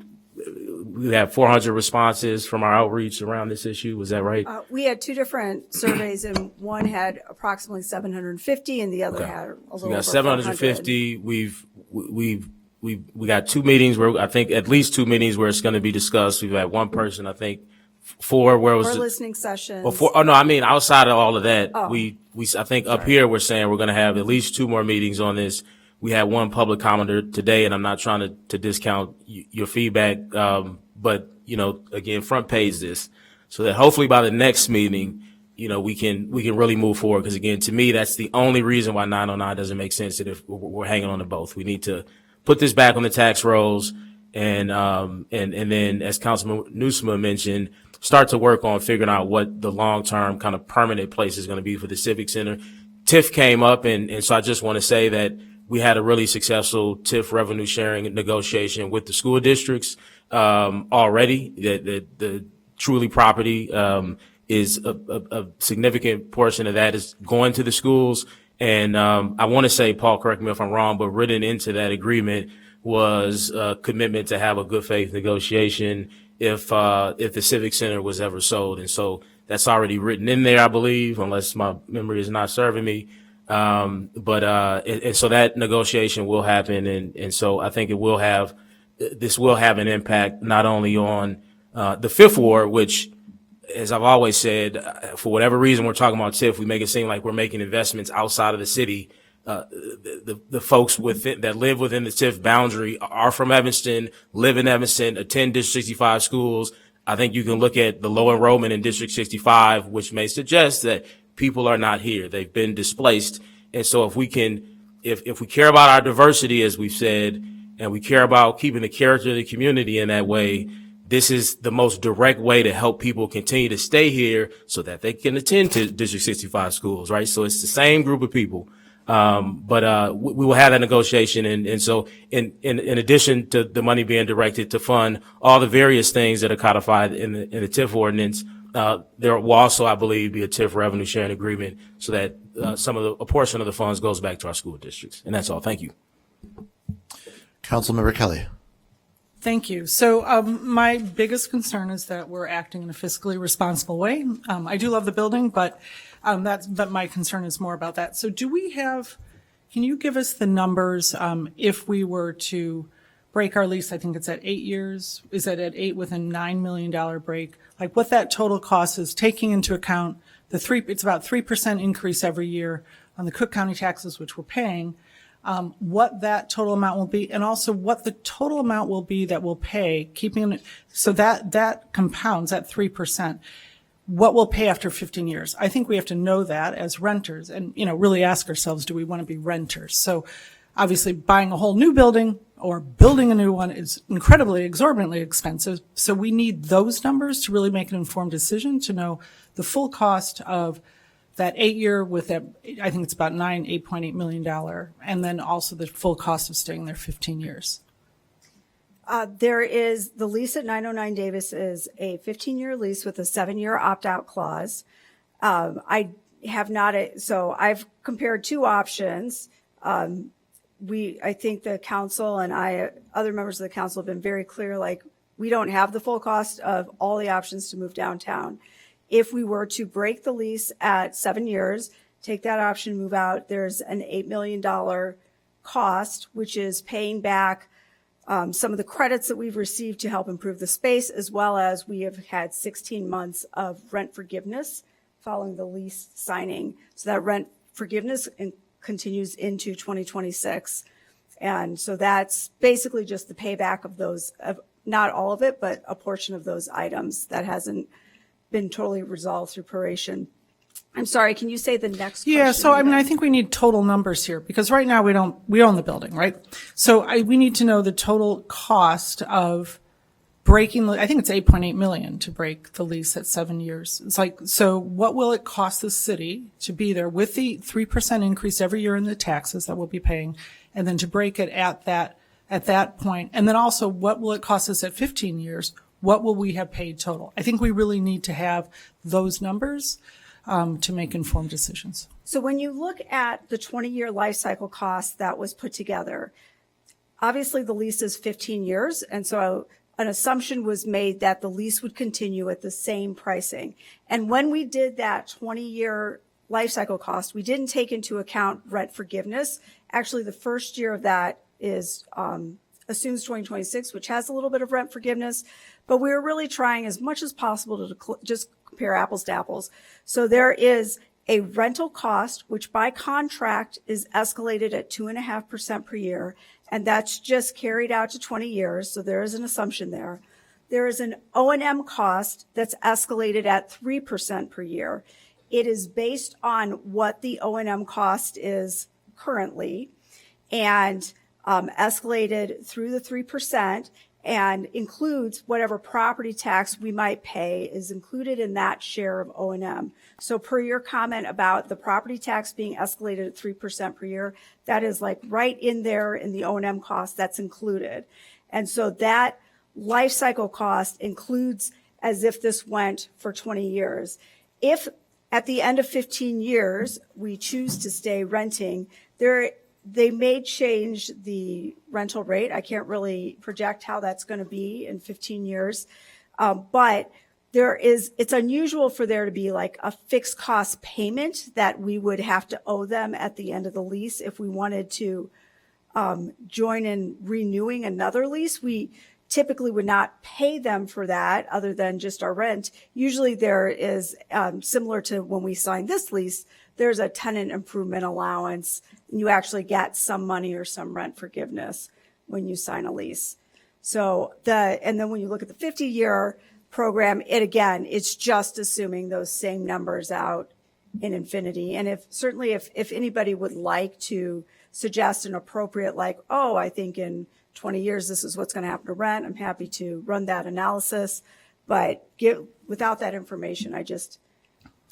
S8: had 400 responses from our outreach around this issue. Was that right?
S9: We had two different surveys, and one had approximately 750 and the other had a little over
S8: 750. We got two meetings where I think at least 2 meetings where it's going to be discussed. We've had one person, I think, 4 where was
S9: four listening sessions.
S8: Outside of all of that,
S9: Oh.
S8: I think up here we're saying we're going to have at least 2 more meetings on this. We had one public commenter today, and I'm not trying to discount your feedback, but, again, front page this so that hopefully by the next meeting, we can really move forward. Because again, to me, that's the only reason why 909 doesn't make sense. That if we're hanging on to both, we need to put this back on the tax rolls, and then, as Councilman Nieuwsma mentioned, start to work on figuring out what the long-term kind of permanent place is going to be for the Civic Center. TIF came up, and so I just want to say that we had a really successful TIF revenue sharing negotiation with the school districts already. The Truly property is a significant portion of that is going to the schools. And I want to say, Paul, correct me if I'm wrong, but written into that agreement was a commitment to have a good faith negotiation if the Civic Center was ever sold. And so that's already written in there, I believe, unless my memory is not serving me. And so that negotiation will happen. And so I think this will have an impact not only on the Fifth Ward, which, as I've always said, for whatever reason we're talking about TIF, we make it seem like we're making investments outside of the city. The folks that live within the TIF boundary are from Evanston, live in Evanston, attend District 65 schools. I think you can look at the low enrollment in District 65, which may suggest that people are not here. They've been displaced. And so if we care about our diversity, as we've said, and we care about keeping the character of the community in that way, this is the most direct way to help people continue to stay here so that they can attend to District 65 schools, right? So it's the same group of people. But we will have that negotiation. And so in addition to the money being directed to fund all the various things that are codified in the TIF ordinance, there will also, I believe, be a TIF revenue sharing agreement so that a portion of the funds goes back to our school districts. And that's all. Thank you.
S1: Councilmember Kelly.
S2: Thank you. So my biggest concern is that we're acting in a fiscally responsible way. I do love the building, but my concern is more about that. So can you give us the numbers if we were to break our lease? I think it's at 8 years. Is it at 8 with a $9 million break? Like what that total cost is, taking into account it's about 3% increase every year on the Cook County taxes, which we're paying. What that total amount will be, and also what the total amount will be that we'll pay, keeping it, so that compounds at 3%. What we'll pay after 15 years. I think we have to know that as renters and, really ask ourselves, do we want to be renters? So obviously buying a whole new building or building a new one is incredibly exorbitantly expensive. So we need those numbers to really make an informed decision to know the full cost of that 8 year with that, I think it's about $8.8 million, and then also the full cost of staying there 15 years.
S9: There is the lease at 909 Davis is a 15-year lease with a 7-year opt-out clause. I have not, so I've compared two options. I think the council and other members of the council have been very clear, like we don't have the full cost of all the options to move downtown. If we were to break the lease at 7 years, take that option, move out, there's an $8 million cost, which is paying back some of the credits that we've received to help improve the space, as well as we have had 16 months of rent forgiveness following the lease signing. So that rent forgiveness continues into 2026. And so that's basically just the payback of those, not all of it, but a portion of those items that hasn't been totally resolved through proration. I'm sorry, can you say the next question?
S2: Yeah, so I think we need total numbers here because right now we own the building, right? So we need to know the total cost of breaking, I think it's $8.8 million to break the lease at 7 years. It's like, so what will it cost the city to be there with the 3% increase every year in the taxes that we'll be paying, and then to break it at that point? And then also, what will it cost us at 15 years? What will we have paid total? I think we really need to have those numbers to make informed decisions.
S9: So when you look at the 20-year life cycle cost that was put together, obviously the lease is 15 years. And so an assumption was made that the lease would continue at the same pricing. And when we did that 20-year life cycle cost, we didn't take into account rent forgiveness. Actually, the first year of that is assumes 2026, which has a little bit of rent forgiveness. But we're really trying as much as possible to just compare apples to apples. So there is a rental cost, which by contract is escalated at 2.5% per year, and that's just carried out to 20 years, so there is an assumption there. There is an O&M cost that's escalated at 3% per year. It is based on what the O&M cost is currently and escalated through the 3% and includes whatever property tax we might pay is included in that share of O&M. So per your comment about the property tax being escalated at 3% per year, that is like right in there in the O&M cost that's included. And so that life cycle cost includes as if this went for 20 years. If at the end of 15 years we choose to stay renting, they may change the rental rate. I can't really project how that's going to be in 15 years. But it's unusual for there to be like a fixed cost payment that we would have to owe them at the end of the lease. If we wanted to join in renewing another lease, we typically would not pay them for that other than just our rent. Usually there is, similar to when we signed this lease, there's a tenant improvement allowance, and you actually get some money or some rent forgiveness when you sign a lease. And then when you look at the 50-year program, it's just assuming those same numbers out in infinity. And if anybody would like to suggest an appropriate, like, oh, I think in 20 years, this is what's going to happen to rent, I'm happy to run that analysis. But without that information, I just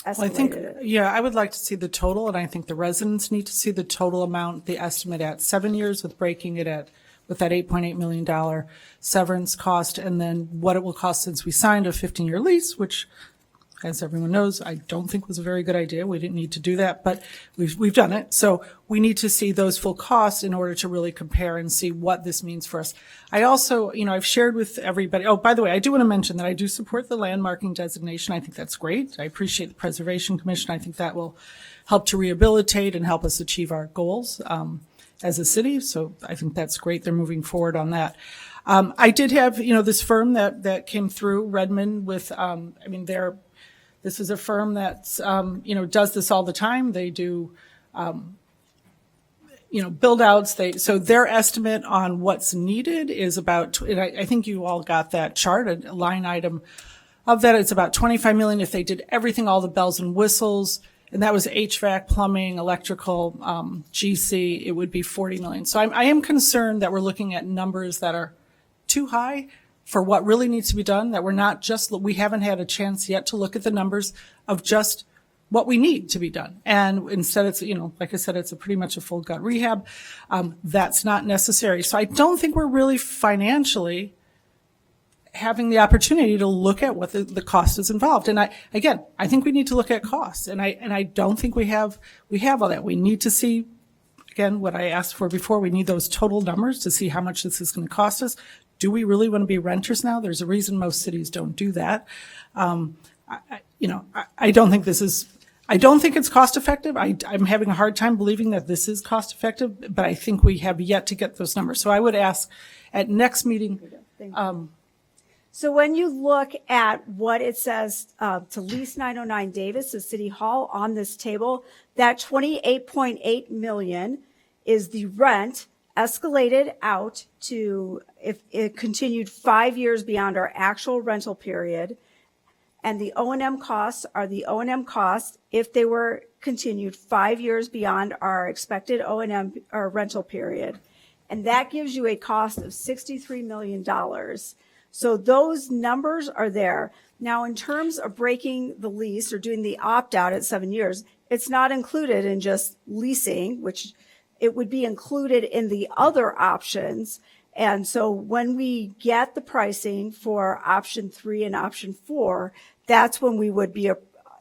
S9: estimated it.
S2: I would like to see the total, and I think the residents need to see the total amount, the estimate at 7 years with breaking it with that $8.8 million severance cost, and then what it will cost since we signed a 15-year lease, which, as everyone knows, I don't think was a very good idea. We didn't need to do that, but we've done it. So we need to see those full costs in order to really compare and see what this means for us. I also, I've shared with everybody. Oh, by the way, I do want to mention that I do support the landmarking designation. I think that's great. I appreciate the Preservation Commission. I think that will help to rehabilitate and help us achieve our goals as a city. So I think that's great. They're moving forward on that. I did have, this firm that came through Redmond with, this is a firm that's, does this all the time. They do, build outs. So their estimate on what's needed is about, and I think you all got that chart, a line item of that. It's about $25 million if they did everything, all the bells and whistles. And that was HVAC, plumbing, electrical, GC. It would be $40 million. So I am concerned that we're looking at numbers that are too high for what really needs to be done, that we haven't had a chance yet to look at the numbers of just what we need to be done. And instead it's, like I said, it's pretty much a full gut rehab. That's not necessary. So I don't think we're really financially having the opportunity to look at what the cost is involved. And I think we need to look at costs. And I don't think we have all that. We need to see, again, what I asked for before. We need those total numbers to see how much this is going to cost us. Do we really want to be renters now? There's a reason most cities don't do that. I don't think it's cost effective. I'm having a hard time believing that this is cost effective, but I think we have yet to get those numbers. So I would ask at next meeting.
S9: So when you look at what it says to lease 909 Davis at City Hall on this table, that $28.8 million is the rent escalated out to if it continued 5 years beyond our actual rental period. And the O&M costs are the O&M costs if they were continued 5 years beyond our expected O&M or rental period. And that gives you a cost of $63 million. So those numbers are there. Now, in terms of breaking the lease or doing the opt-out at 7 years, it's not included in just leasing, which it would be included in the other options. And so when we get the pricing for option 3 and option 4, that's when we would be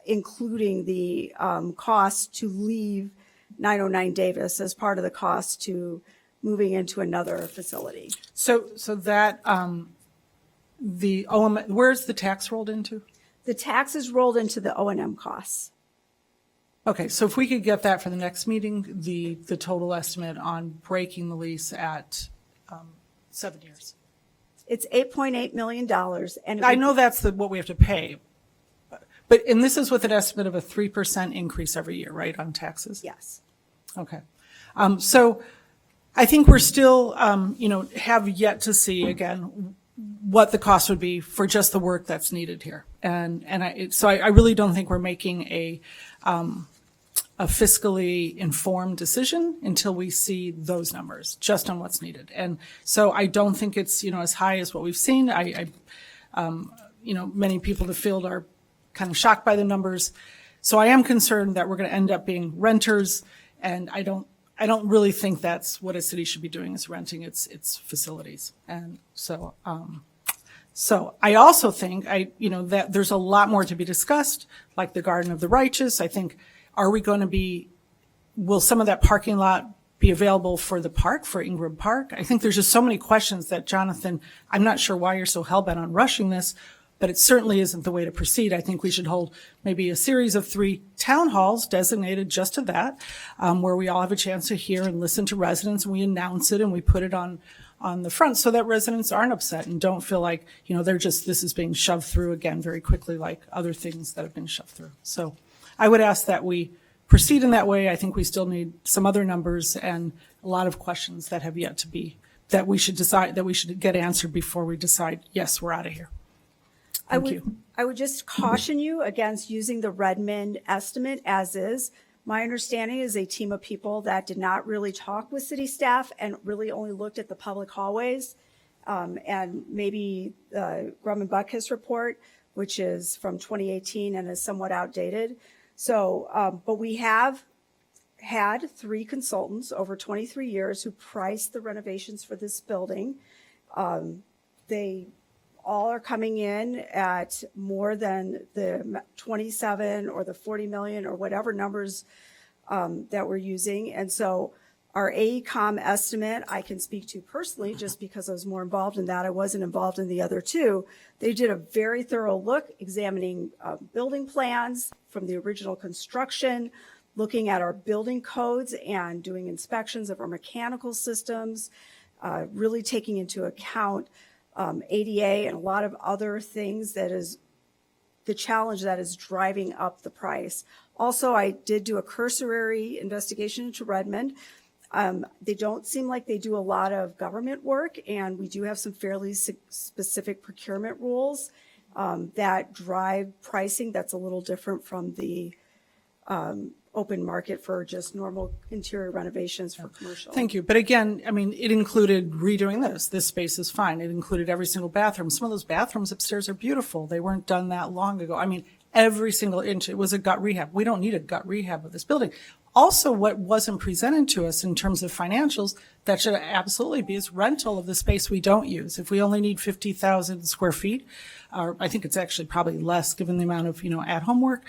S9: including the cost to leave 909 Davis as part of the cost to moving into another facility.
S2: So that the O&M, where's the tax rolled into?
S9: The tax is rolled into the O&M costs.
S2: Okay, so if we could get that for the next meeting, the total estimate on breaking the lease at 7 years.
S9: It's $8.8 million. And
S2: I know that's what we have to pay, and this is with an estimate of a 3% increase every year, right, on taxes?
S9: Yes.
S2: Okay. So I think we're still, have yet to see again what the cost would be for just the work that's needed here. So I really don't think we're making a fiscally informed decision until we see those numbers just on what's needed. And so I don't think it's, as high as what we've seen. Many people in the field are kind of shocked by the numbers. So I am concerned that we're going to end up being renters, and I don't really think that's what a city should be doing, is renting its facilities. And so, so I also think that there's a lot more to be discussed, like the Garden of the Righteous. I think, will some of that parking lot be available for the park, for Ingram Park? I think there's just so many questions that, Jonathan, I'm not sure why you're so hell-bent on rushing this, but it certainly isn't the way to proceed. I think we should hold maybe a series of 3 town halls designated just to that, where we all have a chance to hear and listen to residents, and we announce it and we put it on the front so that residents aren't upset and don't feel like, this is being shoved through again very quickly like other things that have been shoved through. So I would ask that we proceed in that way. I think we still need some other numbers and a lot of questions that have yet to be, that we should decide, that we should get answered before we decide, yes, we're out of here.
S9: I would just caution you against using the Redmond estimate as is. My understanding is a team of people that did not really talk with city staff and really only looked at the public hallways, and maybe Grumman-Buckus report, which is from 2018 and is somewhat outdated. So, but we have had 3 consultants over 23 years who priced the renovations for this building. They all are coming in at more than the 27 or the 40 million or whatever numbers that we're using. And so our AECOM estimate, I can speak to personally just because I was more involved in that. I wasn't involved in the other 2. They did a very thorough look, examining building plans from the original construction, looking at our building codes and doing inspections of our mechanical systems, really taking into account ADA and a lot of other things that is the challenge that is driving up the price. Also, I did do a cursory investigation into Redmond. They don't seem like they do a lot of government work, and we do have some fairly specific procurement rules that drive pricing that's a little different from the open market for just normal interior renovations for commercial.
S2: Thank you. But again, it included redoing this. This space is fine. It included every single bathroom. Some of those bathrooms upstairs are beautiful. They weren't done that long ago. Every single inch. It was a gut rehab. We don't need a gut rehab of this building. Also, what wasn't presented to us in terms of financials, that should absolutely be is rental of the space we don't use. If we only need 50,000 square feet, or I think it's actually probably less given the amount of, at-home work,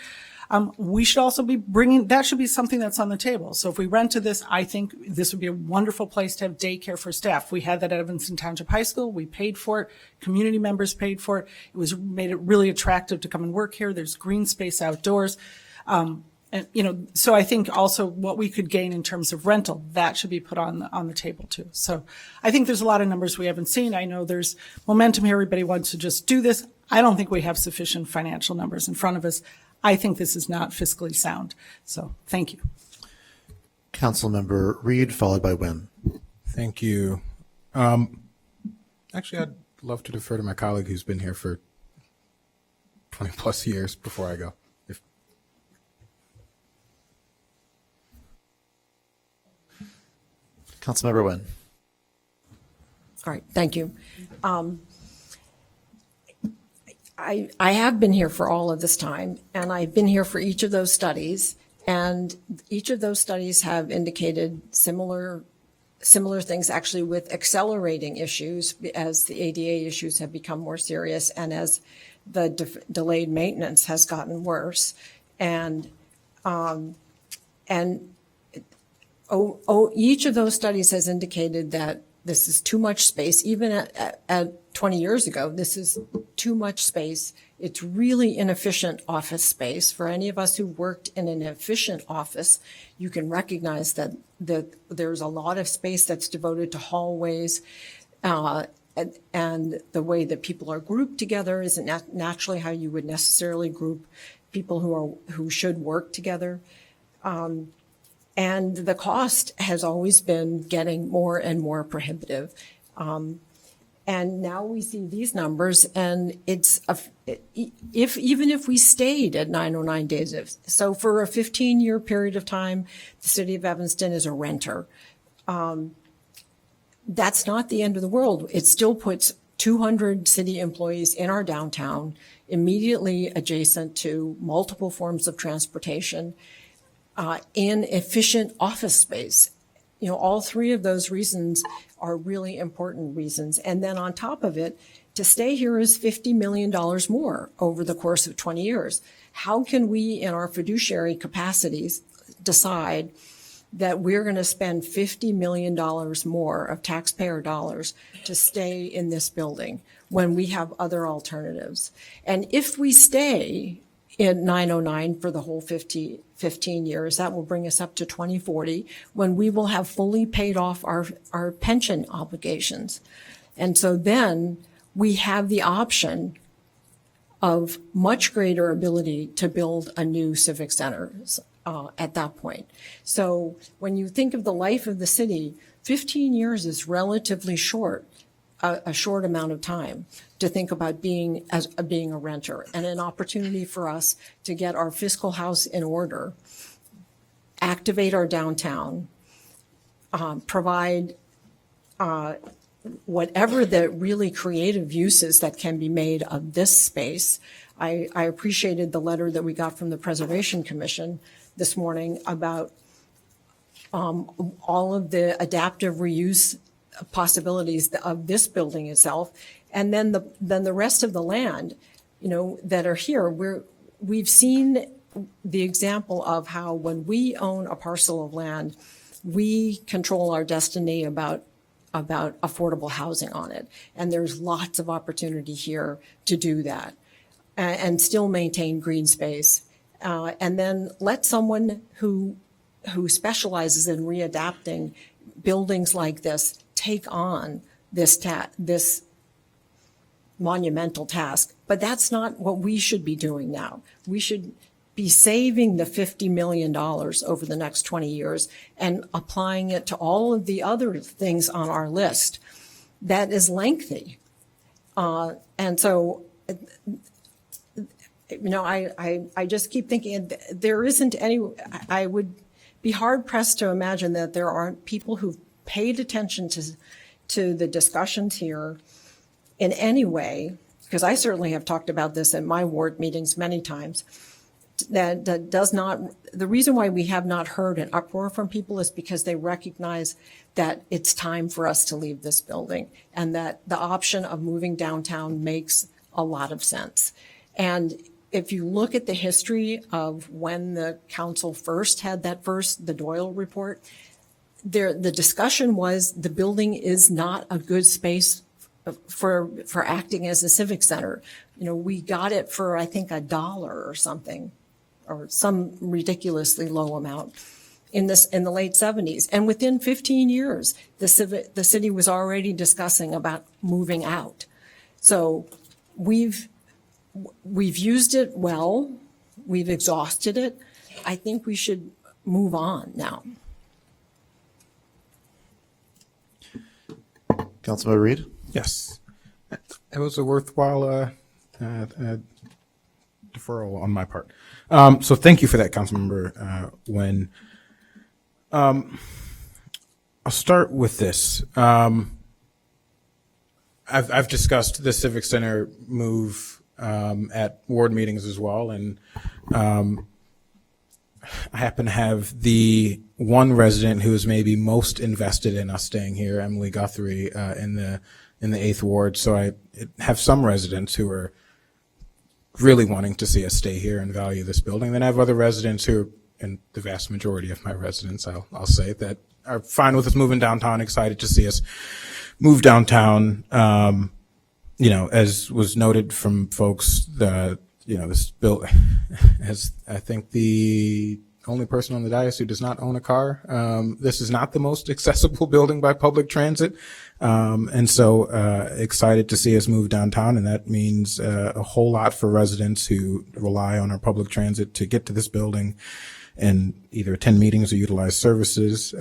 S2: we should also be that should be something that's on the table. So if we rented this, I think this would be a wonderful place to have daycare for staff. We had that at Evanston Township High School. We paid for it. Community members paid for it. Made it really attractive to come and work here. There's green space outdoors. So I think also what we could gain in terms of rental, that should be put on the table too. So I think there's a lot of numbers we haven't seen. I know there's momentum here. Everybody wants to just do this. I don't think we have sufficient financial numbers in front of us. I think this is not fiscally sound. So thank you.
S1: Councilmember Reed, followed by Wynn.
S22: Thank you. Actually, I'd love to defer to my colleague who's been here for 20 plus years before I go.
S1: Councilmember Wynn.
S15: All right, thank you. I have been here for all of this time, and I've been here for each of those studies, and each of those studies have indicated similar things, actually, with accelerating issues as the ADA issues have become more serious and as the delayed maintenance has gotten worse. And each of those studies has indicated that this is too much space. Even at 20 years ago, this is too much space. It's really inefficient office space. For any of us who worked in an efficient office, you can recognize that there's a lot of space that's devoted to hallways, and the way that people are grouped together isn't naturally how you would necessarily group people who should work together. And the cost has always been getting more and more prohibitive. And now we see these numbers, and even if we stayed at 909 days, so for a 15-year period of time, the city of Evanston is a renter. That's not the end of the world. It still puts 200 city employees in our downtown, immediately adjacent to multiple forms of transportation, in efficient office space. You know, all three of those reasons are really important reasons. And then on top of it, to stay here is $50 million more over the course of 20 years. How can we, in our fiduciary capacities, decide that we're going to spend $50 million more of taxpayer dollars to stay in this building when we have other alternatives? And if we stay in 909 for the whole 15 years, that will bring us up to 2040, when we will have fully paid off our pension obligations. And so then we have the option of much greater ability to build a new civic center at that point. So when you think of the life of the city, 15 years is relatively short, a short amount of time to think about being a renter, and an opportunity for us to get our fiscal house in order, activate our downtown, provide whatever the really creative uses that can be made of this space. I appreciated the letter that we got from the Preservation Commission this morning about all of the adaptive reuse possibilities of this building itself, and then the rest of the land, you know, that are here. We've seen the example of how when we own a parcel of land, we control our destiny about affordable housing on it, and there's lots of opportunity here to do that and still maintain green space, and then let someone who specializes in readapting buildings like this take on this monumental task. But that's not what we should be doing now. We should be saving the $50 million over the next 20 years and applying it to all of the other things on our list. That is lengthy. And so, you know, I just keep thinking there isn't any, I would be hard pressed to imagine that there aren't people who've paid attention to the discussions here in any way, because I certainly have talked about this in my ward meetings many times, that does not, the reason why we have not heard an uproar from people is because they recognize that it's time for us to leave this building, and that the option of moving downtown makes a lot of sense. And if you look at the history of when the council first had the Doyle report, the discussion was the building is not a good space for acting as a civic center. You know, we got it for, I think, $1 or something, or some ridiculously low amount in the late 70s. And within 15 years, the city was already discussing about moving out. So we've used it well. We've exhausted it. I think we should move on now.
S1: Councilmember Reed?
S22: Yes. It was a worthwhile deferral on my part. So thank you for that, Councilmember Nguyen. I'll start with this. I've discussed the Civic Center move at ward meetings as well, and I happen to have the one resident who is maybe most invested in us staying here, Emily Guthrie, in the 8th Ward. So I have some residents who are really wanting to see us stay here and value this building. Then I have other residents who, and the vast majority of my residents, I'll say, that are fine with us moving downtown, excited to see us move downtown. You know, as was noted from folks, this bill, as I think the only person on the dais who does not own a car. This is not the most accessible building by public transit. And so excited to see us move downtown, and that means a whole lot for residents who rely on our public transit to get to this building and either attend meetings or utilize services.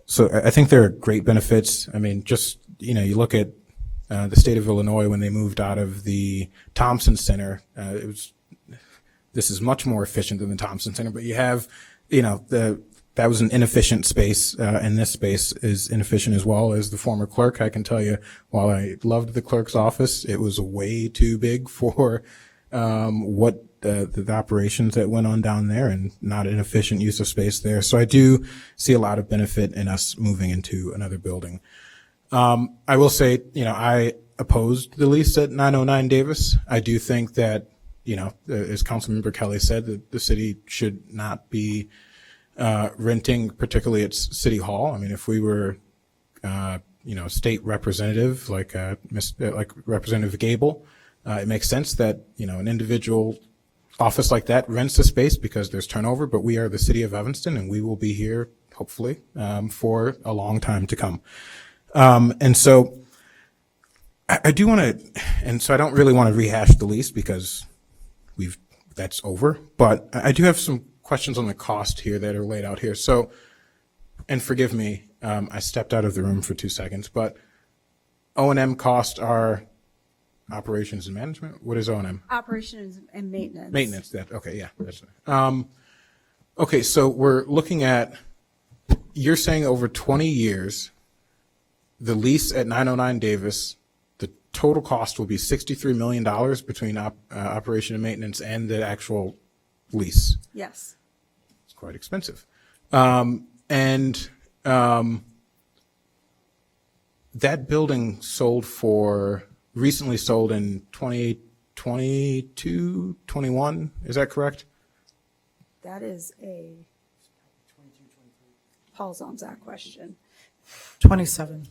S22: So I think there are great benefits. I mean, just, you look at the state of Illinois when they moved out of the Thompson Center. This is much more efficient than the Thompson Center, but you have, that was an inefficient space, and this space is inefficient as well. As the former clerk, I can tell you, while I loved the clerk's office, it was way too big for what the operations that went on down there, and not an efficient use of space there. So I do see a lot of benefit in us moving into another building. I will say, I opposed the lease at 909 Davis. I do think that, as Councilmember Kelly said, that the city should not be renting, particularly at City Hall. I mean, if we were, state representative like Representative Gable, it makes sense that, an individual office like that rents a space because there's turnover, but we are the city of Evanston, and we will be here, hopefully, for a long time to come. And so I do want to, and so I don't really want to rehash the lease because that's over, but I do have some questions on the cost here that are laid out here. So, and forgive me, I stepped out of the room for 2 seconds, but O&M costs are operations and management. What is O&M?
S9: Operations and maintenance.
S22: Maintenance. Okay. Yeah. That's okay. So we're looking at, you're saying over 20 years, the lease at 909 Davis, the total cost will be $63 million between operation and maintenance and the actual lease.
S9: Yes.
S22: It's quite expensive. That building recently sold in 2022, 21. Is that correct?
S9: That is Paul's on that question.
S2: 27.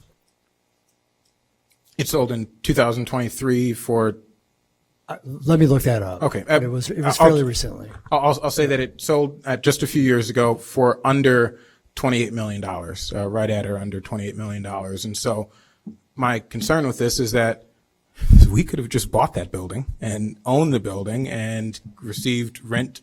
S22: It sold in 2023 for.
S10: Let me look that up.
S22: Okay.
S10: It was fairly recently.
S22: I'll say that it sold just a few years ago for under $28 million, right at or under $28 million. And so my concern with this is that we could have just bought that building and owned the building and received rent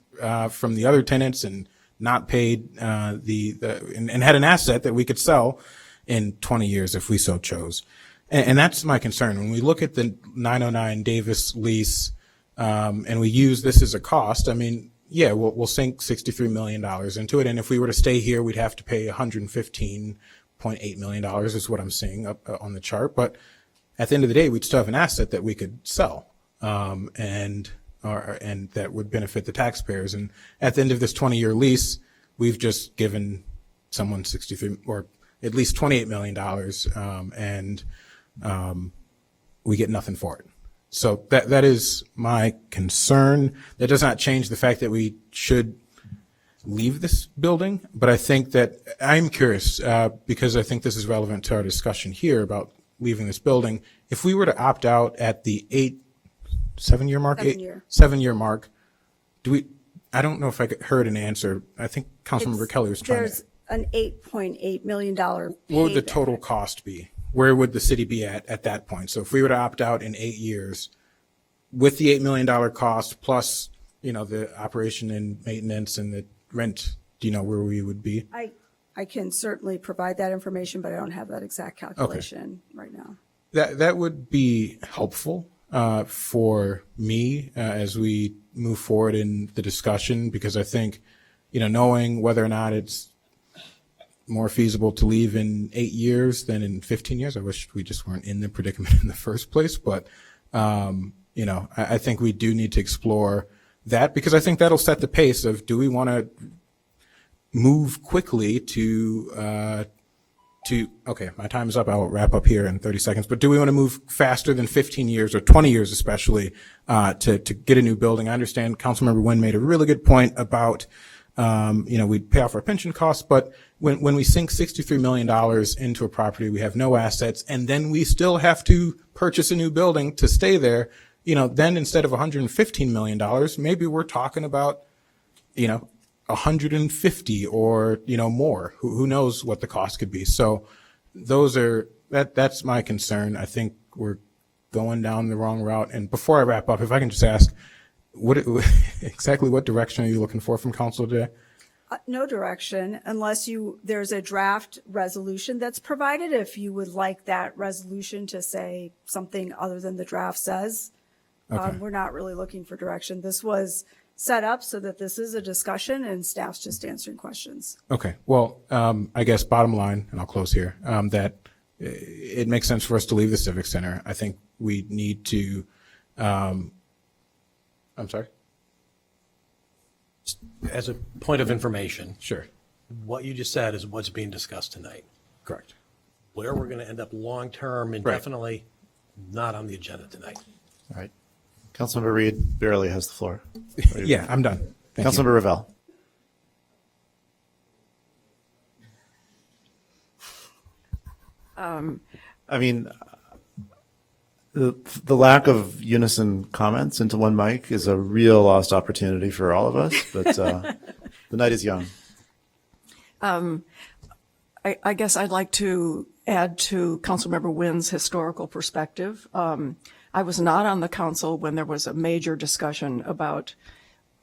S22: from the other tenants and not paid and had an asset that we could sell in 20 years if we so chose. And that's my concern. When we look at the 909 Davis lease, and we use this as a cost, I mean, yeah, we'll sink $63 million into it. And if we were to stay here, we'd have to pay $115.8 million is what I'm seeing up on the chart. But at the end of the day, we'd still have an asset that we could sell, and that would benefit the taxpayers. And at the end of this 20-year lease, we've just given someone 63 or at least $28 million, and we get nothing for it. So that is my concern. That does not change the fact that we should leave this building, but I think that I'm curious, because I think this is relevant to our discussion here about leaving this building. If we were to opt out at the 7-year mark, 7-year mark, I don't know if I heard an answer. I think Councilmember Kelly was trying
S9: There's an $8.8 million
S22: What would the total cost be? Where would the city be at that point? So if we were to opt out in 8 years with the $8 million cost plus, the operation and maintenance and the rent, do you know where we would be?
S9: I can certainly provide that information, but I don't have that exact calculation right now.
S22: That would be helpful for me as we move forward in the discussion, because I think, knowing whether or not it's more feasible to leave in 8 years than in 15 years. I wish we just weren't in the predicament in the first place, but I think we do need to explore that, because I think that'll set the pace of, do we want to move quickly to okay, my time is up. I'll wrap up here in 30 seconds, but do we want to move faster than 15 years or 20 years, especially, to get a new building? I understand Councilmember Nguyen made a really good point about, we'd pay off our pension costs, but when we sink $63 million into a property, we have no assets, and then we still have to purchase a new building to stay there, then instead of $115 million, maybe we're talking about, 150 or, more. Who knows what the cost could be? So that's my concern. I think we're going down the wrong route. And before I wrap up, if I can just ask, exactly what direction are you looking for from council today?
S9: No direction unless there's a draft resolution that's provided. If you would like that resolution to say something other than the draft says,
S22: Okay.
S9: we're not really looking for direction. This was set up so that this is a discussion and staff's just answering questions.
S22: Okay. Well, I guess bottom line, and I'll close here, that it makes sense for us to leave the Civic Center. I think we need to, I'm sorry?
S11: As a point of information.
S22: Sure.
S11: What you just said is what's being discussed tonight.
S22: Correct.
S11: Where we're going to end up long-term indefinitely, not on the agenda tonight.
S1: All right. Councilmember Reed barely has the floor.
S22: Yeah, I'm done. Thank you.
S1: Councilmember Ravel. I mean, the lack of unison comments into one mic is a real lost opportunity for all of us, but the night is young.
S14: I guess I'd like to add to Councilmember Wynn's historical perspective. I was not on the council when there was a major discussion about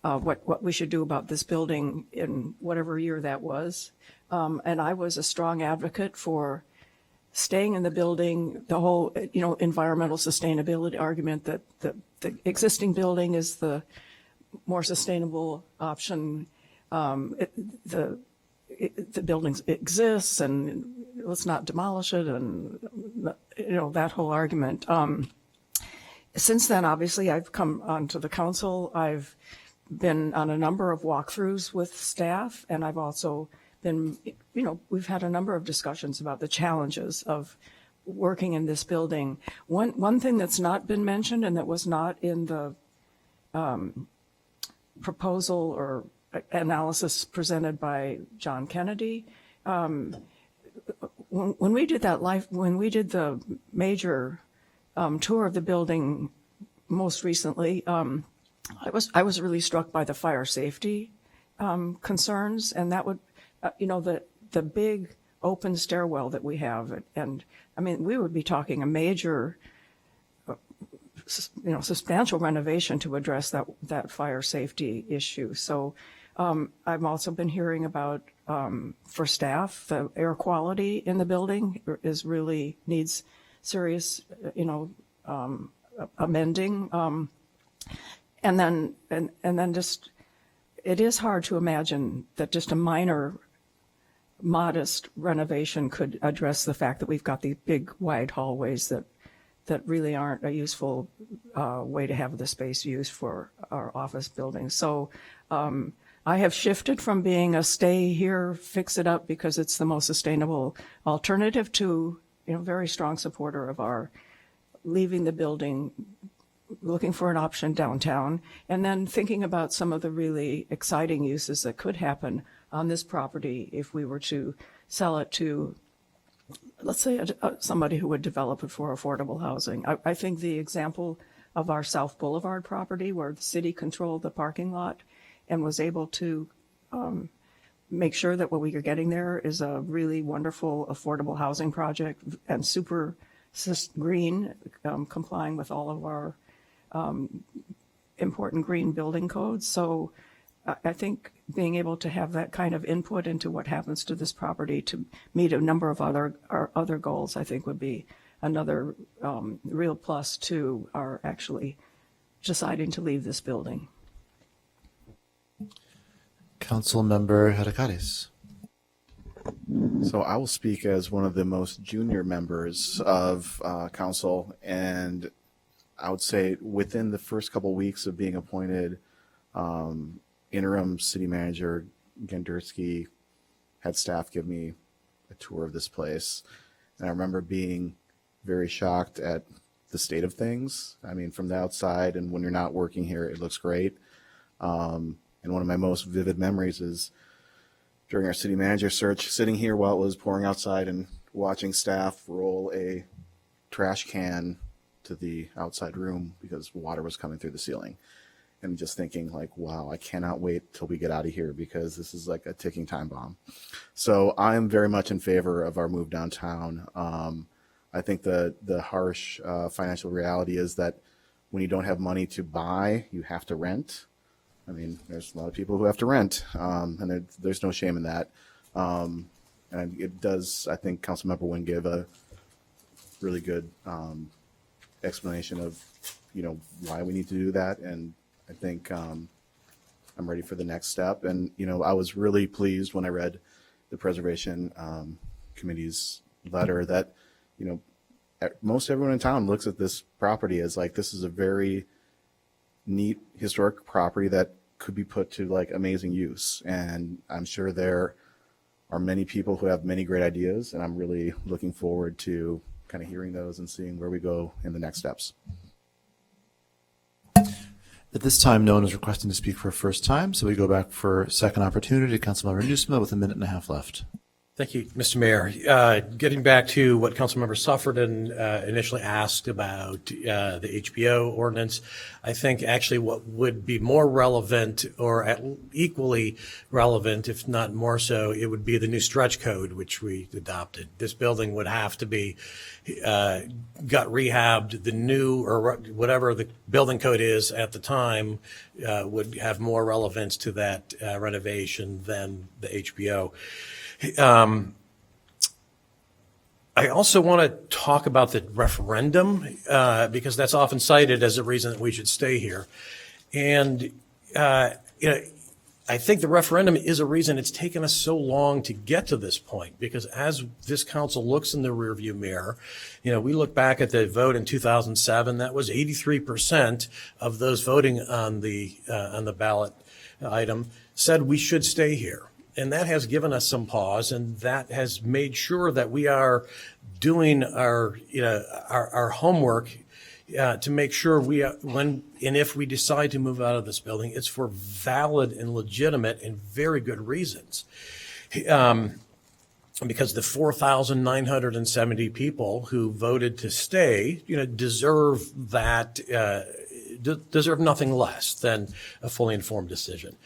S14: what we should do about this building in whatever year that was. And I was a strong advocate for staying in the building, the whole, environmental sustainability argument that the existing building is the more sustainable option. The building exists and let's not demolish it, and that whole argument. Since then, obviously, I've come onto the council. I've been on a number of walkthroughs with staff, and I've also been, we've had a number of discussions about the challenges of working in this building. One thing that's not been mentioned and that was not in the proposal or analysis presented by John Kennedy, when we did the major tour of the building most recently, I was really struck by the fire safety concerns, and that would, the big open stairwell that we have, and I mean, we would be talking a major, substantial renovation to address that fire safety issue. So I've also been hearing about, for staff, the air quality in the building needs serious, amending. And then just, it is hard to imagine that just a minor, modest renovation could address the fact that we've got these big, wide hallways that really aren't a useful way to have the space used for our office buildings. So I have shifted from being a stay here, fix it up because it's the most sustainable alternative to, very strong supporter of our leaving the building, looking for an option downtown, and then thinking about some of the really exciting uses that could happen on this property if we were to sell it to, let's say, somebody who would develop it for affordable housing. I think the example of our South Boulevard property, where the city controlled the parking lot and was able to make sure that what we are getting there is a really wonderful affordable housing project and super green, complying with all of our important green building codes. So I think being able to have that kind of input into what happens to this property to meet a number of other goals, I think would be another real plus to our actually deciding to leave this building.
S1: Councilmember Hadakaris.
S7: So I will speak as one of the most junior members of council, and I would say within the first couple of weeks of being appointed, interim city manager Gendersky had staff give me a tour of this place, and I remember being very shocked at the state of things. I mean, from the outside, and when you're not working here, it looks great. And one of my most vivid memories is during our city manager search, sitting here while it was pouring outside and watching staff roll a trash can to the outside room because water was coming through the ceiling. and just thinking like, wow, I cannot wait till we get out of here because this is like a ticking time bomb. So I'm very much in favor of our move downtown. I think the harsh financial reality is that when you don't have money to buy, you have to rent. I mean, there's a lot of people who have to rent, and there's no shame in that. And it does, I think Councilmember Nguyen gave a really good explanation of, why we need to do that. And I think I'm ready for the next step. And, I was really pleased when I read the Preservation Committee's letter that, most everyone in town looks at this property as like, this is a very neat historic property that could be put to like amazing use. And I'm sure there are many people who have many great ideas, and I'm really looking forward to kind of hearing those and seeing where we go in the next steps.
S1: At this time, no one is requesting to speak for a first time, so we go back for second opportunity. Councilmember Nieuwsma with 1.5 minutes left.
S11: Thank you, Mr. Mayor. Getting back to what Councilmember Sufferton initially asked about the HBO ordinance, I think actually what would be more relevant or equally relevant, if not more so, it would be the new stretch code, which we adopted. This building would have to be got rehabbed. The new or whatever the building code is at the time would have more relevance to that renovation than the HBO. I also want to talk about the referendum because that's often cited as a reason that we should stay here. And, I think the referendum is a reason it's taken us so long to get to this point, because as this council looks in the rearview mirror, we look back at the vote in 2007, that was 83% of those voting on the ballot item said we should stay here. And that has given us some pause, and that has made sure that we are doing our homework to make sure when and if we decide to move out of this building, it's for valid and legitimate and very good reasons. Because the 4,970 people who voted to stay, deserve that, deserve nothing less than a fully informed decision.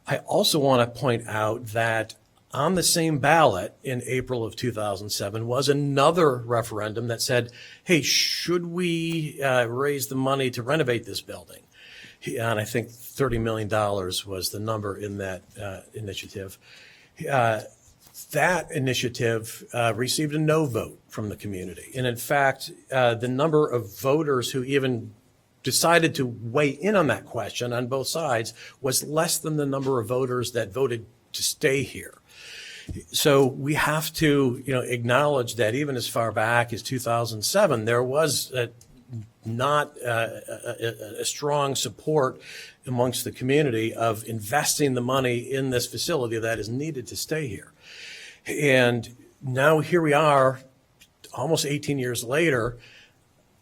S11: I also want to point out that on the same ballot in April of 2007 was another referendum that said, hey, should we raise the money to renovate this building? And I think $30 million was the number in that initiative. That initiative received a no vote from the community. And in fact, the number of voters who even decided to weigh in on that question on both sides was less than the number of voters that voted to stay here. So we have to, acknowledge that even as far back as 2007, there was not a strong support amongst the community of investing the money in this facility that is needed to stay here. And now here we are, almost 18 years later,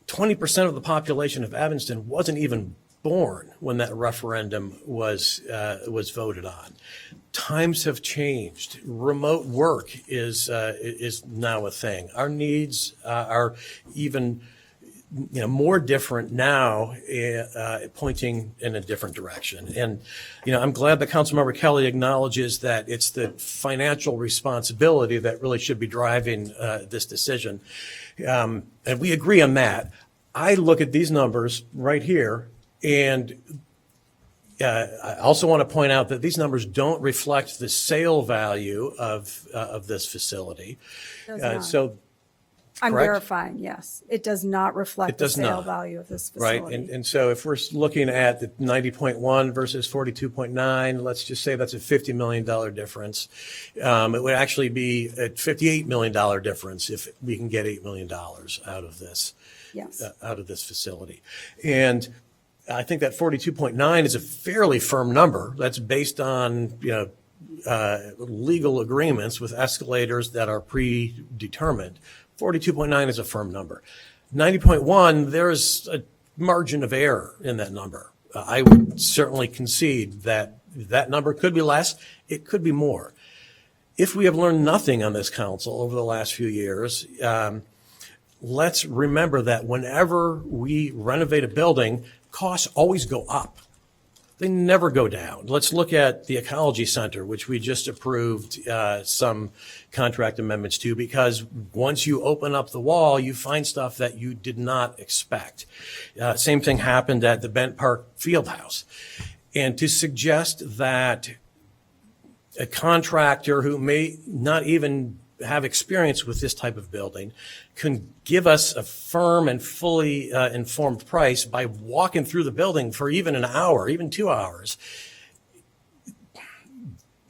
S11: 20% of the population of Evanston wasn't even born when that referendum was voted on. Times have changed. Remote work is now a thing. Our needs are even more different now, pointing in a different direction. And I'm glad that Councilmember Kelly acknowledges that it's the financial responsibility that really should be driving this decision. And we agree on that. I look at these numbers right here, and I also want to point out that these numbers don't reflect the sale value of this facility. So,
S9: I'm
S11: correct?
S9: verifying, yes. It does not reflect the sale value of this facility.
S11: Right, and so if we're looking at the 90.1 versus 42.9, let's just say that's a $50 million difference. It would actually be a $58 million difference if we can get $8 million out of this, out of this facility. And I think that 42.9 is a fairly firm number. That's based on, legal agreements with escalators that are predetermined. 42.9 is a firm number. 90.1, there's a margin of error in that number. I would certainly concede that that number could be less, it could be more. If we have learned nothing on this council over the last few years, let's remember that whenever we renovate a building, costs always go up. They never go down. Let's look at the Ecology Center, which we just approved some contract amendments to, because once you open up the wall, you find stuff that you did not expect. Same thing happened at the Bent Park Fieldhouse. And to suggest that a contractor who may not even have experience with this type of building can give us a firm and fully informed price by walking through the building for even an hour, even 2 hours,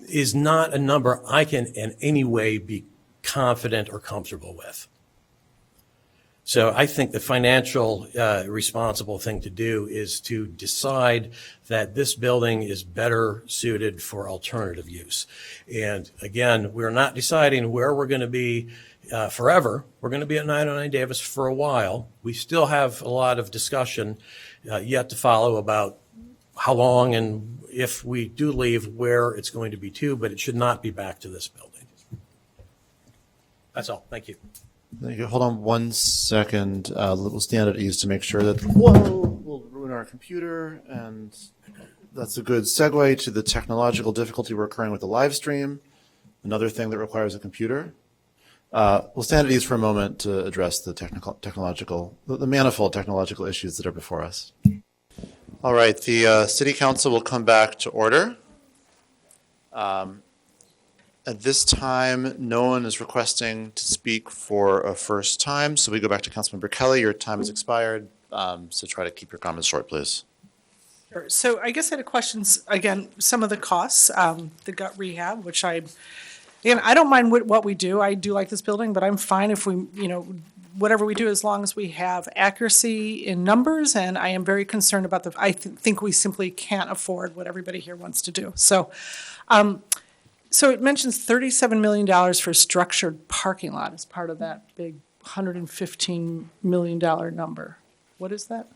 S11: is not a number I can in any way be confident or comfortable with. So I think the financial responsible thing to do is to decide that this building is better suited for alternative use. And again, we're not deciding where we're going to be forever. We're going to be at 909 Davis for a while. We still have a lot of discussion yet to follow about how long and if we do leave, where it's going to be to, but it should not be back to this building. That's all. Thank you.
S1: Thank you. Hold on 1 second. We'll stand at ease to make sure that, whoa, we'll ruin our computer. And that's a good segue to the technological difficulty we're occurring with the live stream. Another thing that requires a computer. We'll stand at ease for a moment to address the the manifold technological issues that are before us. All right, the City Council will come back to order. At this time, no one is requesting to speak for a first time, so we go back to Councilmember Kelly. Your time has expired, so try to keep your comments short, please.
S2: Sure. So I guess I had a questions, again, some of the costs, the gut rehab, which I don't mind what we do. I do like this building, but I'm fine if we, whatever we do, as long as we have accuracy in numbers, and I am very concerned about I think we simply can't afford what everybody here wants to do. So, so it mentions $37 million for structured parking lot as part of that big $115 million number. What is that?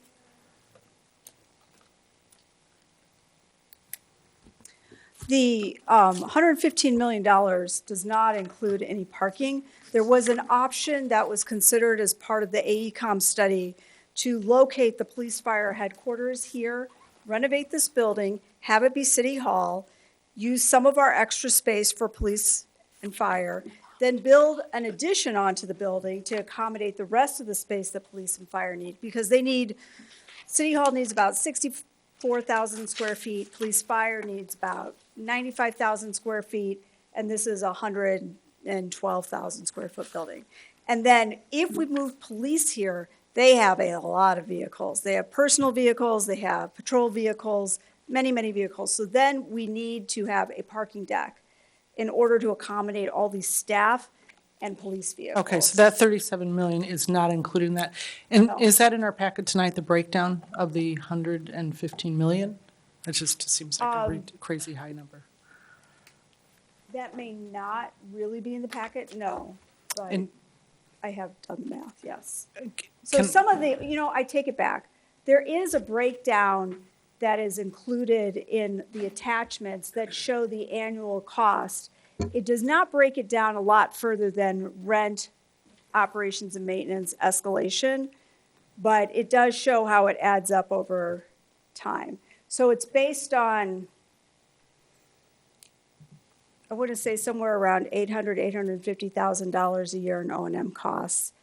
S9: The $115 million does not include any parking. There was an option that was considered as part of the AECOM study to locate the police fire headquarters here, renovate this building, have it be City Hall, use some of our extra space for police and fire, then build an addition onto the building to accommodate the rest of the space that police and fire need, because City Hall needs about 64,000 square feet, police fire needs about 95,000 square feet, and this is a 112,000 square foot building. And then if we move police here, they have a lot of vehicles. They have personal vehicles, they have patrol vehicles, many, many vehicles. So then we need to have a parking deck in order to accommodate all these staff and police vehicles.
S2: Okay, so that $37 million is not including that. And is that in our packet tonight, the breakdown of the $115 million? That just seems like a crazy high number.
S9: That may not really be in the packet, no. But I have done the math, yes. So some of the, I take it back. There is a breakdown that is included in the attachments that show the annual cost. It does not break it down a lot further than rent, operations and maintenance, escalation, but it does show how it adds up over time. So it's based on, I want to say somewhere around $800,000, $850,000 a year in O&M costs.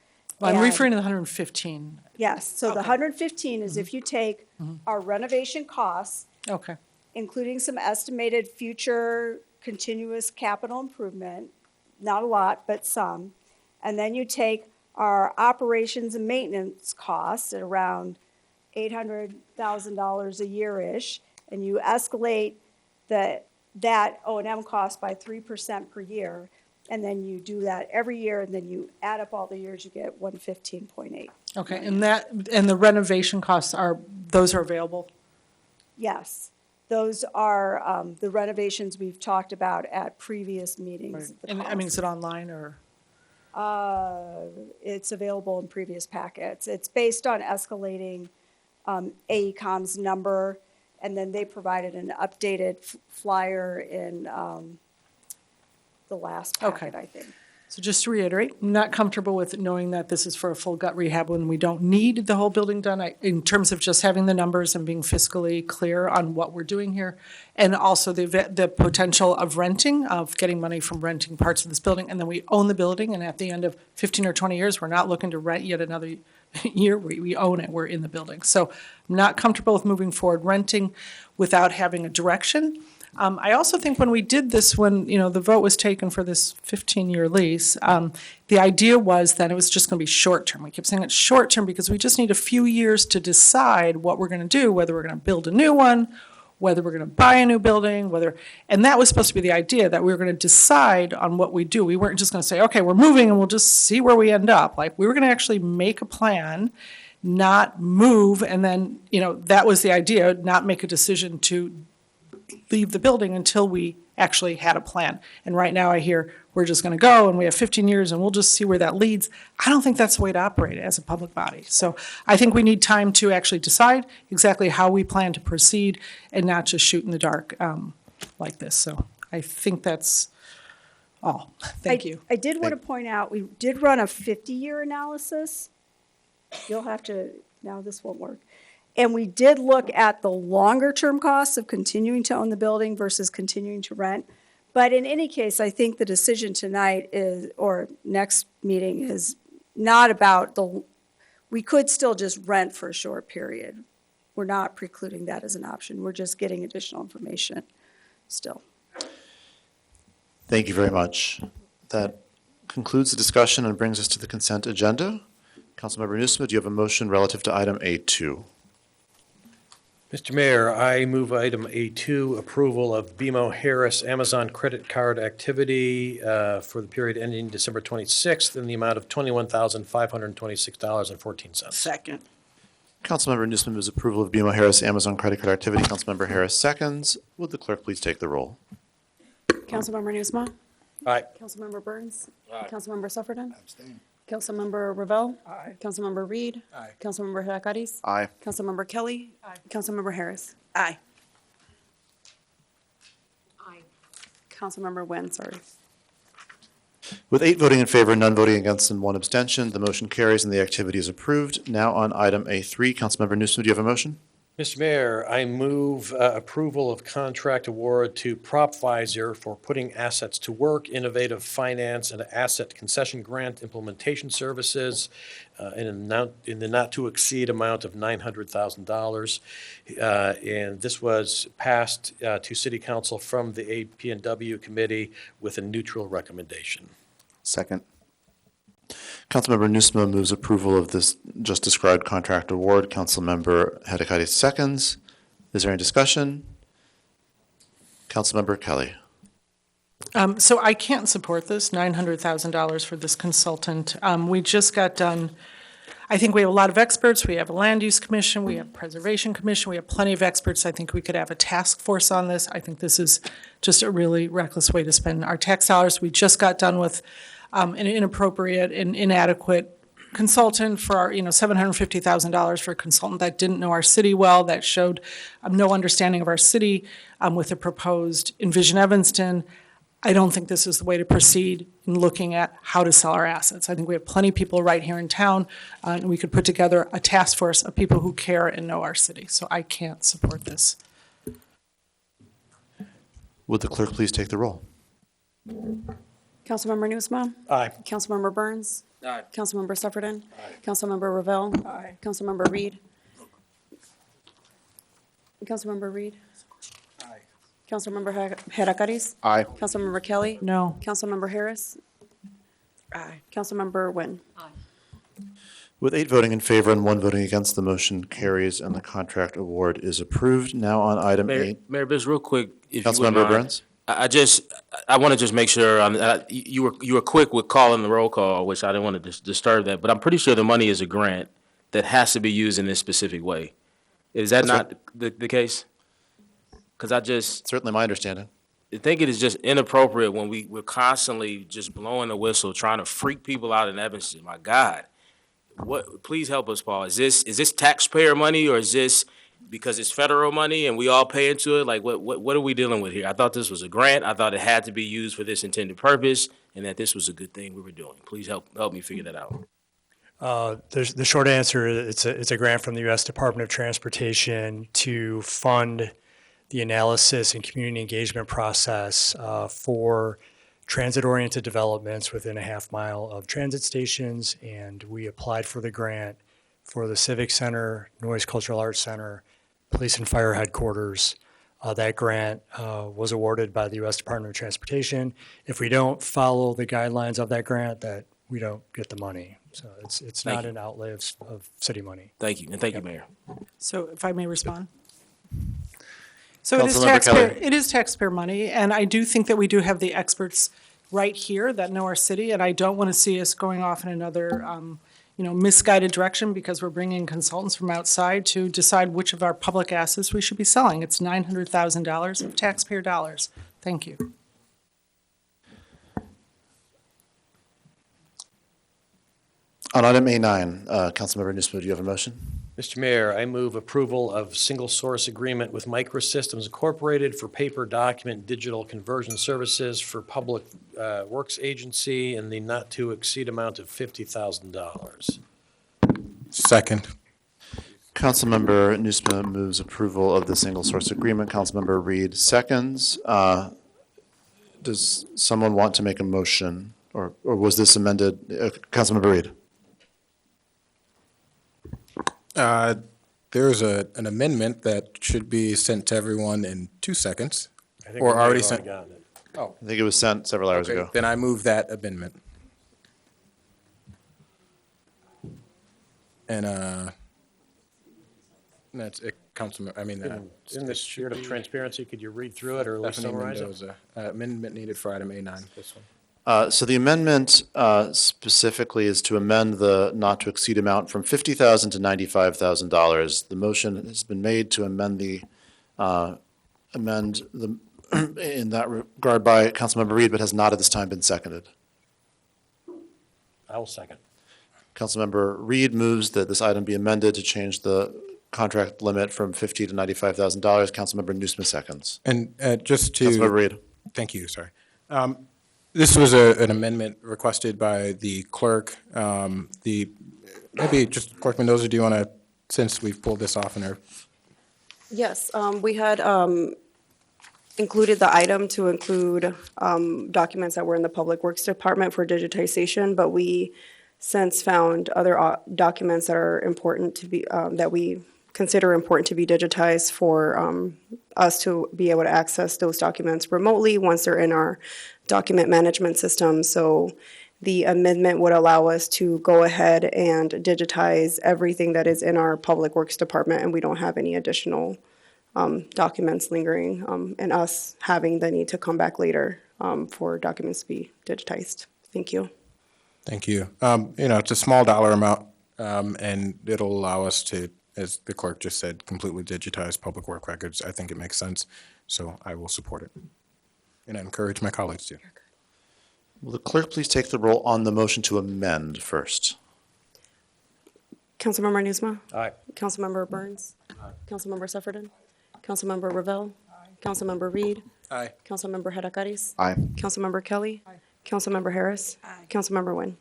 S2: Well, I'm referring to the 115.
S9: Yes, so the 115 is if you take our renovation costs,
S2: Okay.
S9: including some estimated future continuous capital improvement, not a lot, but some, and then you take our operations and maintenance costs at around $800,000 a year-ish, and you escalate that O&M cost by 3% per year, and then you do that every year, and then you add up all the years, you get 115.8.
S2: Okay, and the renovation costs those are available?
S9: Yes, those are the renovations we've talked about at previous meetings.
S2: Right. And is it online or?
S9: It's available in previous packets. It's based on escalating AECOM's number, and then they provided an updated flyer in the last packet, I think.
S2: So just to reiterate, I'm not comfortable with knowing that this is for a full gut rehab when we don't need the whole building done. In terms of just having the numbers and being fiscally clear on what we're doing here, and also the potential of renting, of getting money from renting parts of this building, and then we own the building, and at the end of 15 or 20 years, we're not looking to rent yet another year. We own it. We're in the building. So I'm not comfortable with moving forward renting without having a direction. I also think when we did this, when the vote was taken for this 15-year lease, the idea was that it was just going to be short-term. We kept saying it's short-term because we just need a few years to decide what we're going to do, whether we're going to build a new one, whether we're going to buy a new building, and that was supposed to be the idea, that we were going to decide on what we do. We weren't just going to say, okay, we're moving and we'll just see where we end up. Like, we were going to actually make a plan, not move, and then, that was the idea, not make a decision to leave the building until we actually had a plan. And right now I hear we're just going to go and we have 15 years and we'll just see where that leads. I don't think that's the way to operate as a public body. So I think we need time to actually decide exactly how we plan to proceed and not just shoot in the dark like this. So I think that's all. Thank you.
S9: I did want to point out, we did run a 50-year analysis. You'll have to, now this won't work. And we did look at the longer-term costs of continuing to own the building versus continuing to rent. But in any case, I think the decision tonight or next meeting is not about we could still just rent for a short period. We're not precluding that as an option. We're just getting additional information still.
S1: Thank you very much. That concludes the discussion and brings us to the consent agenda. Councilmember Nieuwsma, do you have a motion relative to item A2?
S11: Mr. Mayor, I move item A2, approval of BMO Harris Amazon credit card activity for the period ending December 26th in the amount of $21,526.14.
S2: Second.
S1: Councilmember Nieuwsma moves approval of BMO Harris Amazon credit card activity. Councilmember Harris seconds. Would the clerk please take the roll?
S6: Councilmember Nieuwsma.
S11: Aye.
S6: Councilmember Burns.
S8: Aye.
S6: Councilmember Sufferton.
S13: Abstain.
S6: Councilmember Ravel.
S2: Aye.
S6: Councilmember Reed.
S11: Aye.
S6: Councilmember Hadakaris.
S7: Aye.
S6: Councilmember Kelly.
S2: Aye.
S6: Councilmember Harris.
S2: Aye.
S6: Councilmember Nguyen, sorry.
S1: With 8 voting in favor, none voting against, and 1 abstention, the motion carries and the activity is approved. Now on item A3, Councilmember Nieuwsma, do you have a motion?
S11: Mr. Mayor, I move approval of contract award to Propviser for putting assets to work, innovative finance, and asset concession grant implementation services in the not-to-exceed amount of $900,000. And this was passed to City Council from the AP&W Committee with a neutral recommendation.
S7: Second.
S1: Councilmember Nieuwsma moves approval of this just described contract award. Councilmember Hadakaris seconds. Is there any discussion? Councilmember Kelly.
S2: So I can't support this, $900,000 for this consultant. We just got done, I think we have a lot of experts. We have a land use commission, we have preservation commission, we have plenty of experts. I think we could have a task force on this. I think this is just a really reckless way to spend our tax dollars. We just got done with an inappropriate and inadequate consultant for our, $750,000 for a consultant that didn't know our city well, that showed no understanding of our city with the proposed Envision Evanston. I don't think this is the way to proceed in looking at how to sell our assets. I think we have plenty of people right here in town, and we could put together a task force of people who care and know our city. So I can't support this.
S1: Would the clerk please take the roll?
S6: Councilmember Nieuwsma.
S11: Aye.
S6: Councilmember Burns.
S8: Aye.
S6: Councilmember Sufferton. Councilmember Ravel.
S2: Aye.
S6: Councilmember Reed. Councilmember Reed.
S11: Aye.
S6: Councilmember Hadakaris.
S7: Aye.
S6: Councilmember Kelly.
S2: No.
S6: Councilmember Harris.
S2: Aye.
S6: Councilmember Nguyen.
S1: With 8 voting in favor and 1 voting against, the motion carries and the contract award is approved. Now on item 8.
S8: Mayor, just real quick, if you wouldn't
S1: Councilmember
S8: mind.
S1: Burns?
S8: I want to just make sure, you were quick with calling the roll call, which I didn't want to disturb that, but I'm pretty sure the money is a grant that has to be used in this specific way. Is that not the case? Because
S1: Certainly my understanding.
S8: I think it is just inappropriate when we're constantly just blowing the whistle, trying to freak people out in Evanston. My God. Please help us, Paul. Is this taxpayer money, or is this because it's federal money and we all pay into it, like what are we dealing with here? I thought this was a grant. I thought it had to be used for this intended purpose and that this was a good thing we were doing. Please help me figure that out.
S10: The short answer, it's a grant from the U.S. Department of Transportation to fund the analysis and community engagement process for transit-oriented developments within a half mile of transit stations. And we applied for the grant for the Civic Center, Noyes Cultural Arts Center, Police and Fire Headquarters. That grant was awarded by the U.S. Department of Transportation. If we don't follow the guidelines of that grant, that we don't get the money. So it's not an outlay of city money.
S8: Thank you, and thank you, Mayor.
S2: So if I may respond. So
S1: Councilmember
S2: it is taxpayer money, and I do think that we do have the experts right here that know our city, and I don't want to see us going off in another misguided direction because we're bringing consultants from outside to decide which of our public assets we should be selling. It's $900,000 of taxpayer dollars. Thank you.
S1: On item A9, Councilmember Nieuwsma, do you have a motion?
S11: Mr. Mayor, I move approval of single source agreement with Microsystems Incorporated for paper document digital conversion services for Public Works Agency in the not to exceed amount of $50,000.
S22: Second.
S1: Councilmember Nieuwsma moves approval of the single source agreement. Councilmember Reed seconds. Does someone want to make a motion, or was this amended? Councilmember Reed.
S22: There's an amendment that should be sent to everyone in 2 seconds.
S11: I think
S22: Or
S11: we may
S22: already
S11: have
S22: sent.
S11: gotten it.
S22: Oh,
S1: I think it was sent several hours
S22: okay.
S1: ago.
S22: Then I move that amendment. And that's it, Councilman. I mean,
S11: In the spirit of transparency, could you read through it or at least
S22: Stephanie
S11: summarize it?
S22: Mendoza. Amendment needed for item A9. This one.
S1: So the amendment specifically is to amend the not to exceed amount from $50,000 to $95,000. The motion has been made to amend in that regard by Councilmember Reed, but has not at this time been seconded.
S11: I will second.
S1: Councilmember Reed moves that this item be amended to change the contract limit from $50,000 to $95,000. Councilmember Nieuwsma seconds.
S22: And just to.
S1: Councilmember Reed.
S22: Thank you, sorry. This was an amendment requested by the clerk. Maybe just Clerk Mendoza, do you want to, since we've pulled this off in our.
S6: Yes, we had included the item to include documents that were in the Public Works Department for digitization, but we since found other documents that are important to be, that we consider important to be digitized for us to be able to access those documents remotely once they're in our document management system. So the amendment would allow us to go ahead and digitize everything that is in our Public Works Department, and we don't have any additional documents lingering, and us having the need to come back later for documents to be digitized. Thank you.
S22: Thank you. It's a small dollar amount, and it'll allow us to, as the clerk just said, completely digitize public work records. I think it makes sense, so I will support it. And I encourage my colleagues to.
S1: Will the clerk please take the roll on the motion to amend first?
S6: Councilmember Nieuwsma.
S11: Aye.
S6: Councilmember Burns. Aye. Councilmember Sufferton. Councilmember Ravel. Aye. Councilmember Reed.
S22: Aye.
S6: Councilmember Hedakaris.
S1: Aye.
S6: Councilmember Kelly. Aye. Councilmember Harris. Aye. Councilmember Nguyen.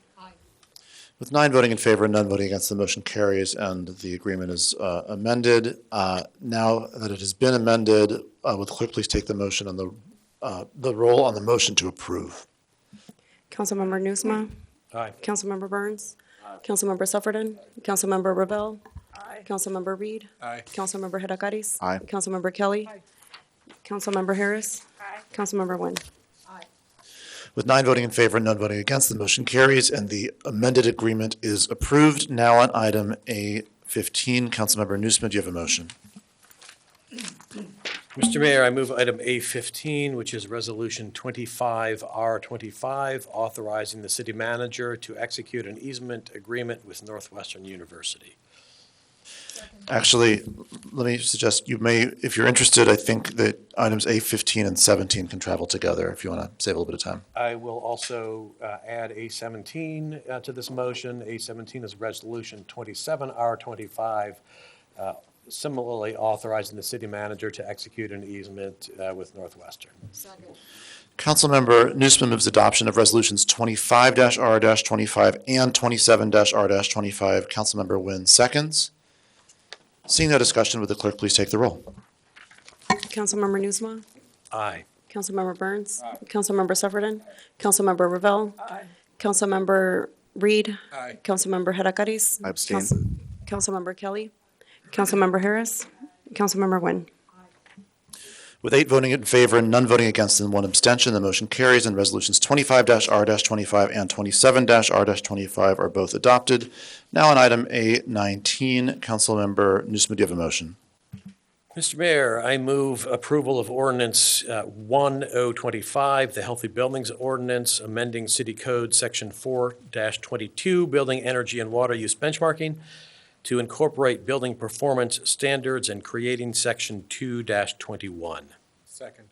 S1: With 9 voting in favor and none voting against, the motion carries and the agreement is amended. Now that it has been amended, will the clerk please take the motion on the roll on the motion to approve?
S6: Councilmember Nieuwsma.
S11: Aye.
S6: Councilmember Burns. Aye. Councilmember Sufferton. Councilmember Ravel. Aye. Councilmember Reed.
S22: Aye.
S6: Councilmember Hedakaris.
S1: Aye.
S6: Councilmember Kelly. Aye. Councilmember Harris. Aye. Councilmember Nguyen.
S1: With 9 voting in favor and none voting against, the motion carries and the amended agreement is approved. Now on item A15, Councilmember Nieuwsma, do you have a motion?
S11: Mr. Mayor, I move item A15, which is Resolution 25R25, authorizing the city manager to execute an easement agreement with Northwestern University.
S1: Actually, let me suggest you may, if you're interested, I think that items A15 and 17 can travel together if you want to save a little bit of time.
S11: I will also add A17 to this motion. A17 is Resolution 27R25, similarly authorizing the city manager to execute an easement with Northwestern.
S1: Councilmember Nieuwsma moves adoption of resolutions 25-R-25 and 27-R-25. Councilmember Nguyen seconds. Seeing no discussion, would the clerk please take the roll?
S6: Councilmember Nieuwsma.
S11: Aye.
S6: Councilmember Burns. Councilmember Sufferton. Councilmember Ravel. Councilmember Reed.
S11: Aye.
S6: Councilmember Heracles.
S1: I abstain.
S6: Councilmember Kelly. Councilmember Harris. Councilmember Nguyen.
S1: With 8 voting in favor and none voting against and 1 abstention, the motion carries, and resolutions 25-R-25 and 27-R-25 are both adopted. Now on item A19, Councilmember Nieuwsma, do you have a motion?
S11: Mr. Mayor, I move approval of ordinance 1025, the Healthy Buildings Ordinance, amending City Code Section 4-22, Building Energy and Water Use Benchmarking, to incorporate building performance standards and creating Section 2-21.
S22: Second.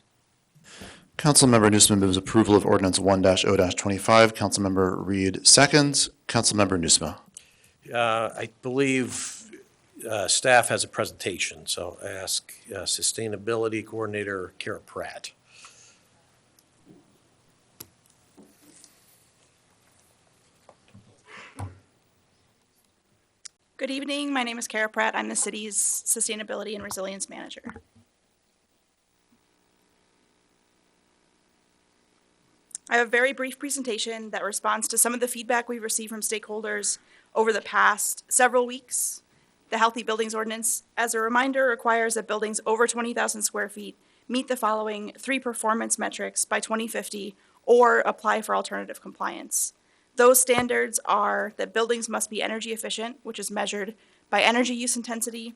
S1: Councilmember Nieuwsma moves approval of ordinance 1-0-25. Councilmember Reed seconds. Councilmember Nieuwsma.
S11: I believe staff has a presentation, so I ask Sustainability Coordinator Kara Pratt.
S16: Good evening. My name is Kara Pratt. I'm the city's Sustainability and Resilience Manager. I have a very brief presentation that responds to some of the feedback we've received from stakeholders over the past several weeks. The Healthy Buildings Ordinance, as a reminder, requires that buildings over 20,000 square feet meet the following 3 performance metrics by 2050 or apply for alternative compliance. Those standards are that buildings must be energy efficient, which is measured by energy use intensity.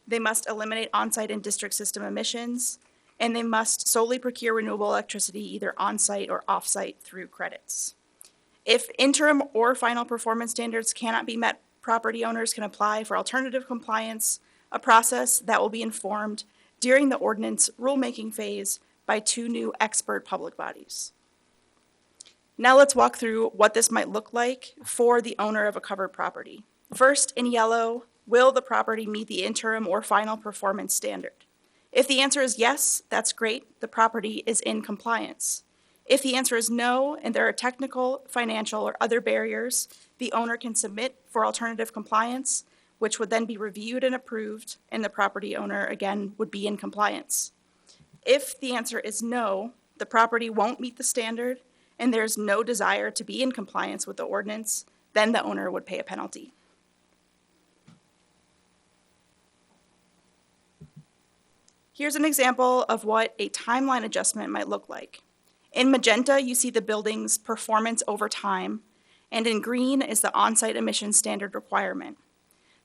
S16: They must eliminate on-site and district system emissions, and they must solely procure renewable electricity either on-site or off-site through credits. If interim or final performance standards cannot be met, property owners can apply for alternative compliance, a process that will be informed during the ordinance rulemaking phase by 2 new expert public bodies. Now let's walk through what this might look like for the owner of a covered property. First, in yellow, will the property meet the interim or final performance standard? If the answer is yes, that's great. The property is in compliance. If the answer is no, and there are technical, financial, or other barriers, the owner can submit for alternative compliance, which would then be reviewed and approved, and the property owner, again, would be in compliance. If the answer is no, the property won't meet the standard, and there's no desire to be in compliance with the ordinance, then the owner would pay a penalty. Here's an example of what a timeline adjustment might look like. In magenta, you see the building's performance over time, and in green is the on-site emission standard requirement.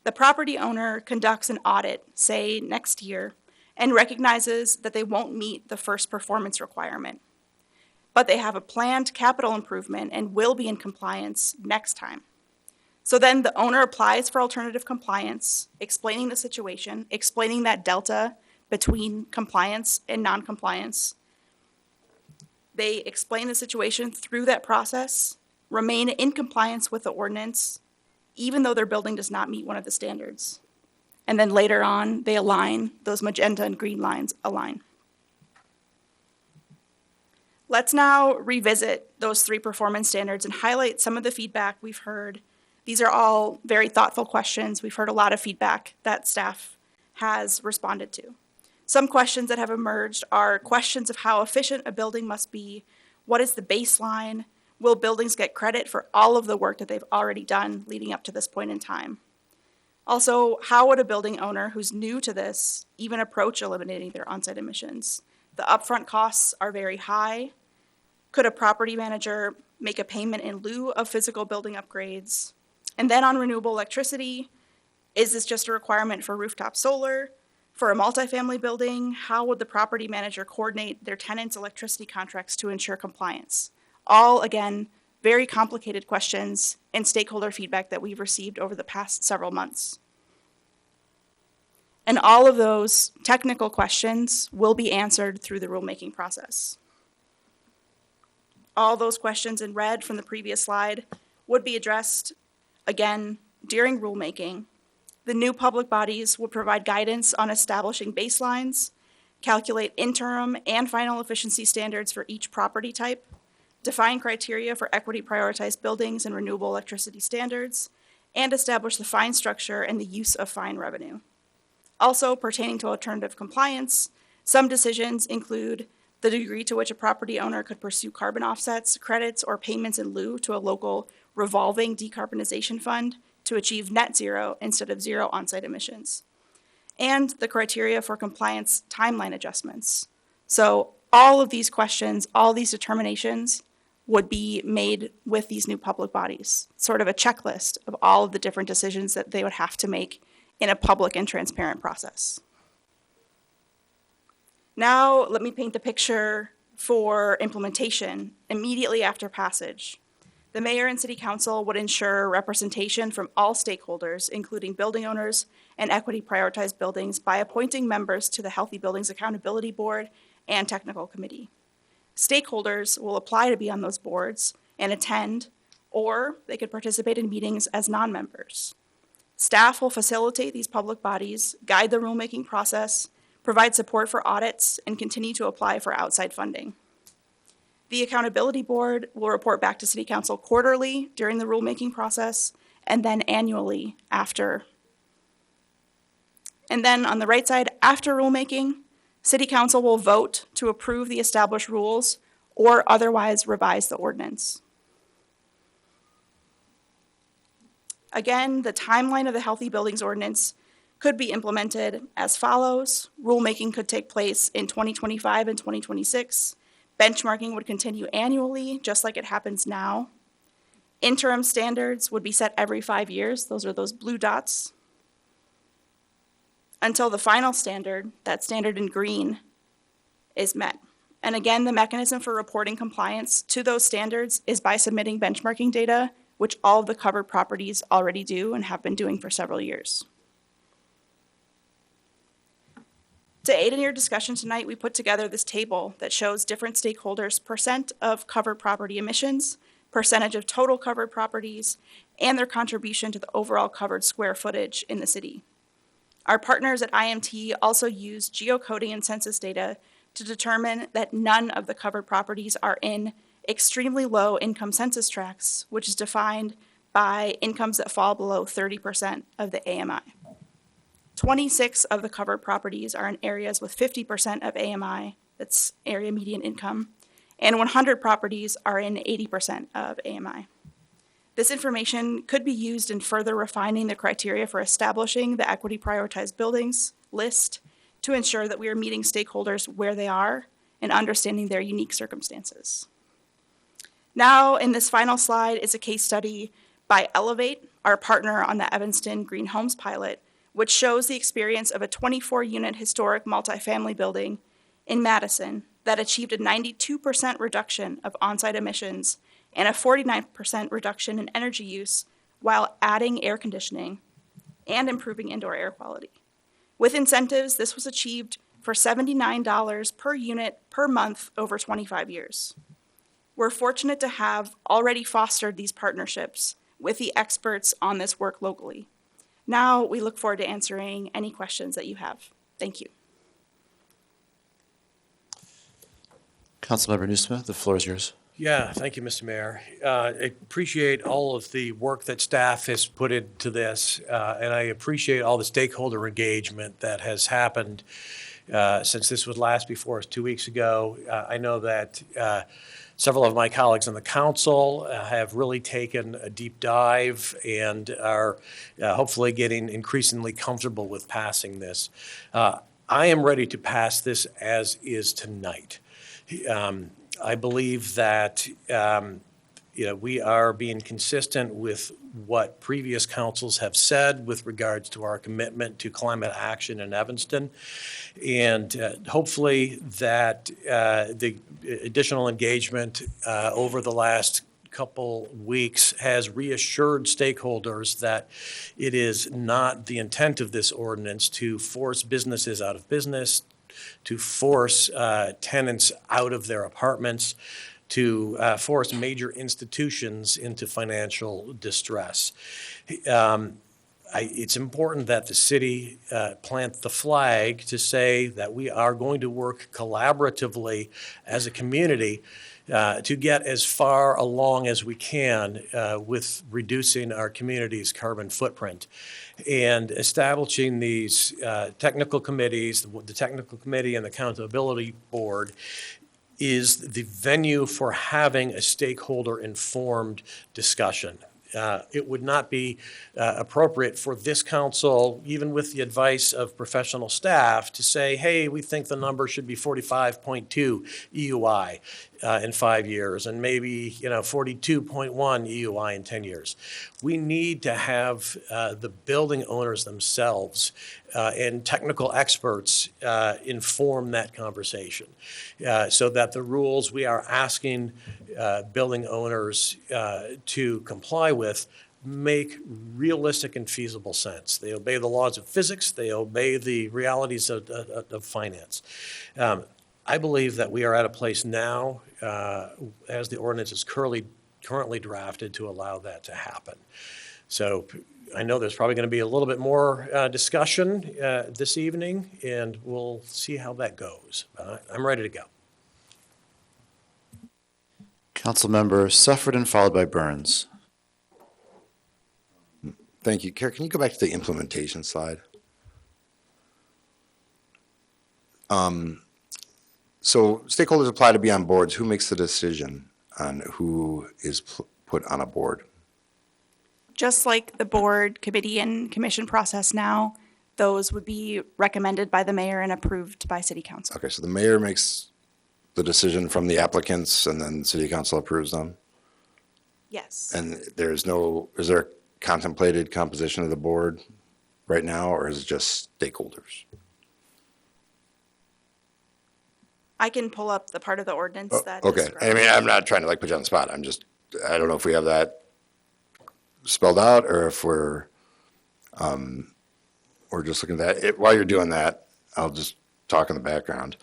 S16: The property owner conducts an audit, say next year, and recognizes that they won't meet the first performance requirement, but they have a planned capital improvement and will be in compliance next time. So then the owner applies for alternative compliance, explaining the situation, explaining that delta between compliance and non-compliance. They explain the situation through that process, remain in compliance with the ordinance, even though their building does not meet one of the standards. And then later on, they align, those magenta and green lines align. Let's now revisit those 3 performance standards and highlight some of the feedback we've heard. These are all very thoughtful questions. We've heard a lot of feedback that staff has responded to. Some questions that have emerged are questions of how efficient a building must be. What is the baseline? Will buildings get credit for all of the work that they've already done leading up to this point in time? Also, how would a building owner who's new to this even approach eliminating their on-site emissions? The upfront costs are very high. Could a property manager make a payment in lieu of physical building upgrades? And then on renewable electricity, is this just a requirement for rooftop solar? For a multifamily building, how would the property manager coordinate their tenants' electricity contracts to ensure compliance? All, again, very complicated questions and stakeholder feedback that we've received over the past several months. And all of those technical questions will be answered through the rulemaking process. All those questions in red from the previous slide would be addressed, again, during rulemaking, The new public bodies will provide guidance on establishing baselines, calculate interim and final efficiency standards for each property type, define criteria for equity prioritized buildings and renewable electricity standards, and establish the fine structure and the use of fine revenue. Also, pertaining to alternative compliance, some decisions include the degree to which a property owner could pursue carbon offsets, credits, or payments in lieu to a local revolving decarbonization fund to achieve net zero instead of zero on-site emissions, and the criteria for compliance timeline adjustments. So all of these questions, all these determinations would be made with these new public bodies, sort of a checklist of all of the different decisions that they would have to make in a public and transparent process. Now, let me paint the picture for implementation immediately after passage. The mayor and city council would ensure representation from all stakeholders, including building owners and equity prioritized buildings, by appointing members to the Healthy Buildings Accountability Board and Technical Committee. Stakeholders will apply to be on those boards and attend, or they could participate in meetings as non-members. Staff will facilitate these public bodies, guide the rulemaking process, provide support for audits, and continue to apply for outside funding. The Accountability Board will report back to City Council quarterly during the rulemaking process, and then annually after. And then on the right side, after rulemaking, City Council will vote to approve the established rules or otherwise revise the ordinance. Again, the timeline of the Healthy Buildings Ordinance could be implemented as follows. Rulemaking could take place in 2025 and 2026. Benchmarking would continue annually, just like it happens now. Interim standards would be set every 5 years. Those are those blue dots. Until the final standard, that standard in green, is met. And again, the mechanism for reporting compliance to those standards is by submitting benchmarking data, which all of the covered properties already do and have been doing for several years. To aid in your discussion tonight, we put together this table that shows different stakeholders' percent of covered property emissions, percentage of total covered properties, and their contribution to the overall covered square footage in the city. Our partners at IMT also use geocoding and census data to determine that none of the covered properties are in extremely low income census tracts, which is defined by incomes that fall below 30% of the AMI. 26 of the covered properties are in areas with 50% of AMI, that's area median income, and 100 properties are in 80% of AMI. This information could be used in further refining the criteria for establishing the equity prioritized buildings list to ensure that we are meeting stakeholders where they are and understanding their unique circumstances. Now, in this final slide is a case study by Elevate, our partner on the Evanston Green Homes pilot, which shows the experience of a 24-unit historic multifamily building in Madison that achieved a 92% reduction of on-site emissions and a 49% reduction in energy use while adding air conditioning and improving indoor air quality. With incentives, this was achieved for $79 per unit per month over 25 years. We're fortunate to have already fostered these partnerships with the experts on this work locally. Now we look forward to answering any questions that you have. Thank you.
S1: Councilmember Nieuwsma, the floor is yours.
S11: Yeah, thank you, Mr. Mayor. I appreciate all of the work that staff has put into this, and I appreciate all the stakeholder engagement that has happened since this was last before us 2 weeks ago. I know that several of my colleagues on the council have really taken a deep dive and are hopefully getting increasingly comfortable with passing this. I am ready to pass this as is tonight. I believe that we are being consistent with what previous councils have said with regards to our commitment to climate action in Evanston. And hopefully that the additional engagement over the last couple weeks has reassured stakeholders that it is not the intent of this ordinance to force businesses out of business, to force tenants out of their apartments, to force major institutions into financial distress. It's important that the city plant the flag to say that we are going to work collaboratively as a community to get as far along as we can with reducing our community's carbon footprint. And establishing these technical committees, the technical committee and the accountability board, is the venue for having a stakeholder-informed discussion. It would not be appropriate for this council, even with the advice of professional staff, to say, hey, we think the number should be 45.2 EUI in 5 years, and maybe 42.1 EUI in 10 years. We need to have the building owners themselves and technical experts inform that conversation so that the rules we are asking building owners to comply with make realistic and feasible sense. They obey the laws of physics. They obey the realities of finance. I believe that we are at a place now, as the ordinance is currently drafted, to allow that to happen. So I know there's probably going to be a little bit more discussion this evening, and we'll see how that goes. I'm ready to go.
S1: Councilmember Suffredin, followed by Burns.
S13: Thank you. Kara, can you go back to the implementation slide? So stakeholders apply to be on boards. Who makes the decision on who is put on a board?
S16: Just like the board, committee, and commission process now, those would be recommended by the mayor and approved by city council.
S13: Okay, so the mayor makes the decision from the applicants and then city council approves them?
S16: Yes.
S13: And is there a contemplated composition of the board right now, or is it just stakeholders?
S16: I can pull up the part of the ordinance that
S13: Okay,
S16: describes.
S13: I mean, I'm not trying to put you on the spot. I don't know if we have that spelled out or if we're just looking at that. While you're doing that, I'll just talk in the background.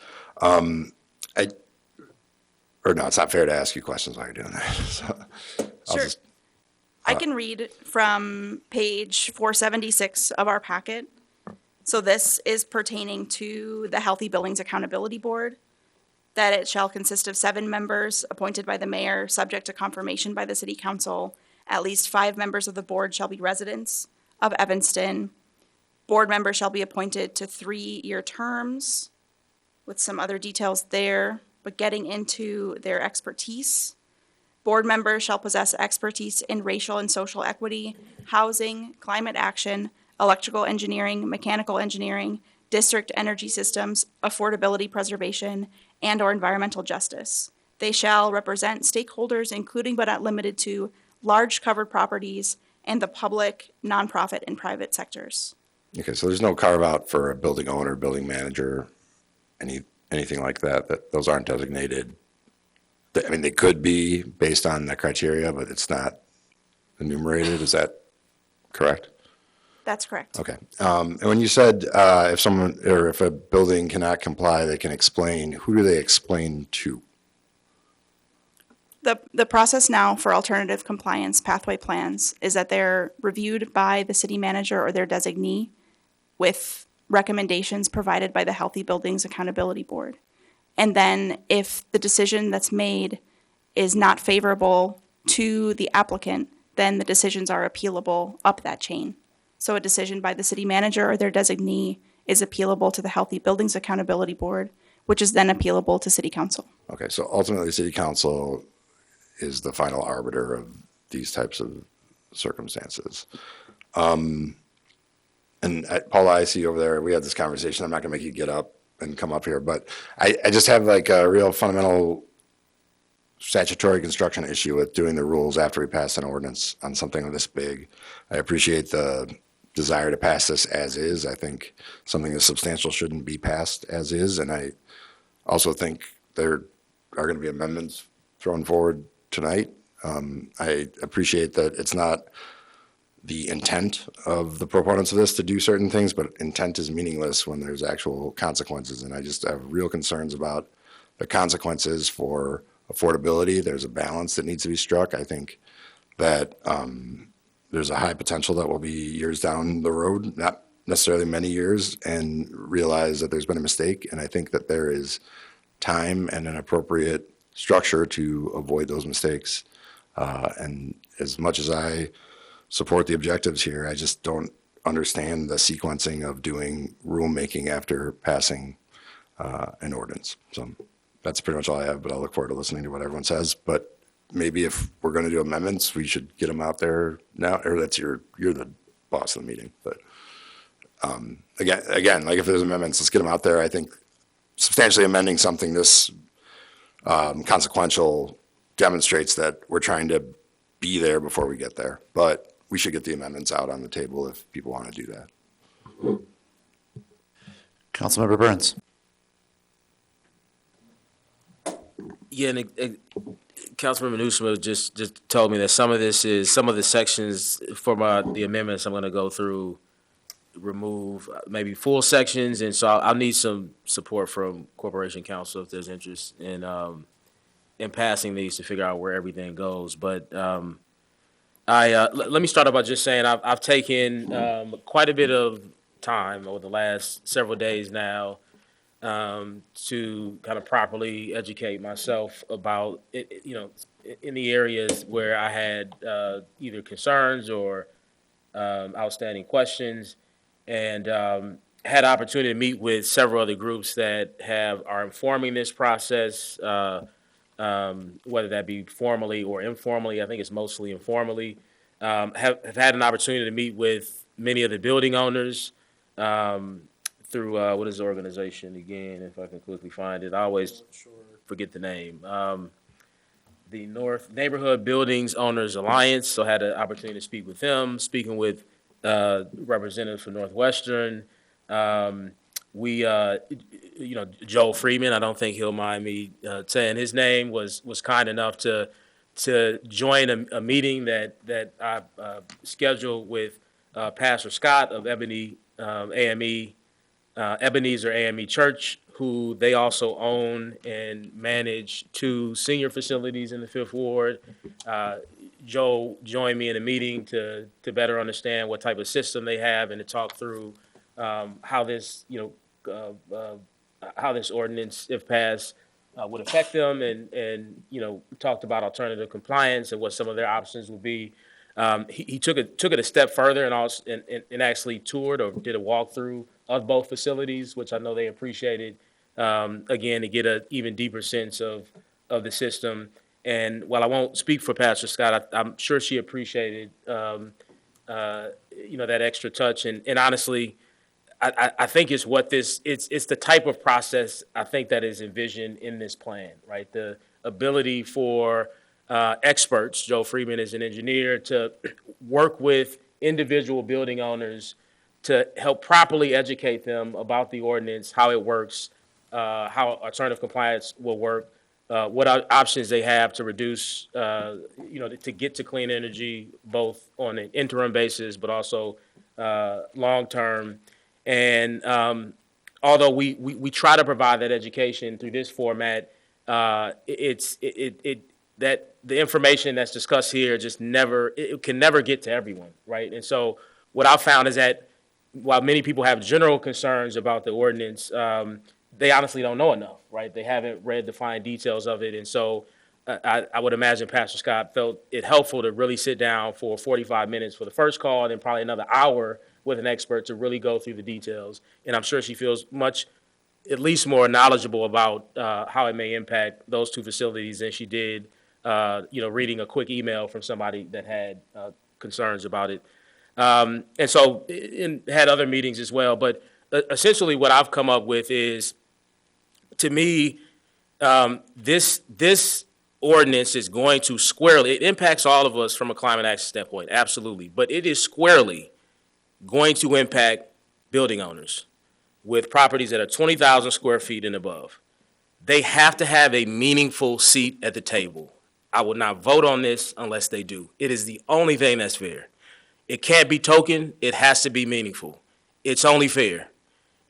S13: No, it's not fair to ask you questions while you're doing that. So
S16: Sure. I can read from page 476 of our packet. So this is pertaining to the Healthy Buildings Accountability Board, that it shall consist of 7 members appointed by the mayor, subject to confirmation by the city council. At least 5 members of the board shall be residents of Evanston. Board members shall be appointed to 3-year terms, with some other details there, but getting into their expertise. Board members shall possess expertise in racial and social equity, housing, climate action, electrical engineering, mechanical engineering, district energy systems, affordability preservation, and/or environmental justice. They shall represent stakeholders, including but not limited to large covered properties and the public, nonprofit, and private sectors.
S13: so there's no carve out for a building owner, building manager, anything like that, those aren't designated. I mean, they could be based on the criteria, but it's not enumerated. Is that correct?
S16: That's correct.
S13: Okay. And when you said if a building cannot comply, they can explain, who do they explain to?
S16: The process now for alternative compliance pathway plans is that they're reviewed by the city manager or their designee with recommendations provided by the Healthy Buildings Accountability Board. And then if the decision that's made is not favorable to the applicant, then the decisions are appealable up that chain. So a decision by the city manager or their designee is appealable to the Healthy Buildings Accountability Board, which is then appealable to city council.
S13: Okay, so ultimately city council is the final arbiter of these types of circumstances. And Paula, I see you over there, we had this conversation. I'm not gonna make you get up and come up here, but I just have like a real fundamental statutory construction issue with doing the rules after we pass an ordinance on something this big. I appreciate the desire to pass this as is. I think something as substantial shouldn't be passed as is. And I also think there are going to be amendments thrown forward tonight. I appreciate that it's not the intent of the proponents of this to do certain things, but intent is meaningless when there's actual consequences. And I just have real concerns about the consequences for affordability. There's a balance that needs to be struck. I think that there's a high potential that will be years down the road, not necessarily many years, and realize that there's been a mistake. And I think that there is time and an appropriate structure to avoid those mistakes. And as much as I support the objectives here, I just don't understand the sequencing of doing rulemaking after passing an ordinance. So that's pretty much all I have, but I'll look forward to listening to what everyone says. But maybe if we're going to do amendments, we should get them out there now, or you're the boss of the meeting. But again, like if there's amendments, let's get them out there. I think substantially amending something this consequential demonstrates that we're trying to be there before we get there. But we should get the amendments out on the table if people want to do that.
S1: Councilmember Burns.
S8: Yeah, and Councilmember Nieuwsma just told me that some of the sections for the amendments I'm going to go through remove maybe full sections, and so I'll need some support from Corporation Counsel if there's interest in passing these to figure out where everything goes. But let me start off by just saying I've taken quite a bit of time over the last several days now to kind of properly educate myself about it, in the areas where I had either concerns or outstanding questions, and had opportunity to meet with several other groups that are informing this process, whether that be formally or informally. I think it's mostly informally. Have had an opportunity to meet with many of the building owners through what is the organization again? If I can quickly find it, I always forget the name. The North Neighborhood Buildings Owners Alliance. So I had an opportunity to speak with them, speaking with representatives from Northwestern. Joel Freeman, I don't think he'll mind me saying his name, was kind enough to join a meeting that I scheduled with Pastor Scott of Ebenezer AME Church, who they also own and manage 2 senior facilities in the 5th Ward. Joe joined me in a meeting to better understand what type of system they have and to talk through how this ordinance, if passed, would affect them, and talked about alternative compliance and what some of their options would be. He took it a step further and actually toured or did a walkthrough of both facilities, which I know they appreciated, again, to get an even deeper sense of the system. And while I won't speak for Pastor Scott, I'm sure she appreciated, that extra touch. And honestly, I think it's the type of process I think that is envisioned in this plan, right? The ability for experts, Joe Freeman is an engineer, to work with individual building owners to help properly educate them about the ordinance, how it works, how alternative compliance will work, what options they have to reduce, to get to clean energy, both on an interim basis, but also long-term. And although we try to provide that education through this format, that the information that's discussed here it can never get to everyone, right? And so what I found is that while many people have general concerns about the ordinance, they honestly don't know enough, right? They haven't read the fine details of it. And so I would imagine Pastor Scott felt it helpful to really sit down for 45 minutes for the first call, and then probably another hour with an expert to really go through the details. And I'm sure she feels at least more knowledgeable about how it may impact those 2 facilities than she did, reading a quick email from somebody that had concerns about it. And so had other meetings as well. But essentially what I've come up with is, to me, this ordinance is going to it impacts all of us from a climate action standpoint, absolutely. But it is squarely going to impact building owners with properties that are 20,000 square feet and above. They have to have a meaningful seat at the table. I will not vote on this unless they do. It is the only thing that's fair. It can't be token. It has to be meaningful. It's only fair.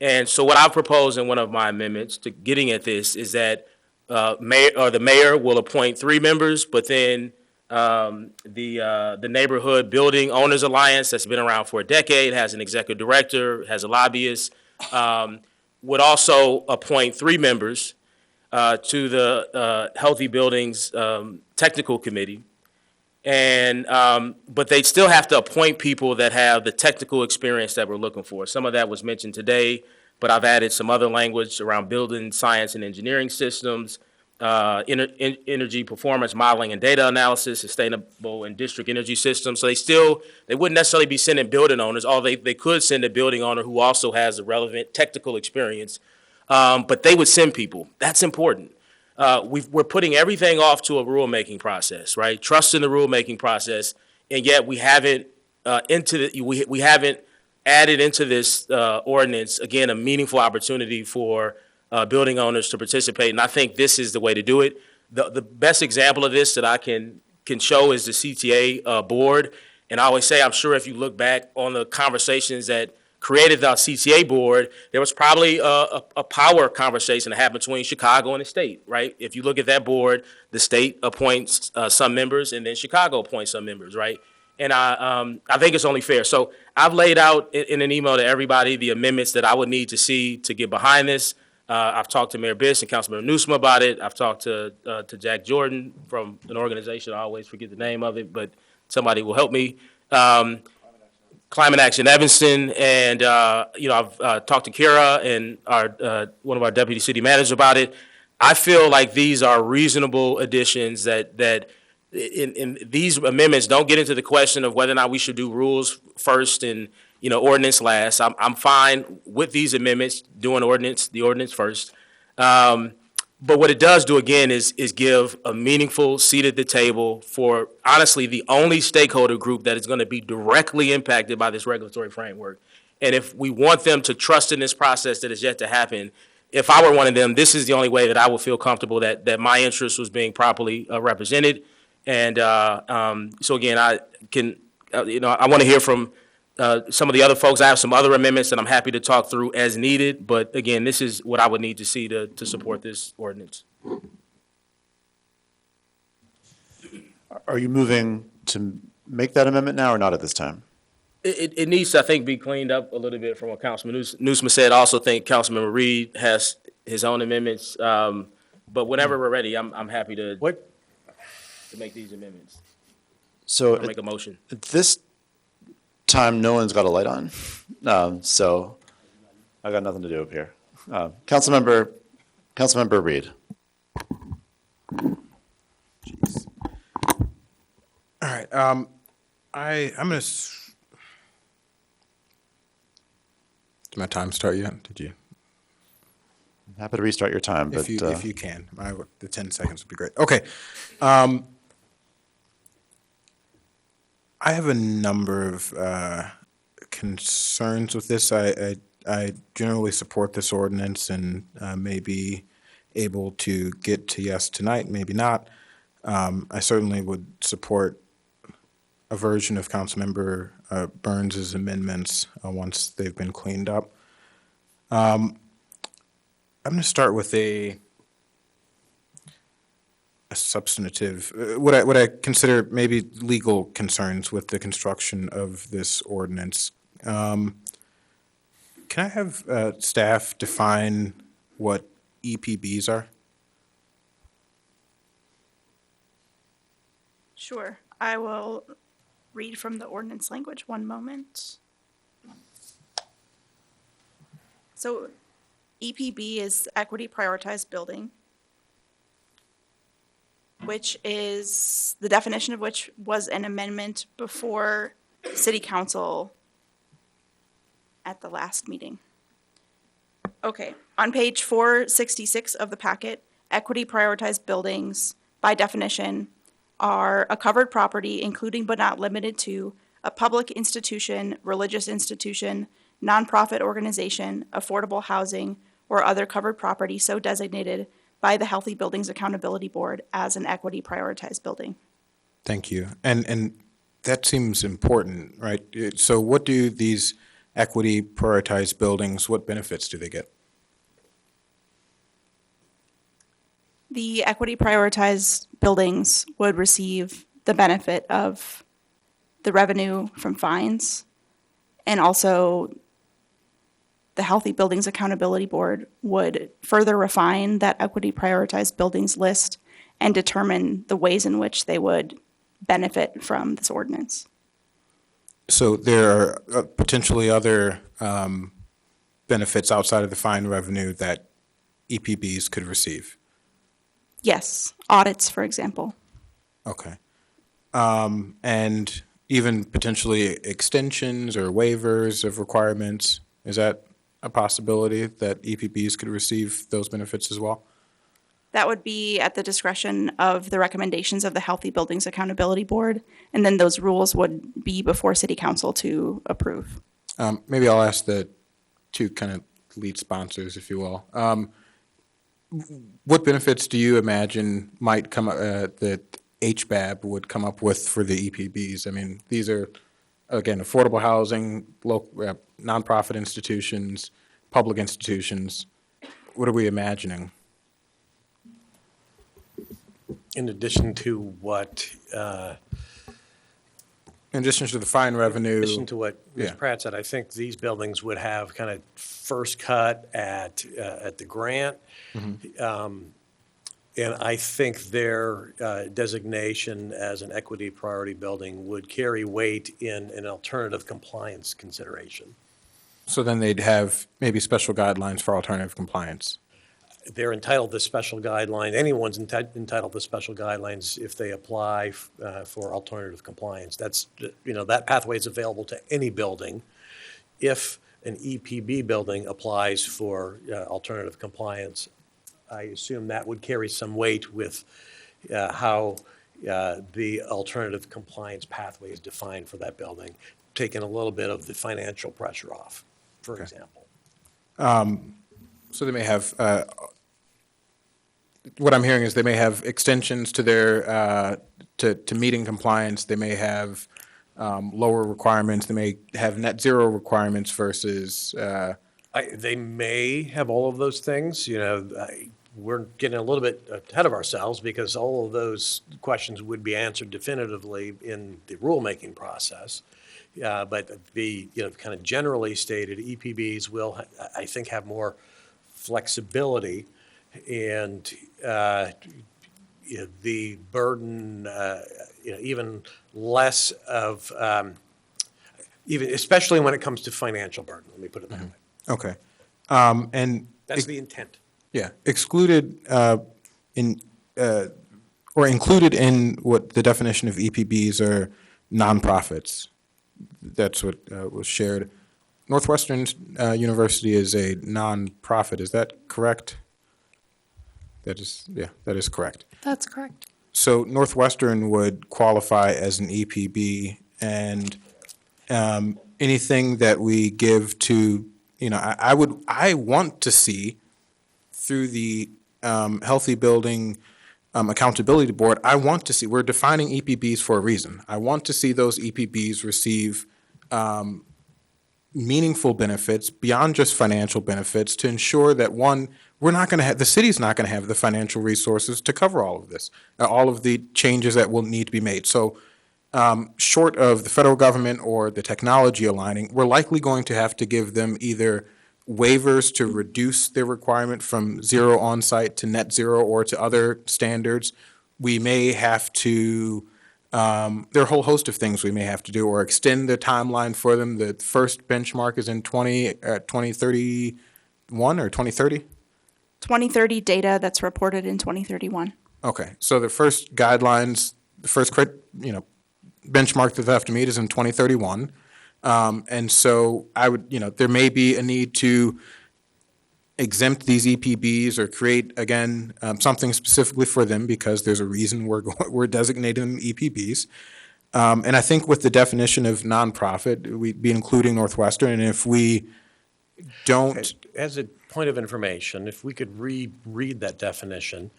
S8: And so what I propose in one of my amendments to getting at this is that the mayor will appoint 3 members, but then The Neighborhood Building Owners Alliance, that's been around for a decade, has an executive director, has a lobbyist, would also appoint 3 members to the Healthy Buildings Technical Committee. And but they still have to appoint people that have the technical experience that we're looking for. Some of that was mentioned today, but I've added some other language around building science and engineering systems, energy performance modeling and data analysis, sustainable and district energy systems. So they wouldn't necessarily be sending building owners, although they could send a building owner who also has the relevant technical experience, but they would send people. That's important. We're putting everything off to a rulemaking process, right? Trust in the rulemaking process, and yet we haven't we haven't added into this ordinance again a meaningful opportunity for building owners to participate. And I think this is the way to do it. The best example of this that I can show is the CTA board. And I always say, I'm sure if you look back on the conversations that created the CTA board, there was probably a power conversation that happened between Chicago and the state, right? If you look at that board, the state appoints some members and then Chicago appoints some members, right? And I think it's only fair. So I've laid out in an email to everybody the amendments that I would need to see to get behind this. I've talked to Mayor Biss and Councilmember Nieuwsma about it. I've talked to Jack Jordan from an organization, I always forget the name of it, but somebody will help me. Climate Action Evanston, and I've talked to Kira and one of our deputy city managers about it. I feel like these are reasonable additions that in these amendments don't get into the question of whether or not we should do rules first and ordinance last. I'm fine with these amendments doing the ordinance first. But what it does do, again, is give a meaningful seat at the table for, honestly, the only stakeholder group that is going to be directly impacted by this regulatory framework. And if we want them to trust in this process that is yet to happen, if I were one of them, this is the only way that I would feel comfortable that my interest was being properly represented. And so, again, I want to hear from some of the other folks. I have some other amendments that I'm happy to talk through as needed. But again, this is what I would need to see to support this ordinance.
S1: Are you moving to make that amendment now or not at this time?
S8: It needs to, I think, be cleaned up a little bit from what Councilman Nieuwsma said. I also think Councilmember Reed has his own amendments. But whenever we're ready, I'm happy to make these amendments.
S1: So
S8: make a motion.
S1: At this time, no one's got a light on, so I got nothing to do up here. Councilmember Reed.
S22: Jeez. All right. I'm gonna. Did my time start yet? Did you?
S1: I'm happy to restart your time, but
S22: if you can, the 10 seconds would be great. Okay. I have a number of concerns with this. I generally support this ordinance and may be able to get to yes tonight, maybe not. I certainly would support a version of Councilmember Burns's amendments once they've been cleaned up. I'm going to start with a substantive, what I consider maybe legal concerns with the construction of this ordinance. Can I have staff define what EPBs are?
S16: Sure. I will read from the ordinance language. One moment. So EPB is Equity Prioritized Building, which is the definition of which was an amendment before City Council at the last meeting. Okay, on page 466 of the packet, equity prioritized buildings, by definition, are a covered property, including but not limited to a public institution, religious institution, nonprofit organization, affordable housing, or other covered property so designated by the Healthy Buildings Accountability Board as an equity prioritized building.
S22: Thank you. And that seems important, right? So what do these equity prioritized buildings, what benefits do they get?
S16: The equity prioritized buildings would receive the benefit of the revenue from fines, and also the Healthy Buildings Accountability Board would further refine that equity prioritized buildings list and determine the ways in which they would benefit from this ordinance.
S22: So there are potentially other benefits outside of the fine revenue that EPBs could receive?
S16: Yes, audits, for example.
S22: Okay. And even potentially extensions or waivers of requirements, is that a possibility that EPBs could receive those benefits as well?
S16: That would be at the discretion of the recommendations of the Healthy Buildings Accountability Board, and then those rules would be before City Council to approve.
S22: Maybe I'll ask the two kind of lead sponsors, if you will. What benefits do you imagine might come that HBAB would come up with for the EPBs? I mean, these are, again, affordable housing, local, nonprofit institutions, public institutions. What are we imagining?
S11: In addition to what?
S22: In addition to the fine revenue.
S11: In addition to what Ms.
S22: Yeah.
S11: Pratt said, I think these buildings would have kind of first cut at the grant. And I think their designation as an equity priority building would carry weight in an alternative compliance consideration.
S22: So then they'd have maybe special guidelines for alternative compliance.
S11: They're entitled to special guidelines. Anyone's entitled to special guidelines if they apply for alternative compliance. That's, that pathway is available to any building. If an EPB building applies for alternative compliance, I assume that would carry some weight with how the alternative compliance pathway is defined for that building, taking a little bit of the financial pressure off, for example.
S22: So they may have, what I'm hearing is they may have extensions to their, to meeting compliance. They may have lower requirements. They may have net zero requirements versus.
S11: They may have all of those things. We're getting a little bit ahead of ourselves because all of those questions would be answered definitively in the rulemaking process. But the, kind of generally stated, EPBs will, I think, have more flexibility and the burden, even less of, even especially when it comes to financial burden. Let me put it that way.
S22: Okay. And
S11: That's the intent.
S22: yeah, excluded or included in what the definition of EPBs are nonprofits. That's what was shared. Northwestern University is a nonprofit. Is that correct? That is correct.
S15: That's correct.
S22: So Northwestern would qualify as an EPB, and anything that we give to, I want to see through the Healthy Building Accountability Board, I want to see, we're defining EPBs for a reason. I want to see those EPBs receive meaningful benefits beyond just financial benefits to ensure that, one, we're not going to have, the city's not going to have the financial resources to cover all of this, all of the changes that will need to be made. So short of the federal government or the technology aligning, we're likely going to have to give them either waivers to reduce their requirement from zero on-site to net zero or to other standards. We may have to, there are a whole host of things we may have to do, or extend the timeline for them. The first benchmark is in 2031 or 2030?
S16: 2030 data that's reported in 2031.
S22: Okay, so the first guidelines, the first benchmark that they have to meet is in 2031. And so I would, there may be a need to exempt these EPBs or create, again, something specifically for them because there's a reason we're designating them EPBs. And I think with the definition of nonprofit, we'd be including Northwestern. And if we don't.
S11: As a point of information, if we could read that definition,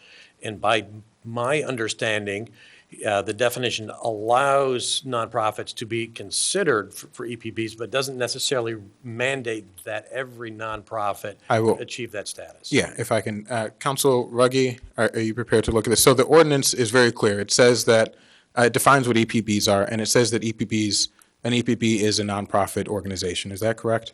S11: and by my understanding, the definition allows nonprofits to be considered for EPBs, but doesn't necessarily mandate that every nonprofit achieve that status.
S22: Yeah, if I can. Council Ruggie, are you prepared to look at this? So the ordinance is very clear. It says that It defines what EPBs are, and it says that an EPB is a nonprofit organization. Is that correct?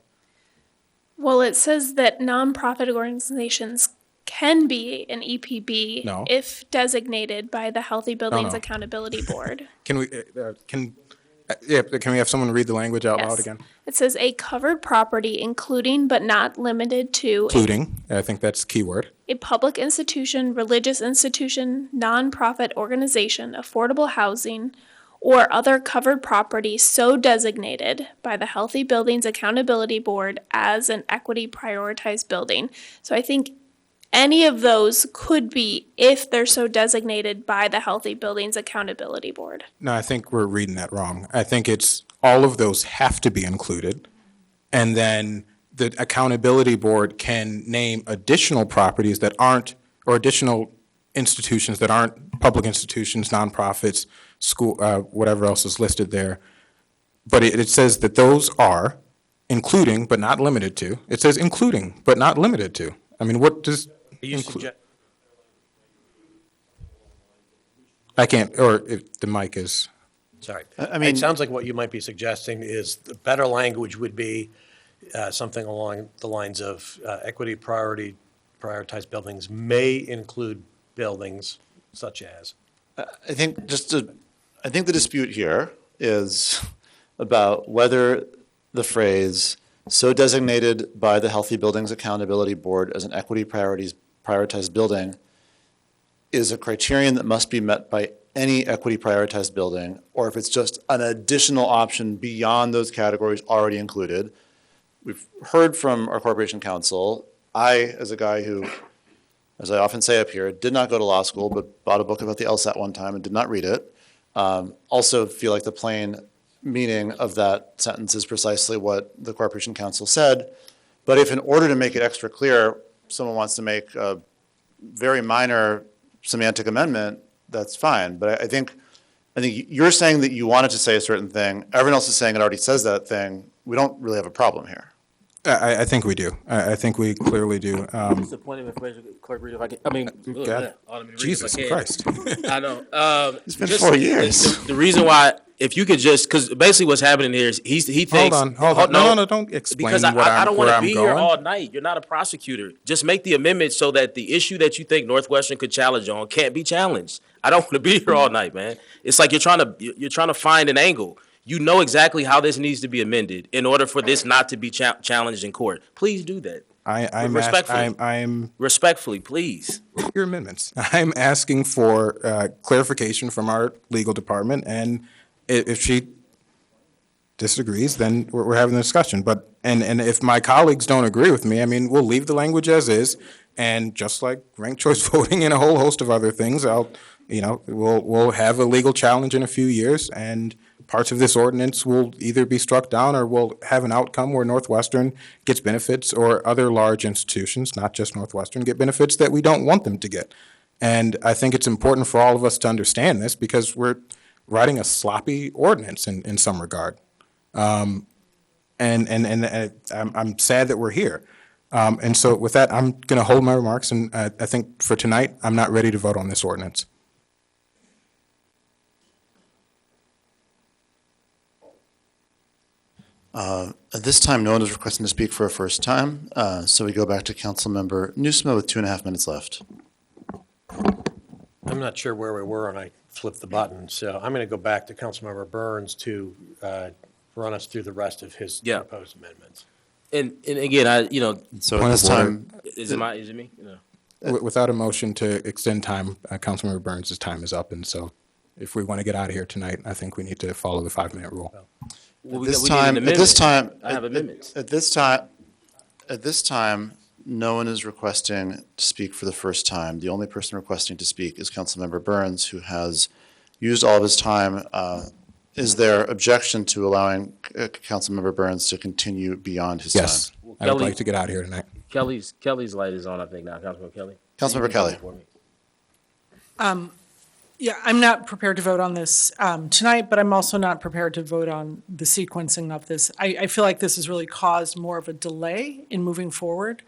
S17: Well, it says that nonprofit organizations can be an EPB
S22: No.
S17: if designated by the Healthy Buildings
S22: no.
S17: Accountability Board.
S22: Can we have someone read the language out loud again?
S17: It says a covered property including but not limited to
S22: Including, I think that's the key word.
S17: a public institution, religious institution, nonprofit organization, affordable housing, or other covered property so designated by the Healthy Buildings Accountability Board as an equity prioritized building. So I think any of those could be if they're so designated by the Healthy Buildings Accountability Board.
S22: No, I think we're reading that wrong. I think it's all of those have to be included, and then the accountability board can name additional properties that aren't, or additional institutions that aren't public institutions, nonprofits, school, whatever else is listed there. But it says that those are including but not limited to. It says including but not limited to. I mean, what does include? I can't, or if the mic is.
S11: Sorry.
S1: I mean,
S11: it sounds like what you might be suggesting is the better language would be something along the lines of equity prioritized buildings may include buildings such as.
S1: I think the dispute here is about whether the phrase "so designated by the Healthy Buildings Accountability Board as an equity prioritized building" is a criterion that must be met by any equity prioritized building, or if it's just an additional option beyond those categories already included. We've heard from our corporation counsel. I, as a guy who, as I often say up here, did not go to law school, but bought a book about the LSAT one time and did not read it, also feel like the plain meaning of that sentence is precisely what the corporation counsel said. But if in order to make it extra clear, someone wants to make a very minor semantic amendment, that's fine. But I think you're saying that you wanted to say a certain thing. Everyone else is saying it already says that thing. We don't really have a problem here.
S22: I think we do. I think we clearly do.
S8: What's the point of information, Clerk Reader? If I can, I mean,
S22: Jesus Christ.
S8: I know.
S1: It's been 4 years.
S8: The reason why, if you could just, because basically what's happening here is he thinks.
S22: Hold on. No, don't explain
S8: because
S22: I
S8: don't want to be here
S22: going.
S8: all night. You're not a prosecutor. Just make the amendment so that the issue that you think Northwestern could challenge on can't be challenged. I don't want to be here all night, man. It's like you're trying to find an angle. You know exactly how this needs to be amended in order for this not to be challenged in court. Please do that. Respectfully, please.
S22: Your amendments. I'm asking for clarification from our legal department, and if she disagrees, then we're having a discussion. But and if my colleagues don't agree with me, I mean, we'll leave the language as is, and just like ranked choice voting and a whole host of other things, we'll have a legal challenge in a few years, and parts of this ordinance will either be struck down or we'll have an outcome where Northwestern gets benefits or other large institutions, not just Northwestern, get benefits that we don't want them to get. And I think it's important for all of us to understand this because we're writing a sloppy ordinance in some regard. And I'm sad that we're here. And so with that, I'm going to hold my remarks. And I think for tonight, I'm not ready to vote on this ordinance.
S1: At this time, no one is requesting to speak for a first time, so we go back to Councilmember Nieuwsma with 2.5 minutes left.
S11: I'm not sure where we were, and I flipped the button, so I'm going to go back to Councilmember Burns to run us through the rest of his proposed amendments.
S8: And again,
S1: So at this time,
S8: is it me?
S22: Without a motion to extend time, Councilmember Burns' time is up, and so if we want to get out of here tonight, I think we need to follow the 5-minute rule.
S8: Well,
S1: I have amendments. At this time, no one is requesting to speak for the first time. The only person requesting to speak is Councilmember Burns, who has used all of his time. Is there objection to allowing Councilmember Burns to continue beyond his time?
S22: Yes, I would like to get out of here tonight.
S8: Kelly's light is on, I think, now. Councilmember Kelly.
S1: Councilmember Kelly.
S2: Yeah, I'm not prepared to vote on this tonight, but I'm also not prepared to vote on the sequencing of this. I feel like this has really caused more of a delay in moving forward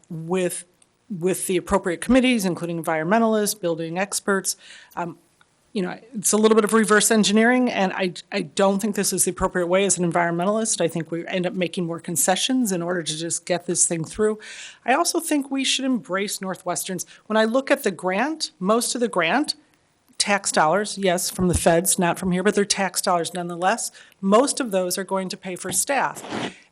S2: with the appropriate committees, including environmentalists, building experts. it's a little bit of reverse engineering, and I don't think this is the appropriate way as an environmentalist. I think we end up making more concessions in order to just get this thing through. I also think we should embrace Northwestern's. When I look at the grant, most of the grant, tax dollars, yes, from the feds, not from here, but they're tax dollars nonetheless. Most of those are going to pay for staff.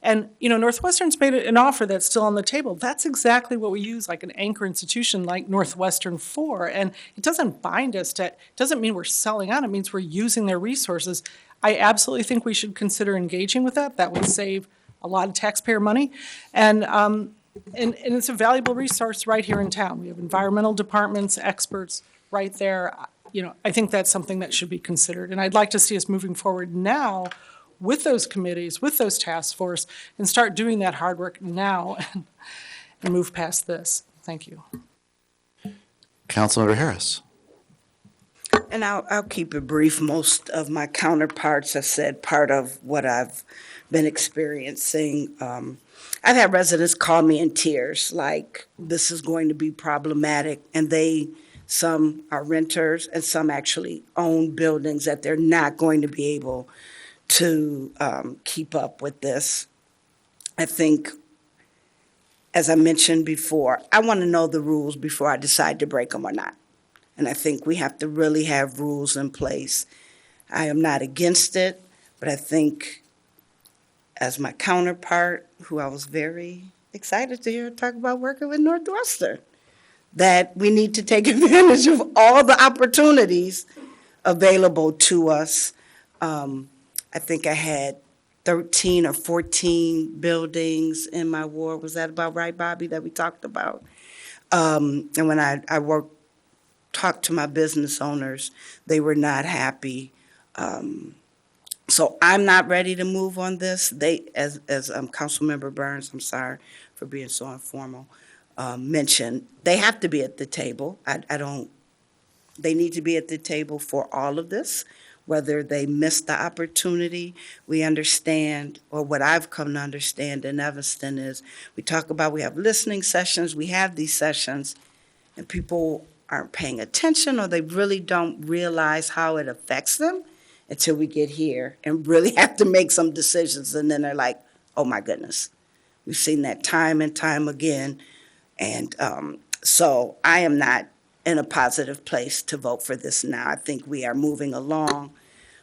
S2: And, Northwestern's made an offer that's still on the table. That's exactly what we use like an anchor institution like Northwestern for. And it doesn't bind us to, it doesn't mean we're selling out. It means we're using their resources. I absolutely think we should consider engaging with that. That would save a lot of taxpayer money. And it's a valuable resource right here in town. We have environmental departments, experts right there. I think that's something that should be considered. And I'd like to see us moving forward now with those committees, with those task force, and start doing that hard work now and move past this. Thank you.
S1: Councilmember Harris.
S18: And I'll keep it brief. Most of my counterparts have said part of what I've been experiencing. I've had residents call me in tears, like this is going to be problematic, and some are renters and some actually own buildings that they're not going to be able to keep up with this. I think, as I mentioned before, I want to know the rules before I decide to break them or not. And I think we have to really have rules in place. I am not against it, but I think as my counterpart, who I was very excited to hear talk about working with Northwestern, that we need to take advantage of all the opportunities available to us. I think I had 13 or 14 buildings in my ward. Was that about right, Bobby, that we talked about? And when I talked to my business owners, they were not happy. So I'm not ready to move on this. As Councilmember Burns, I'm sorry for being so informal, mentioned, they have to be at the table. They need to be at the table for all of this, whether they missed the opportunity. We understand, or what I've come to understand in Evanston is, we have listening sessions, we have these sessions, and people aren't paying attention, or they really don't realize how it affects them until we get here and really have to make some decisions, and then they're like, oh my goodness. We've seen that time and time again. And so I am not in a positive place to vote for this now. I think we are moving along,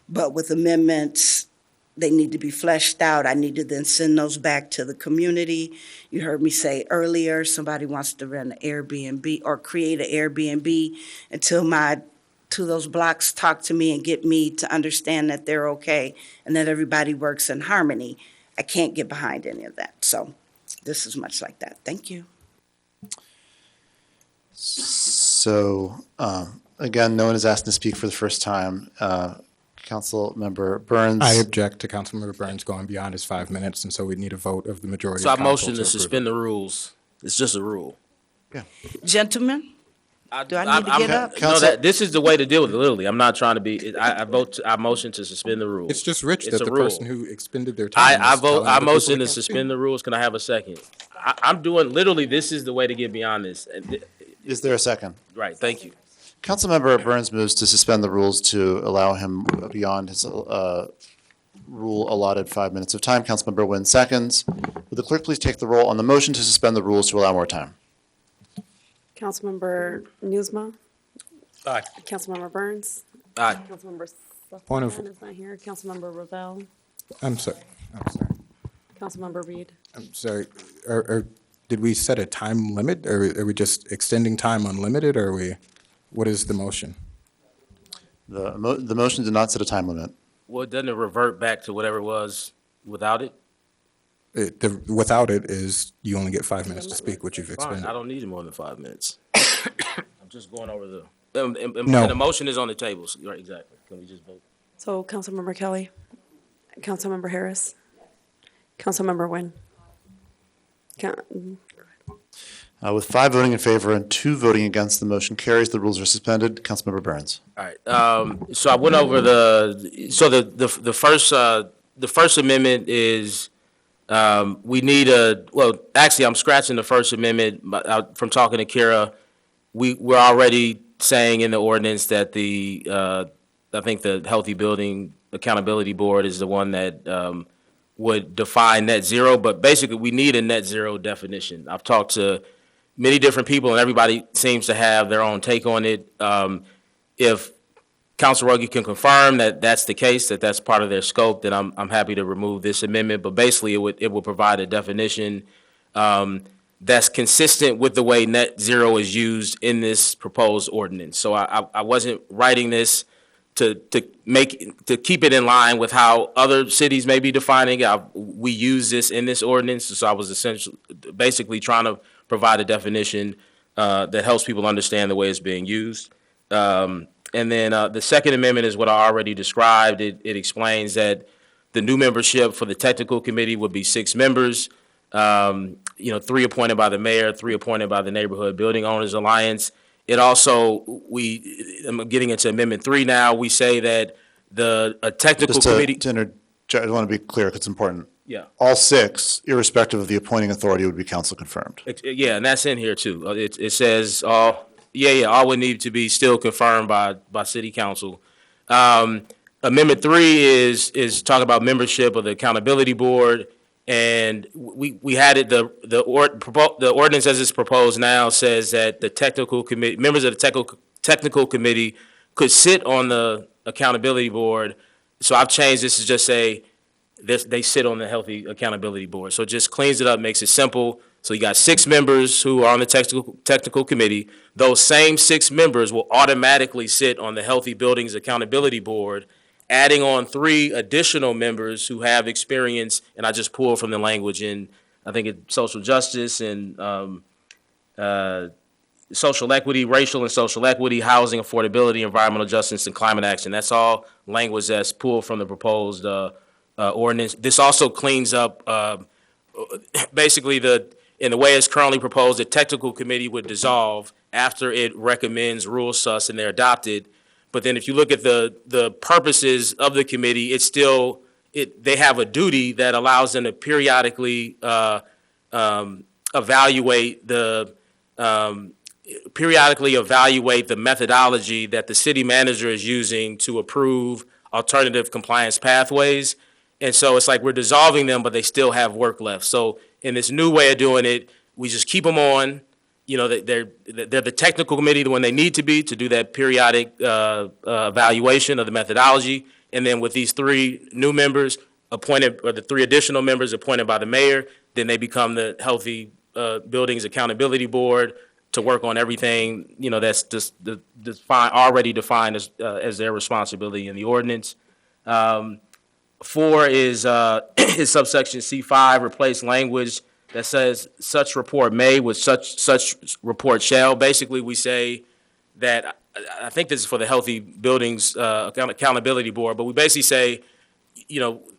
S18: but with amendments, they need to be fleshed out. I need to then send those back to the community. You heard me say earlier, somebody wants to rent an Airbnb or create an Airbnb until those blocks talk to me and get me to understand that they're okay and that everybody works in harmony. I can't get behind any of that. So this is much like that. Thank you.
S1: So, again, no one is asked to speak for the first time. Councilmember Burns.
S22: I object to Councilmember Burns going beyond his 5 minutes, and so we need a vote of the majority.
S8: So I
S22: of council
S8: motion to suspend the rules. It's just a rule.
S1: Yeah.
S18: Gentlemen, do I need to get up?
S8: No, this is the way to deal with it, literally. I'm not trying to be, I motion to suspend the rules.
S22: It's just rich
S8: It's
S22: that
S8: a
S22: the
S8: rule.
S22: person who expended their time.
S8: I motion to suspend the rules. Can I have a second? I'm doing, literally, this is the way to get beyond this.
S1: Is there a second?
S8: Right, thank you.
S1: Councilmember Burns moves to suspend the rules to allow him beyond his rule allotted 5 minutes of time. Councilmember Nguyen seconds. Would the clerk please take the roll on the motion to suspend the rules to allow more time?
S20: Councilmember Nieuwsma.
S11: Aye.
S20: Councilmember Burns.
S8: Aye.
S20: Councilmember
S22: Point of-
S20: Sutherland is not here. Councilmember Ravel.
S22: I'm sorry.
S20: Councilmember Reed.
S22: I'm sorry. Did we set a time limit, or are we just extending time unlimited, or what is the motion?
S1: The motion did not set a time limit.
S8: Well, doesn't it revert back to whatever it was without it?
S22: Without it is you only get 5 minutes to speak, which you've expended.
S8: Fine, I don't need more than 5 minutes. I'm just going over the, and
S22: No.
S8: the motion is on the table. So, right, exactly. Can we just vote?
S20: So Councilmember Kelly. Councilmember Harris. Councilmember Nguyen.
S1: With 5 voting in favor and 2 voting against, the motion carries. The rules are suspended. Councilmember Burns.
S8: All right. So I went over the first amendment is we need actually I'm scratching the First Amendment from talking to Kira. We're already saying in the ordinance that I think the Healthy Building Accountability Board is the one that would define net zero, but basically we need a net zero definition. I've talked to many different people and everybody seems to have their own take on it. If Council Ruggie can confirm that that's the case, that that's part of their scope, then I'm happy to remove this amendment, but basically it would provide a definition that's consistent with the way net zero is used in this proposed ordinance. So I wasn't writing this to keep it in line with how other cities may be defining it. We use this in this ordinance, so I was basically trying to provide a definition that helps people understand the way it's being used. And then the second amendment is what I already described. It explains that the new membership for the technical committee would be 6 members. 3 appointed by the mayor, 3 appointed by the Neighborhood Building Owners Alliance. It also, I'm getting into Amendment 3 now, we say that a technical committee.
S1: I want to be clear because it's important.
S8: Yeah.
S1: All 6, irrespective of the appointing authority, would be council confirmed.
S8: Yeah, and that's in here too. It says all would need to be still confirmed by city council. Amendment 3 is talking about membership of the accountability board. And we had it, the ordinance as it's proposed now says that the technical committee, members of the technical committee could sit on the accountability board. So I've changed this to just say they sit on the healthy accountability board. So it just cleans it up, makes it simple. So you got 6 members who are on the technical committee. Those same 6 members will automatically sit on the Healthy Buildings Accountability Board, adding on 3 additional members who have experience, and I just pulled from the language in, I think it's social justice and social equity, racial and social equity, housing affordability, environmental justice, and climate action. That's all language that's pulled from the proposed ordinance. This also cleans up, basically, in the way it's currently proposed, the technical committee would dissolve after it recommends rules sus and they're adopted. But then if you look at the purposes of the committee, they have a duty that allows them to periodically evaluate the methodology that the city manager is using to approve alternative compliance pathways. And so it's like we're dissolving them, but they still have work left. So in this new way of doing it, we just keep them on. They're the technical committee when they need to be to do that periodic evaluation of the methodology. And then with these 3 new members appointed, or the 3 additional members appointed by the mayor, then they become the Healthy Buildings Accountability Board to work on everything, that's just already defined as their responsibility in the ordinance. 4 is subsection C5, replace language that says such report may with such report shall. Basically, we say that, I think this is for the Healthy Buildings Accountability Board, but we basically say,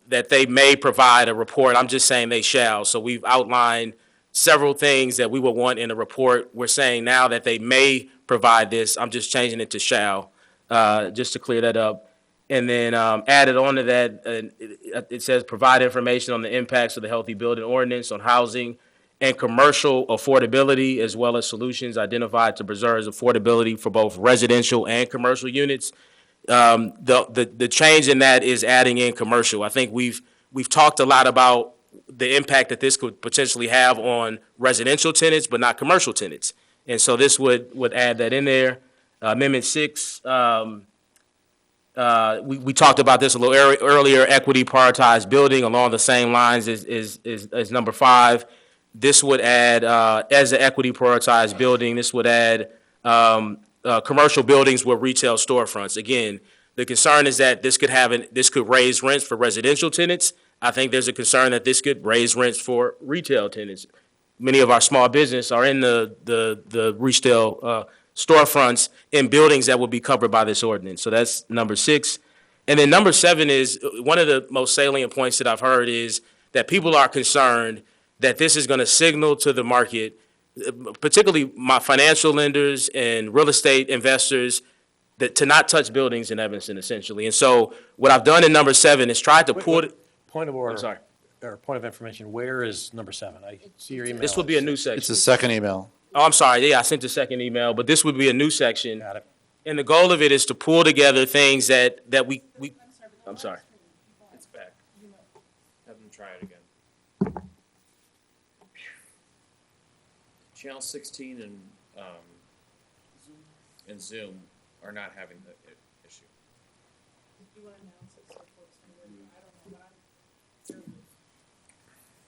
S8: that they may provide a report. I'm just saying they shall. So we've outlined several things that we would want in a report. We're saying now that they may provide this. I'm just changing it to shall, just to clear that up. And then added on to that, it says provide information on the impacts of the Healthy Building Ordinance on housing and commercial affordability, as well as solutions identified to preserve affordability for both residential and commercial units. The change in that is adding in commercial. I think we've talked a lot about the impact that this could potentially have on residential tenants, but not commercial tenants. And so this would add that in there. Amendment 6. We talked about this a little earlier, equity prioritized building along the same lines as number 5. This would add, as an equity prioritized building, this would add commercial buildings with retail storefronts. Again, the concern is that this could raise rents for residential tenants. I think there's a concern that this could raise rents for retail tenants. Many of our small business are in the retail storefronts in buildings that will be covered by this ordinance. So that's number 6. And then number 7 is one of the most salient points that I've heard is that people are concerned that this is going to signal to the market, particularly my financial lenders and real estate investors, that to not touch buildings in Evanston, essentially. And so what I've done in number 7 is tried to pull it.
S11: Point of order.
S8: I'm sorry.
S11: Or point of information, where is number 7? I see your email.
S8: This will be a new section.
S1: It's the second email.
S8: Oh, I'm sorry. Yeah, I sent the second email, but this would be a new section. Got it. And the goal of it is to pull together things that we, I'm sorry.
S3: It's back. Have them try it again. Channel 16 and Zoom are not having the issue.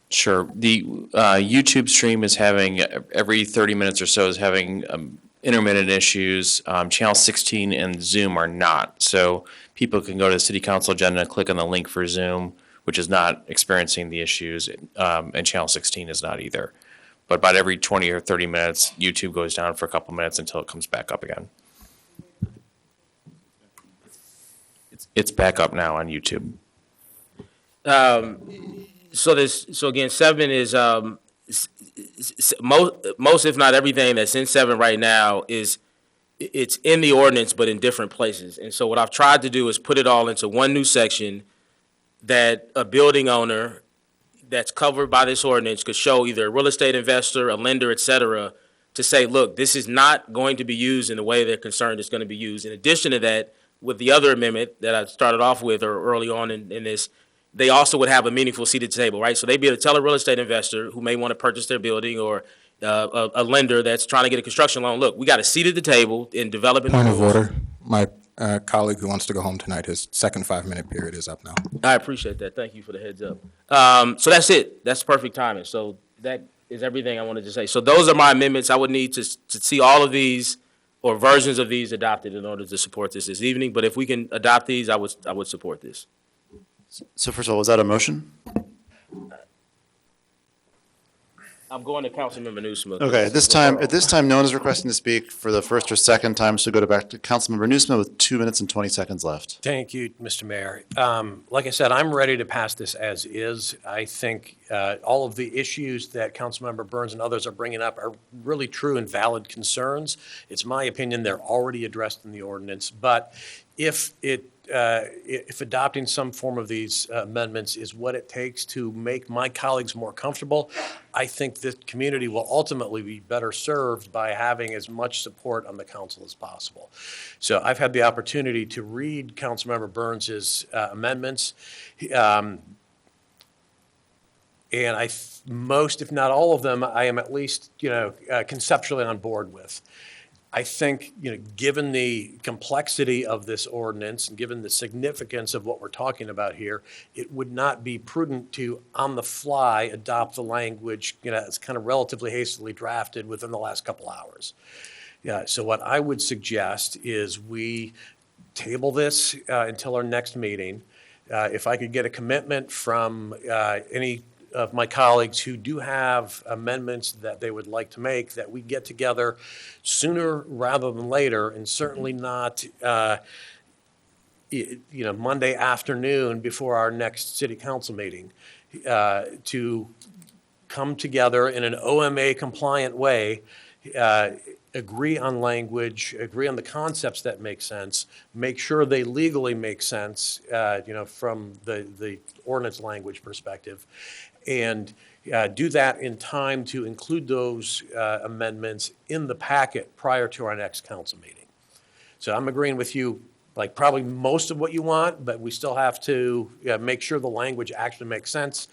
S3: Sure. The YouTube stream is having, every 30 minutes or so, is having intermittent issues. Channel 16 and Zoom are not. So people can go to the city council agenda, click on the link for Zoom, which is not experiencing the issues, and channel 16 is not either. But about every 20 or 30 minutes, YouTube goes down for a couple minutes until it comes back up again. It's back up now on YouTube.
S8: So again, 7 is most if not everything that's in 7 right now it's in the ordinance but in different places. And so what I've tried to do is put it all into one new section that a building owner that's covered by this ordinance could show either a real estate investor, a lender, et cetera, to say, look, this is not going to be used in the way they're concerned it's going to be used. In addition to that, with the other amendment that I started off with or early on in this, they also would have a meaningful seat at the table, right? So they'd be able to tell a real estate investor who may want to purchase their building or a lender that's trying to get a construction loan, look, we got a seat at the table in developing.
S22: Point of order. My colleague who wants to go home tonight, his second 5-minute period is up now.
S8: I appreciate that. Thank you for the heads up. So that's it. That's perfect timing. So that is everything I wanted to say. So those are my amendments. I would need to see all of these or versions of these adopted in order to support this evening. But if we can adopt these, I would support this.
S1: So first of all, was that a motion?
S8: I'm going to Councilmember Nieuwsma.
S1: Okay, at this time, no one is requesting to speak for the first or second time, so go back to Councilmember Nieuwsma with 2 minutes and 20 seconds left.
S11: Thank you, Mr. Mayor. Like I said, I'm ready to pass this as is. I think all of the issues that Councilmember Burns and others are bringing up are really true and valid concerns. It's my opinion they're already addressed in the ordinance, but if adopting some form of these amendments is what it takes to make my colleagues more comfortable, I think the community will ultimately be better served by having as much support on the council as possible. So I've had the opportunity to read Councilmember Burns's amendments, and most, if not all of them, I am at least conceptually on board with. I think, given the complexity of this ordinance and given the significance of what we're talking about here, it would not be prudent to, on the fly, adopt the language, it's kind of relatively hastily drafted within the last couple hours. Yeah, so what I would suggest is we table this until our next meeting. If I could get a commitment from any of my colleagues who do have amendments that they would like to make, that we get together sooner rather than later, and certainly not, Monday afternoon before our next city council meeting, to come together in an OMA compliant way, agree on language, agree on the concepts that make sense, make sure they legally make sense, from the ordinance language perspective, and do that in time to include those amendments in the packet prior to our next council meeting. So I'm agreeing with you, like probably most of what you want, but we still have to make sure the language actually makes sense.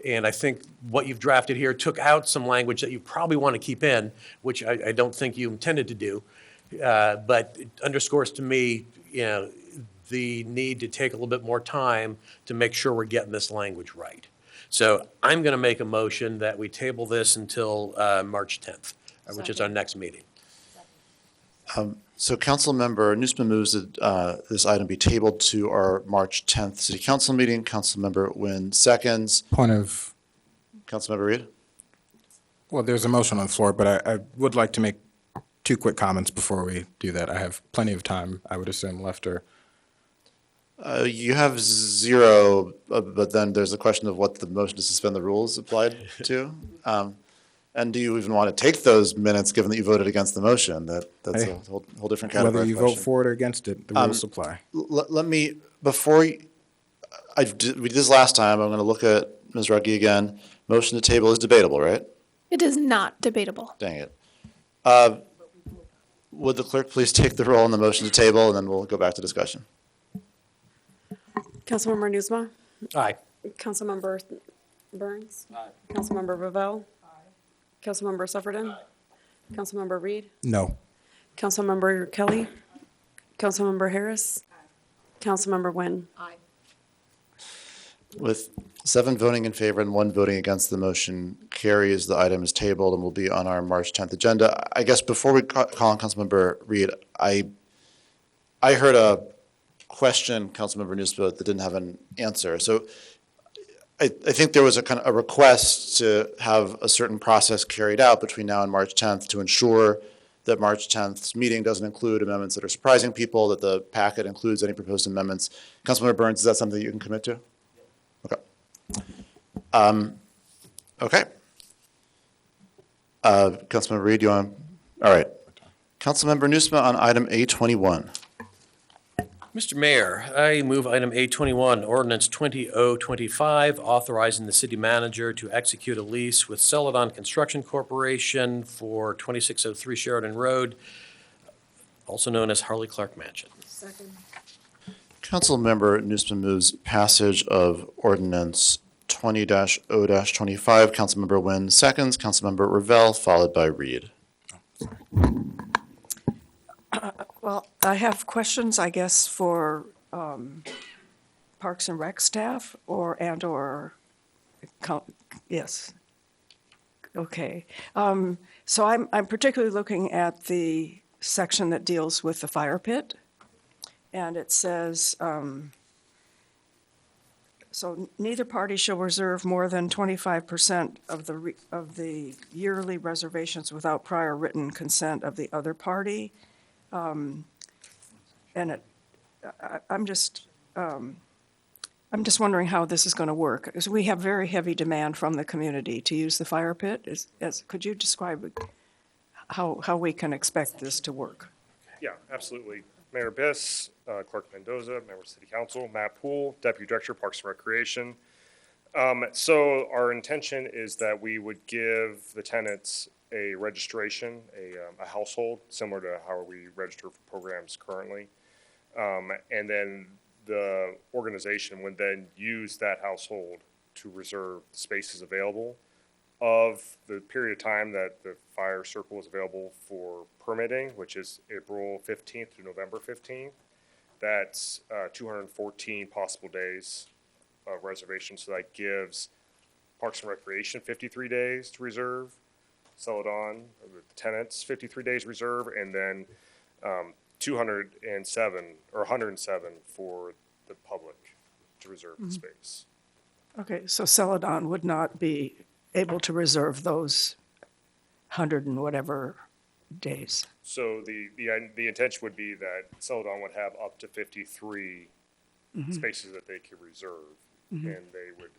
S11: And I think what you've drafted here took out some language that you probably want to keep in, which I don't think you intended to do. But it underscores to me, the need to take a little bit more time to make sure we're getting this language right. So I'm going to make a motion that we table this until March 10th, which is our next meeting.
S1: So Councilmember Nieuwsma moves that this item be tabled to our March 10th City Council meeting. Councilmember Nguyen seconds.
S22: Point of.
S1: Councilmember Reed?
S22: Well, there's a motion on the floor, but I would like to make 2 quick comments before we do that. I have plenty of time, I would assume, left.
S1: You have 0, but then there's a question of what the motion to suspend the rules applied to. And do you even want to take those minutes, given that you voted against the motion? That's a whole different category.
S22: Whether you vote for it or against it, the rules apply.
S1: Let me, before we did this last time, I'm going to look at Ms. Ruggie again. Motion to table is debatable, right?
S17: It is not debatable.
S1: Dang it. Would the clerk please take the roll on the motion to table, and then we'll go back to discussion.
S20: Councilmember Nieuwsma.
S11: Aye.
S20: Councilmember Burns. Aye. Councilmember Ravel. Aye. Councilmember Suffredin. Councilmember Reed.
S22: No.
S20: Councilmember Kelly. Councilmember Harris. Councilmember Nguyen.
S15: Aye.
S1: With 7 voting in favor and 1 voting against, the motion carries. The item is tabled and will be on our March 10th agenda. I guess before we call on Councilmember Reed, I heard a question, Councilmember Nieuwsma, that didn't have an answer. So I think there was a kind of a request to have a certain process carried out between now and March 10th to ensure that March 10th's meeting doesn't include amendments that are surprising people, that the packet includes any proposed amendments. Councilmember Burns, is that something you can commit to? Okay. Okay. Councilmember Reed, you want? All right. Councilmember Nieuwsma on item A21.
S11: Mr. Mayor, I move item A21, ordinance 20-025, authorizing the city manager to execute a lease with Celadon Construction Corporation for 2603 Sheridan Road, also known as Harley Clark Mansion.
S15: Second.
S1: Councilmember Nieuwsma moves passage of ordinance 20-0-25. Councilmember Nguyen seconds. Councilmember Ravel, followed by Reed.
S14: Well, I have questions, I guess, for Parks and Rec staff or yes. Okay. So I'm particularly looking at the section that deals with the fire pit. And it says, so neither party shall reserve more than 25% of the yearly reservations without prior written consent of the other party. And I'm just wondering how this is going to work, because we have very heavy demand from the community to use the fire pit. Could you describe how we can expect this to work?
S4: Yeah, absolutely. Mayor Biss, Clerk Mendoza, Member of City Council, Matt Poole, Deputy Director, Parks and Recreation. So our intention is that we would give the tenants a registration, a household, similar to how we register for programs currently. And then the organization would then use that household to reserve spaces available of the period of time that the fire circle is available for permitting, which is April 15th to November 15th. That's 214 possible days of reservation. So that gives Parks and Recreation 53 days to reserve, Celadon, the tenants, 53 days reserve, and then 207 or 107 for the public to reserve the space.
S14: Okay, so Celadon would not be able to reserve those 100 and whatever days.
S4: So the intention would be that Celadon would have up to 53 spaces that they could reserve, and they would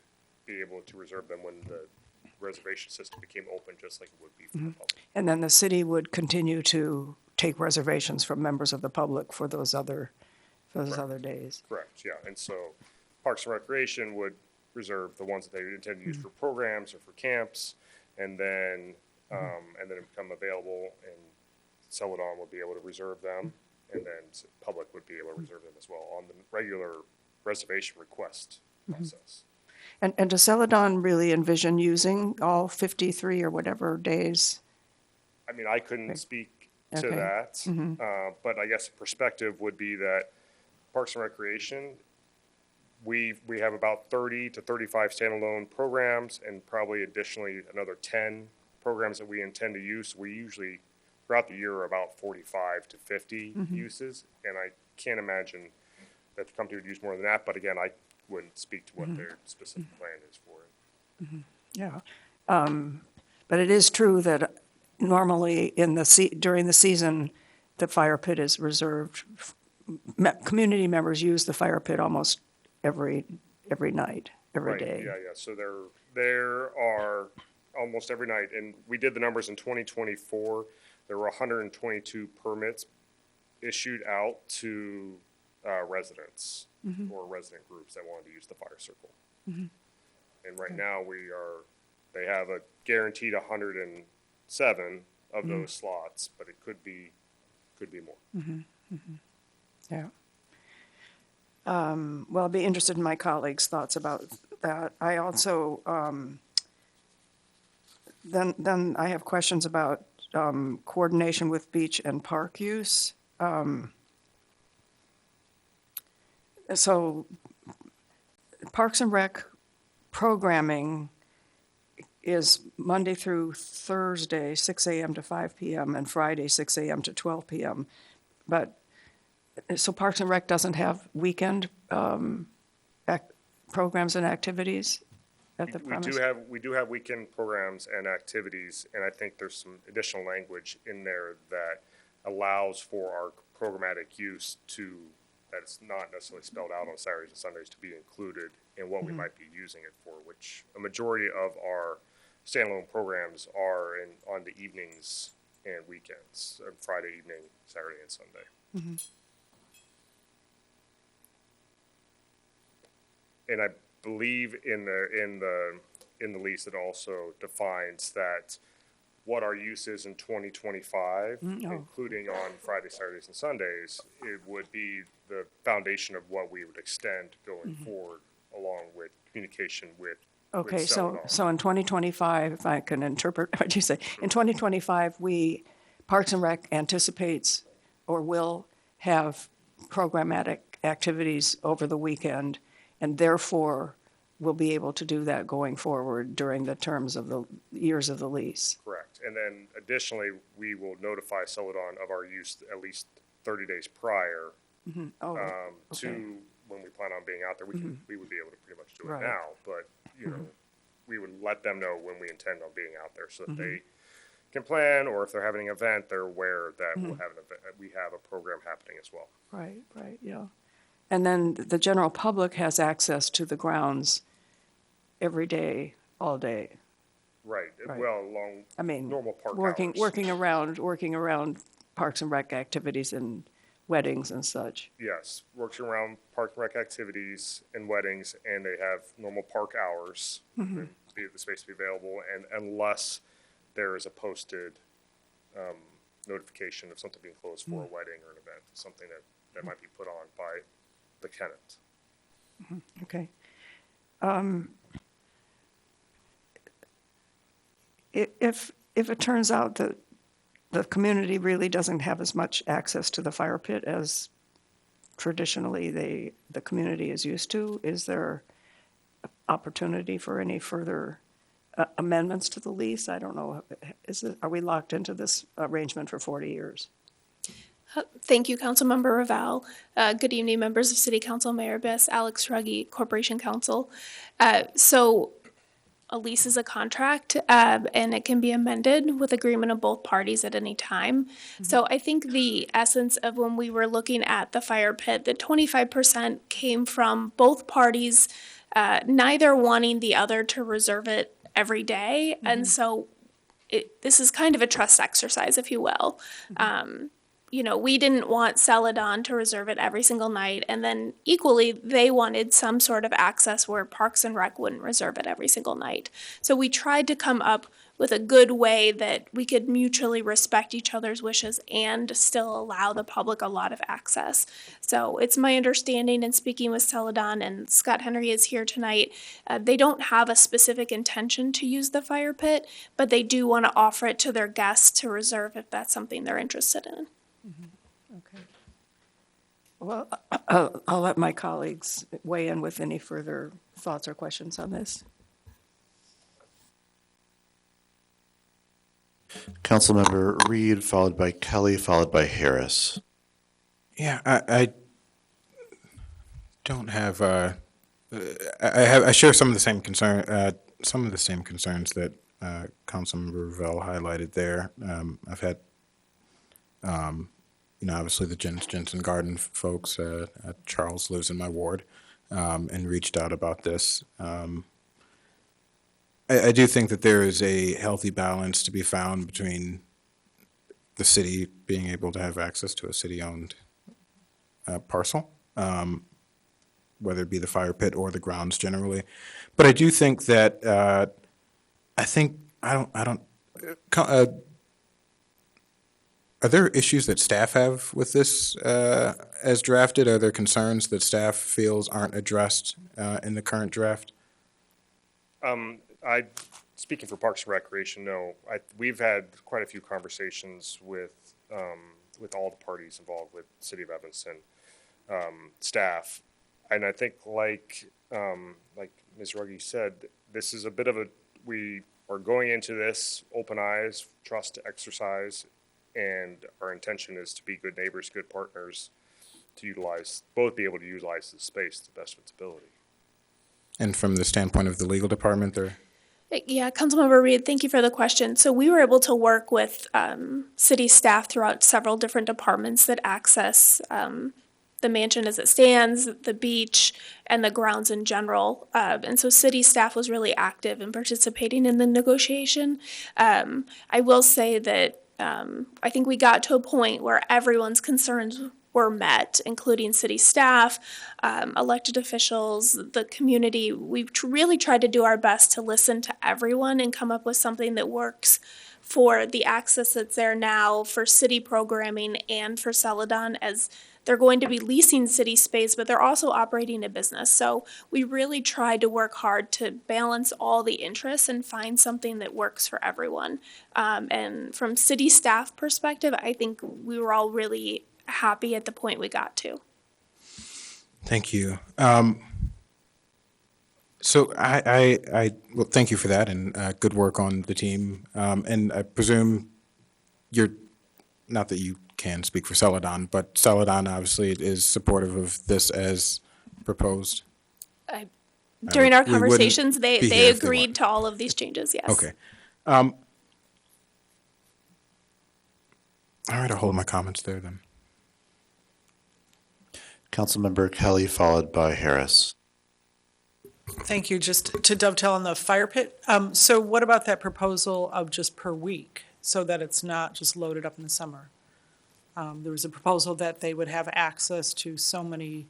S4: be able to reserve them when the reservation system became open, just like it would be for the public.
S14: And then the city would continue to take reservations from members of the public for those other days.
S4: Correct, yeah. And so Parks and Recreation would reserve the ones that they intend to use for programs or for camps, and then become available, and Celadon would be able to reserve them, and then public would be able to reserve them as well on the regular reservation request process.
S14: And does Celadon really envision using all 53 or whatever days?
S4: I mean, I couldn't speak to
S14: Okay.
S4: that, but I guess the perspective would be that Parks and Recreation, we have about 30 to 35 standalone programs, and probably additionally another 10 programs that we intend to use. We usually, throughout the year, are about 45 to 50 uses, and I can't imagine that the company would use more than that, but again, I wouldn't speak to what their specific plan is for it.
S14: Yeah. But it is true that normally during the season, the fire pit is reserved. Community members use the fire pit almost every night, every day.
S4: Yeah. So there are almost every night, and we did the numbers in 2024. There were 122 permits issued out to residents or resident groups that wanted to use the fire circle. And right now they have a guaranteed 107 of those slots, but it could be more.
S14: Yeah. Well, I'd be interested in my colleagues' thoughts about that. I also, then I have questions about coordination with beach and park use. So Parks and Rec programming is Monday through Thursday, 6 a.m. to 5 p.m., and Friday, 6 a.m. to 12 p.m. But, so Parks and Rec doesn't have weekend programs and activities at the premise?
S4: We do have weekend programs and activities, and I think there's some additional language in there that allows for our programmatic use to, that it's not necessarily spelled out on Saturdays and Sundays, to be included in what we might be using it for, which a majority of our standalone programs are on the evenings and weekends, Friday evening, Saturday and Sunday. And I believe in the lease, it also defines that what our use is in 2025, including on Fridays, Saturdays, and Sundays, it would be the foundation of what we would extend going forward, along with communication with.
S14: Okay, so in 2025, if I can interpret what you say, in 2025, Parks and Rec anticipates or will have programmatic activities over the weekend, and therefore will be able to do that going forward during the terms of the years of the lease.
S4: Correct. And then additionally, we will notify Celadon of our use at least 30 days prior to when we plan on being out there. We would be able to pretty much do it now, but we would let them know when we intend on being out there so that they can plan, or if they're having an event, they're aware that we'll have an event, we have a program happening as well.
S14: Right, yeah. And then the general public has access to the grounds every day, all day.
S4: Right. Well, along normal park hours.
S14: Working around Parks and Rec activities and weddings and such.
S4: Yes, works around Park and Rec activities and weddings, and they have normal park hours, the space to be available, and unless there is a posted notification of something being closed for a wedding or an event, something that might be put on by the tenant.
S14: Okay. If it turns out that the community really doesn't have as much access to the fire pit as traditionally the community is used to, is there opportunity for any further amendments to the lease? I don't know. Are we locked into this arrangement for 40 years?
S17: Thank you, Councilmember Raval. Good evening, members of City Council, Mayor Biss, Alex Ruggie, Corporation Counsel. So a lease is a contract, and it can be amended with agreement of both parties at any time. So I think the essence of when we were looking at the fire pit, the 25% came from both parties, neither wanting the other to reserve it every day. And so this is kind of a trust exercise, if you will. We didn't want Celadon to reserve it every single night, and then equally, they wanted some sort of access where Parks and Rec wouldn't reserve it every single night. So we tried to come up with a good way that we could mutually respect each other's wishes and still allow the public a lot of access. So it's my understanding in speaking with Celadon, and Scott Henry is here tonight, they don't have a specific intention to use the fire pit, but they do want to offer it to their guests to reserve if that's something they're interested in.
S14: Okay. Well, I'll let my colleagues weigh in with any further thoughts or questions on this.
S1: Councilmember Reed, followed by Kelly, followed by Harris.
S22: Yeah, I don't have. I share some of the same concerns that Councilmember Ravel highlighted there. I've had. Obviously the Jensen Garden folks, Charles lives in my ward, and reached out about this. I do think that there is a healthy balance to be found between the city being able to have access to a city-owned parcel, whether it be the fire pit or the grounds generally. But I do think that Are there issues that staff have with this as drafted? Are there concerns that staff feels aren't addressed in the current draft?
S4: Speaking for Parks and Recreation, no. We've had quite a few conversations with all the parties involved with City of Evanston staff. And I think like Ms. Ruggie said, this is a bit of we are going into this open eyes, trust to exercise, and our intention is to be good neighbors, good partners, to be able to utilize the space to the best of its ability.
S22: And from the standpoint of the legal department, there.
S17: Yeah, Councilmember Reed, thank you for the question. So we were able to work with city staff throughout several different departments that access the mansion as it stands, the beach, and the grounds in general. And so city staff was really active in participating in the negotiation. I will say that I think we got to a point where everyone's concerns were met, including city staff, elected officials, the community. We've really tried to do our best to listen to everyone and come up with something that works for the access that's there now, for city programming, and for Celadon, as they're going to be leasing city space, but they're also operating a business. So we really tried to work hard to balance all the interests and find something that works for everyone. And from city staff perspective, I think we were all really happy at the point we got to.
S22: Thank you. So well, thank you for that, and good work on the team. And I presume not that you can speak for Celadon, but Celadon obviously is supportive of this as proposed.
S17: During our
S22: we wouldn't
S17: conversations,
S22: be
S17: they
S22: here if they
S17: agreed
S22: weren't.
S17: to all of these changes, yes.
S22: Okay. All right, I'll hold my comments there then.
S1: Councilmember Kelly, followed by Harris.
S2: Thank you. Just to dovetail on the fire pit, so what about that proposal of just per week, so that it's not just loaded up in the summer? There was a proposal that they would have access to so many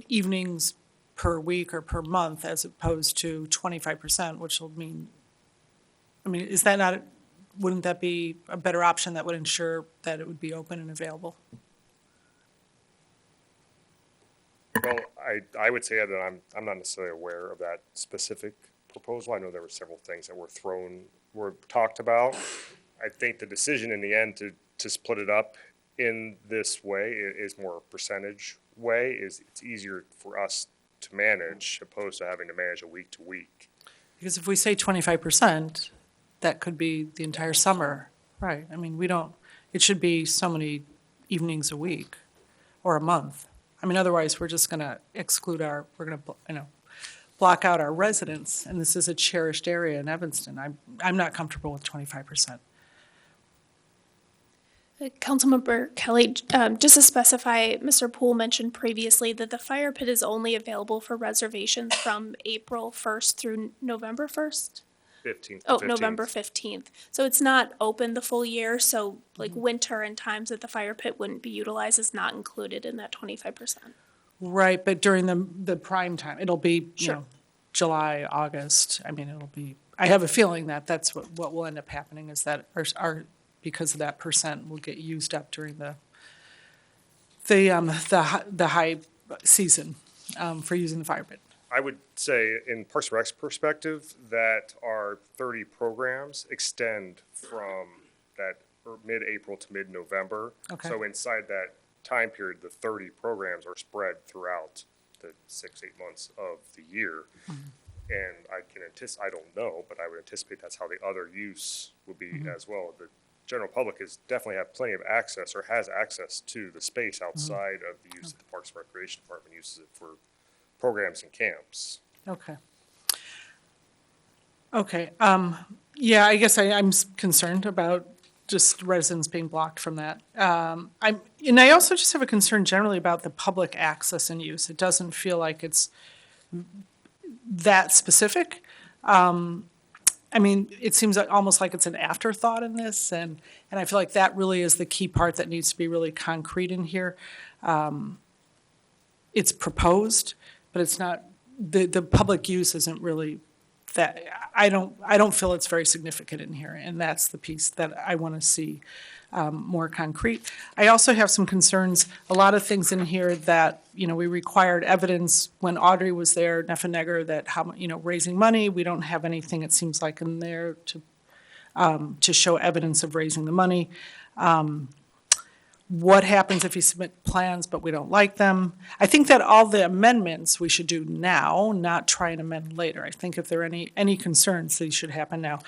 S2: evenings per week or per month, as opposed to 25%, which will mean, is that not, wouldn't that be a better option that would ensure that it would be open and available?
S4: Well, I would say that I'm not necessarily aware of that specific proposal. I know there were several things that were talked about. I think the decision in the end to split it up in this way is more a percentage way. It's easier for us to manage opposed to having to manage a week to week.
S2: Because if we say 25%, that could be the entire summer, right? It should be so many evenings a week or a month. Otherwise, we're just going to exclude we're going to, block out our residents, and this is a cherished area in Evanston. I'm not comfortable with 25%.
S17: Councilmember Kelly, just to specify, Mr. Poole mentioned previously that the fire pit is only available for reservations from April 1st through November 1st?
S4: 15th.
S17: Oh, November 15th. So it's not open the full year, so winter and times that the fire pit wouldn't be utilized is not included in that 25%.
S2: Right, but during the prime time, it'll be,
S17: Sure.
S2: July, August. It'll be, I have a feeling that that's what will end up happening, is that because of that percent will get used up during the high season for using the fire pit.
S4: I would say in Parks and Rec's perspective that our 30 programs extend from that mid-April to mid-November.
S2: Okay.
S4: So inside that time period, the 30 programs are spread throughout the 6-8 months of the year.
S2: Mm-hmm.
S4: And I don't know, but I would anticipate that's how the other use will be as well. The general public definitely have plenty of access or has access to the space outside of the use that the Parks and Recreation Department uses it for programs and camps.
S2: Okay. Yeah, I guess I'm concerned about just residents being blocked from that. And I also just have a concern generally about the public access and use. It doesn't feel like it's that specific. It seems almost like it's an afterthought in this, and I feel like that really is the key part that needs to be really concrete in here. It's proposed, but it's not, the public use isn't really that I don't feel it's very significant in here, and that's the piece that I want to see more concrete. I also have some concerns, a lot of things in here that, we required evidence when Audrey was there, Neffenegger, that raising money, we don't have anything, it seems like, in there to show evidence of raising the money. What happens if you submit plans but we don't like them? I think that all the amendments we should do now, not try and amend later. I think if there are any concerns, these should happen now.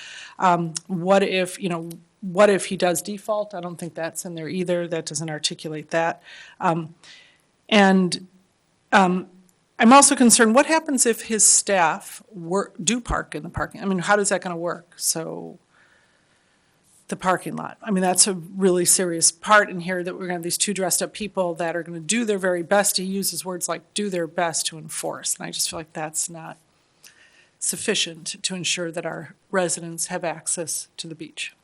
S2: What if he does default? I don't think that's in there either. That doesn't articulate that. I'm also concerned, what happens if his staff do park in the parking? I mean, how is that going to work? So the parking lot. I mean, that's a really serious part in here, that we're going to have these two dressed up people that are going to do their very best. He uses words like do their best to enforce. And I just feel like that's not sufficient to ensure that our residents have access to the beach.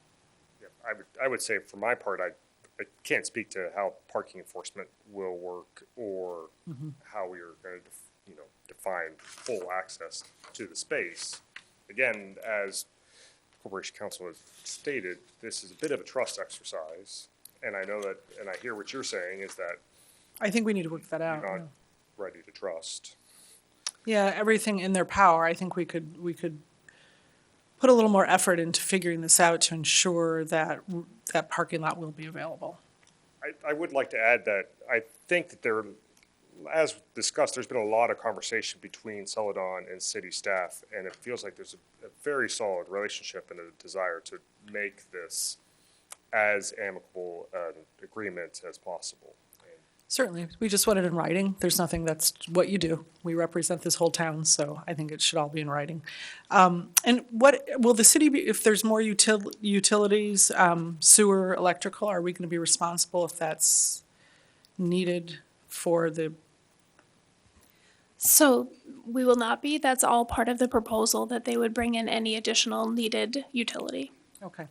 S4: Yeah, I would say for my part, I can't speak to how parking enforcement will work or how we are going to define full access to the space. Again, as Corporation Counsel has stated, this is a bit of a trust exercise, and I know that, and I hear what you're saying is that
S2: I think we need to work that out.
S4: you're not ready to trust.
S2: Yeah, everything in their power. I think we could put a little more effort into figuring this out to ensure that that parking lot will be available.
S4: I would like to add that I think that there, as discussed, there's been a lot of conversation between Celadon and city staff, and it feels like there's a very solid relationship and a desire to make this as amicable an agreement as possible.
S2: Certainly. We just want it in writing. There's nothing, that's what you do. We represent this whole town, so I think it should all be in writing. And what, will the city be, if there's more utilities, sewer, electrical, are we going to be responsible if that's needed for the?
S17: So we will not be. That's all part of the proposal, that they would bring in any additional needed utility.
S2: Okay.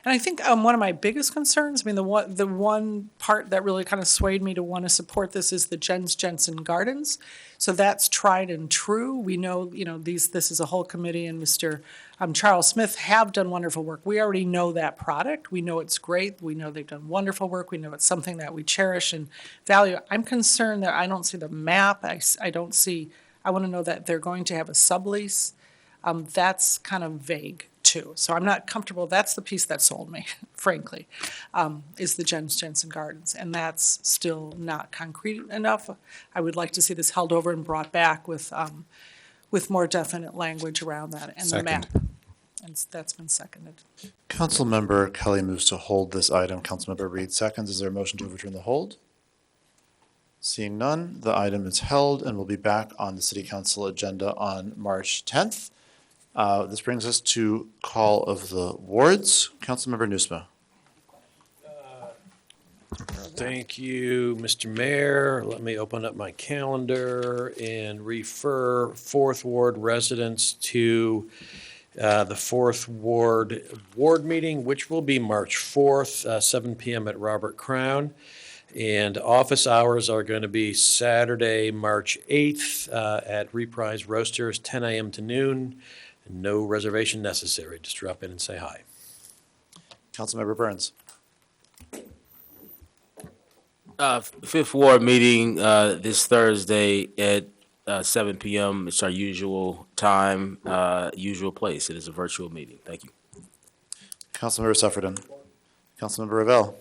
S2: And I think one of my biggest concerns, I mean, the one part that really kind of swayed me to want to support this is the Jens Jensen Gardens. So that's tried and true. We know, this is a whole committee, and Mr. Charles Smith have done wonderful work. We already know that product. We know it's great. We know they've done wonderful work. We know it's something that we cherish and value. I'm concerned that I don't see the map. I don't see, I want to know that they're going to have a sublease. That's kind of vague too. So I'm not comfortable. That's the piece that sold me, frankly, is the Jens Jensen Gardens. And that's still not concrete enough. I would like to see this held over and brought back with more definite language around that and the map. And that's been seconded.
S1: Councilmember Kelly moves to hold this item. Councilmember Reed seconds. Is there a motion to overturn the hold? Seeing none, the item is held and will be back on the City Council agenda on March 10th. This brings us to call of the wards. Councilmember Nieuwsma.
S11: Thank you, Mr. Mayor. Let me open up my calendar and refer 4th Ward residents to the 4th Ward meeting, which will be March 4th, 7 p.m. at Robert Crown. And office hours are going to be Saturday, March 8th at Reprise Roasters, 10 a.m. to noon. No reservation necessary. Just drop in and say hi.
S1: Councilmember Burns.
S8: 5th Ward meeting this Thursday at 7 p.m. It's our usual time, usual place. It is a virtual meeting. Thank you.
S1: Councilmember Suffredin. Councilmember Ravel.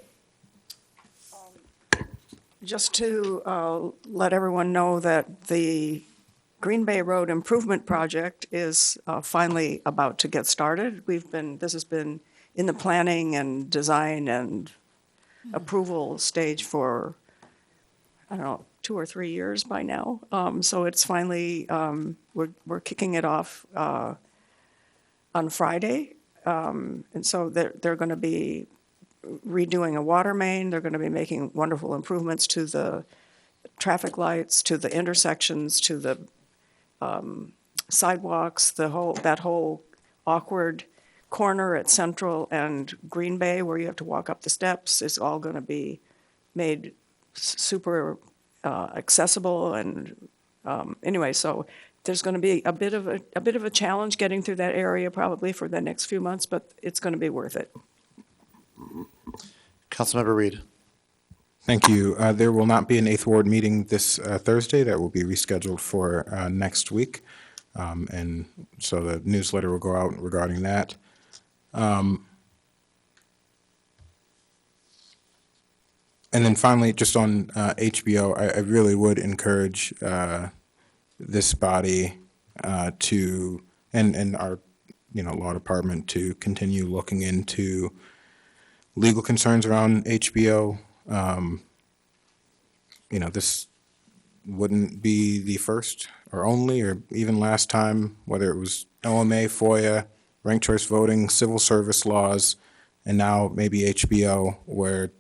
S14: Just to let everyone know that the Green Bay Road Improvement Project is finally about to get started. This has been in the planning and design and approval stage for, 2 or 3 years by now. So it's finally, we're kicking it off on Friday. And so they're going to be redoing a water main. They're going to be making wonderful improvements to the traffic lights, to the intersections, to the sidewalks, that whole awkward corner at Central and Green Bay where you have to walk up the steps is all going to be made super accessible. And anyway, so there's going to be a bit of a challenge getting through that area probably for the next few months, but it's going to be worth it.
S1: Councilmember Reed.
S22: Thank you. There will not be an 8th Ward meeting this Thursday. That will be rescheduled for next week. And so the newsletter will go out regarding that. And then finally, just on HBO, I really would encourage this body to, and our, law department to continue looking into legal concerns around HBO. This wouldn't be the first or only or even last time, whether it was OMA, FOIA, ranked choice voting, civil service laws, and now maybe HBO, where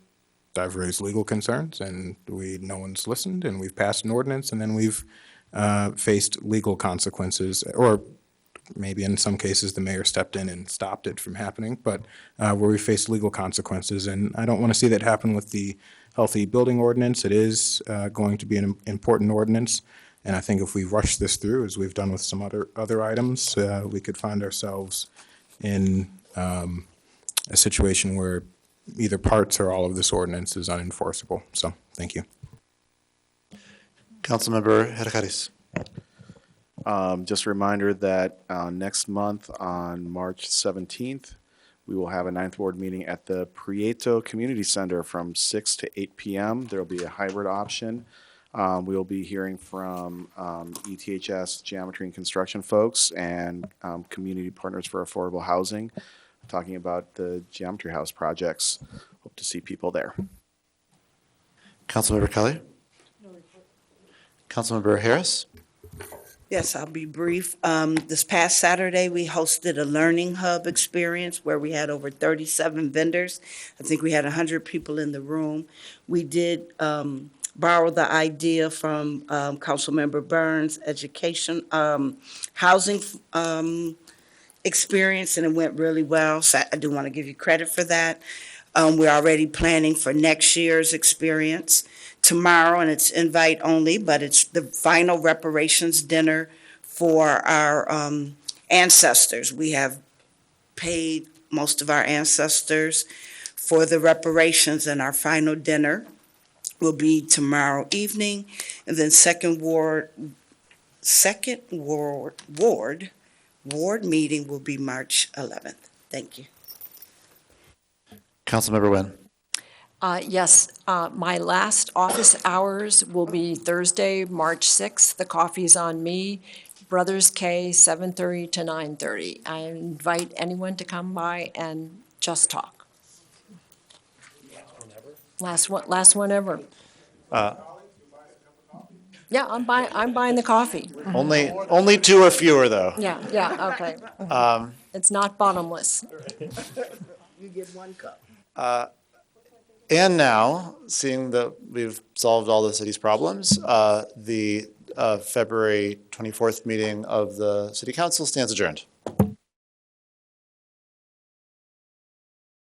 S22: I've raised legal concerns and no one's listened, and we've passed an ordinance, and then we've faced legal consequences, or maybe in some cases the mayor stepped in and stopped it from happening, but where we faced legal consequences. And I don't want to see that happen with the healthy building ordinance. It is going to be an important ordinance, and I think if we rush this through, as we've done with some other items, we could find ourselves in a situation where either parts or all of this ordinance is unenforceable. So, thank you.
S1: Councilmember Hercaris.
S7: Just a reminder that next month on March 17th, we will have a 9th Ward meeting at the Prieto Community Center from 6 to 8 p.m. There will be a hybrid option. We will be hearing from ETHS Geometry and Construction folks and Community Partners for Affordable Housing, talking about the Geometry House projects. Hope to see people there.
S1: Councilmember Kelly. Councilmember Harris.
S18: Yes, I'll be brief. This past Saturday, we hosted a learning hub experience where we had over 37 vendors. I think we had 100 people in the room. We did borrow the idea from Councilmember Burns' education, housing experience, and it went really well. So I do want to give you credit for that. We're already planning for next year's experience. Tomorrow, and it's invite only, but it's the final reparations dinner for our ancestors. We have paid most of our ancestors for the reparations, and our final dinner will be tomorrow evening. And then second ward meeting will be March 11th. Thank you.
S1: Councilmember Nguyen.
S5: Yes, my last office hours will be Thursday, March 6th. The coffee's on me. Brothers K, 7:30 to 9:30. I invite anyone to come by and just talk. Last one ever. Yeah, I'm buying the coffee.
S1: Only two or fewer, though.
S5: Yeah, okay. It's not bottomless.
S18: You get one cup.
S1: And now, seeing that we've solved all the city's problems, the February 24th meeting of the City Council stands adjourned.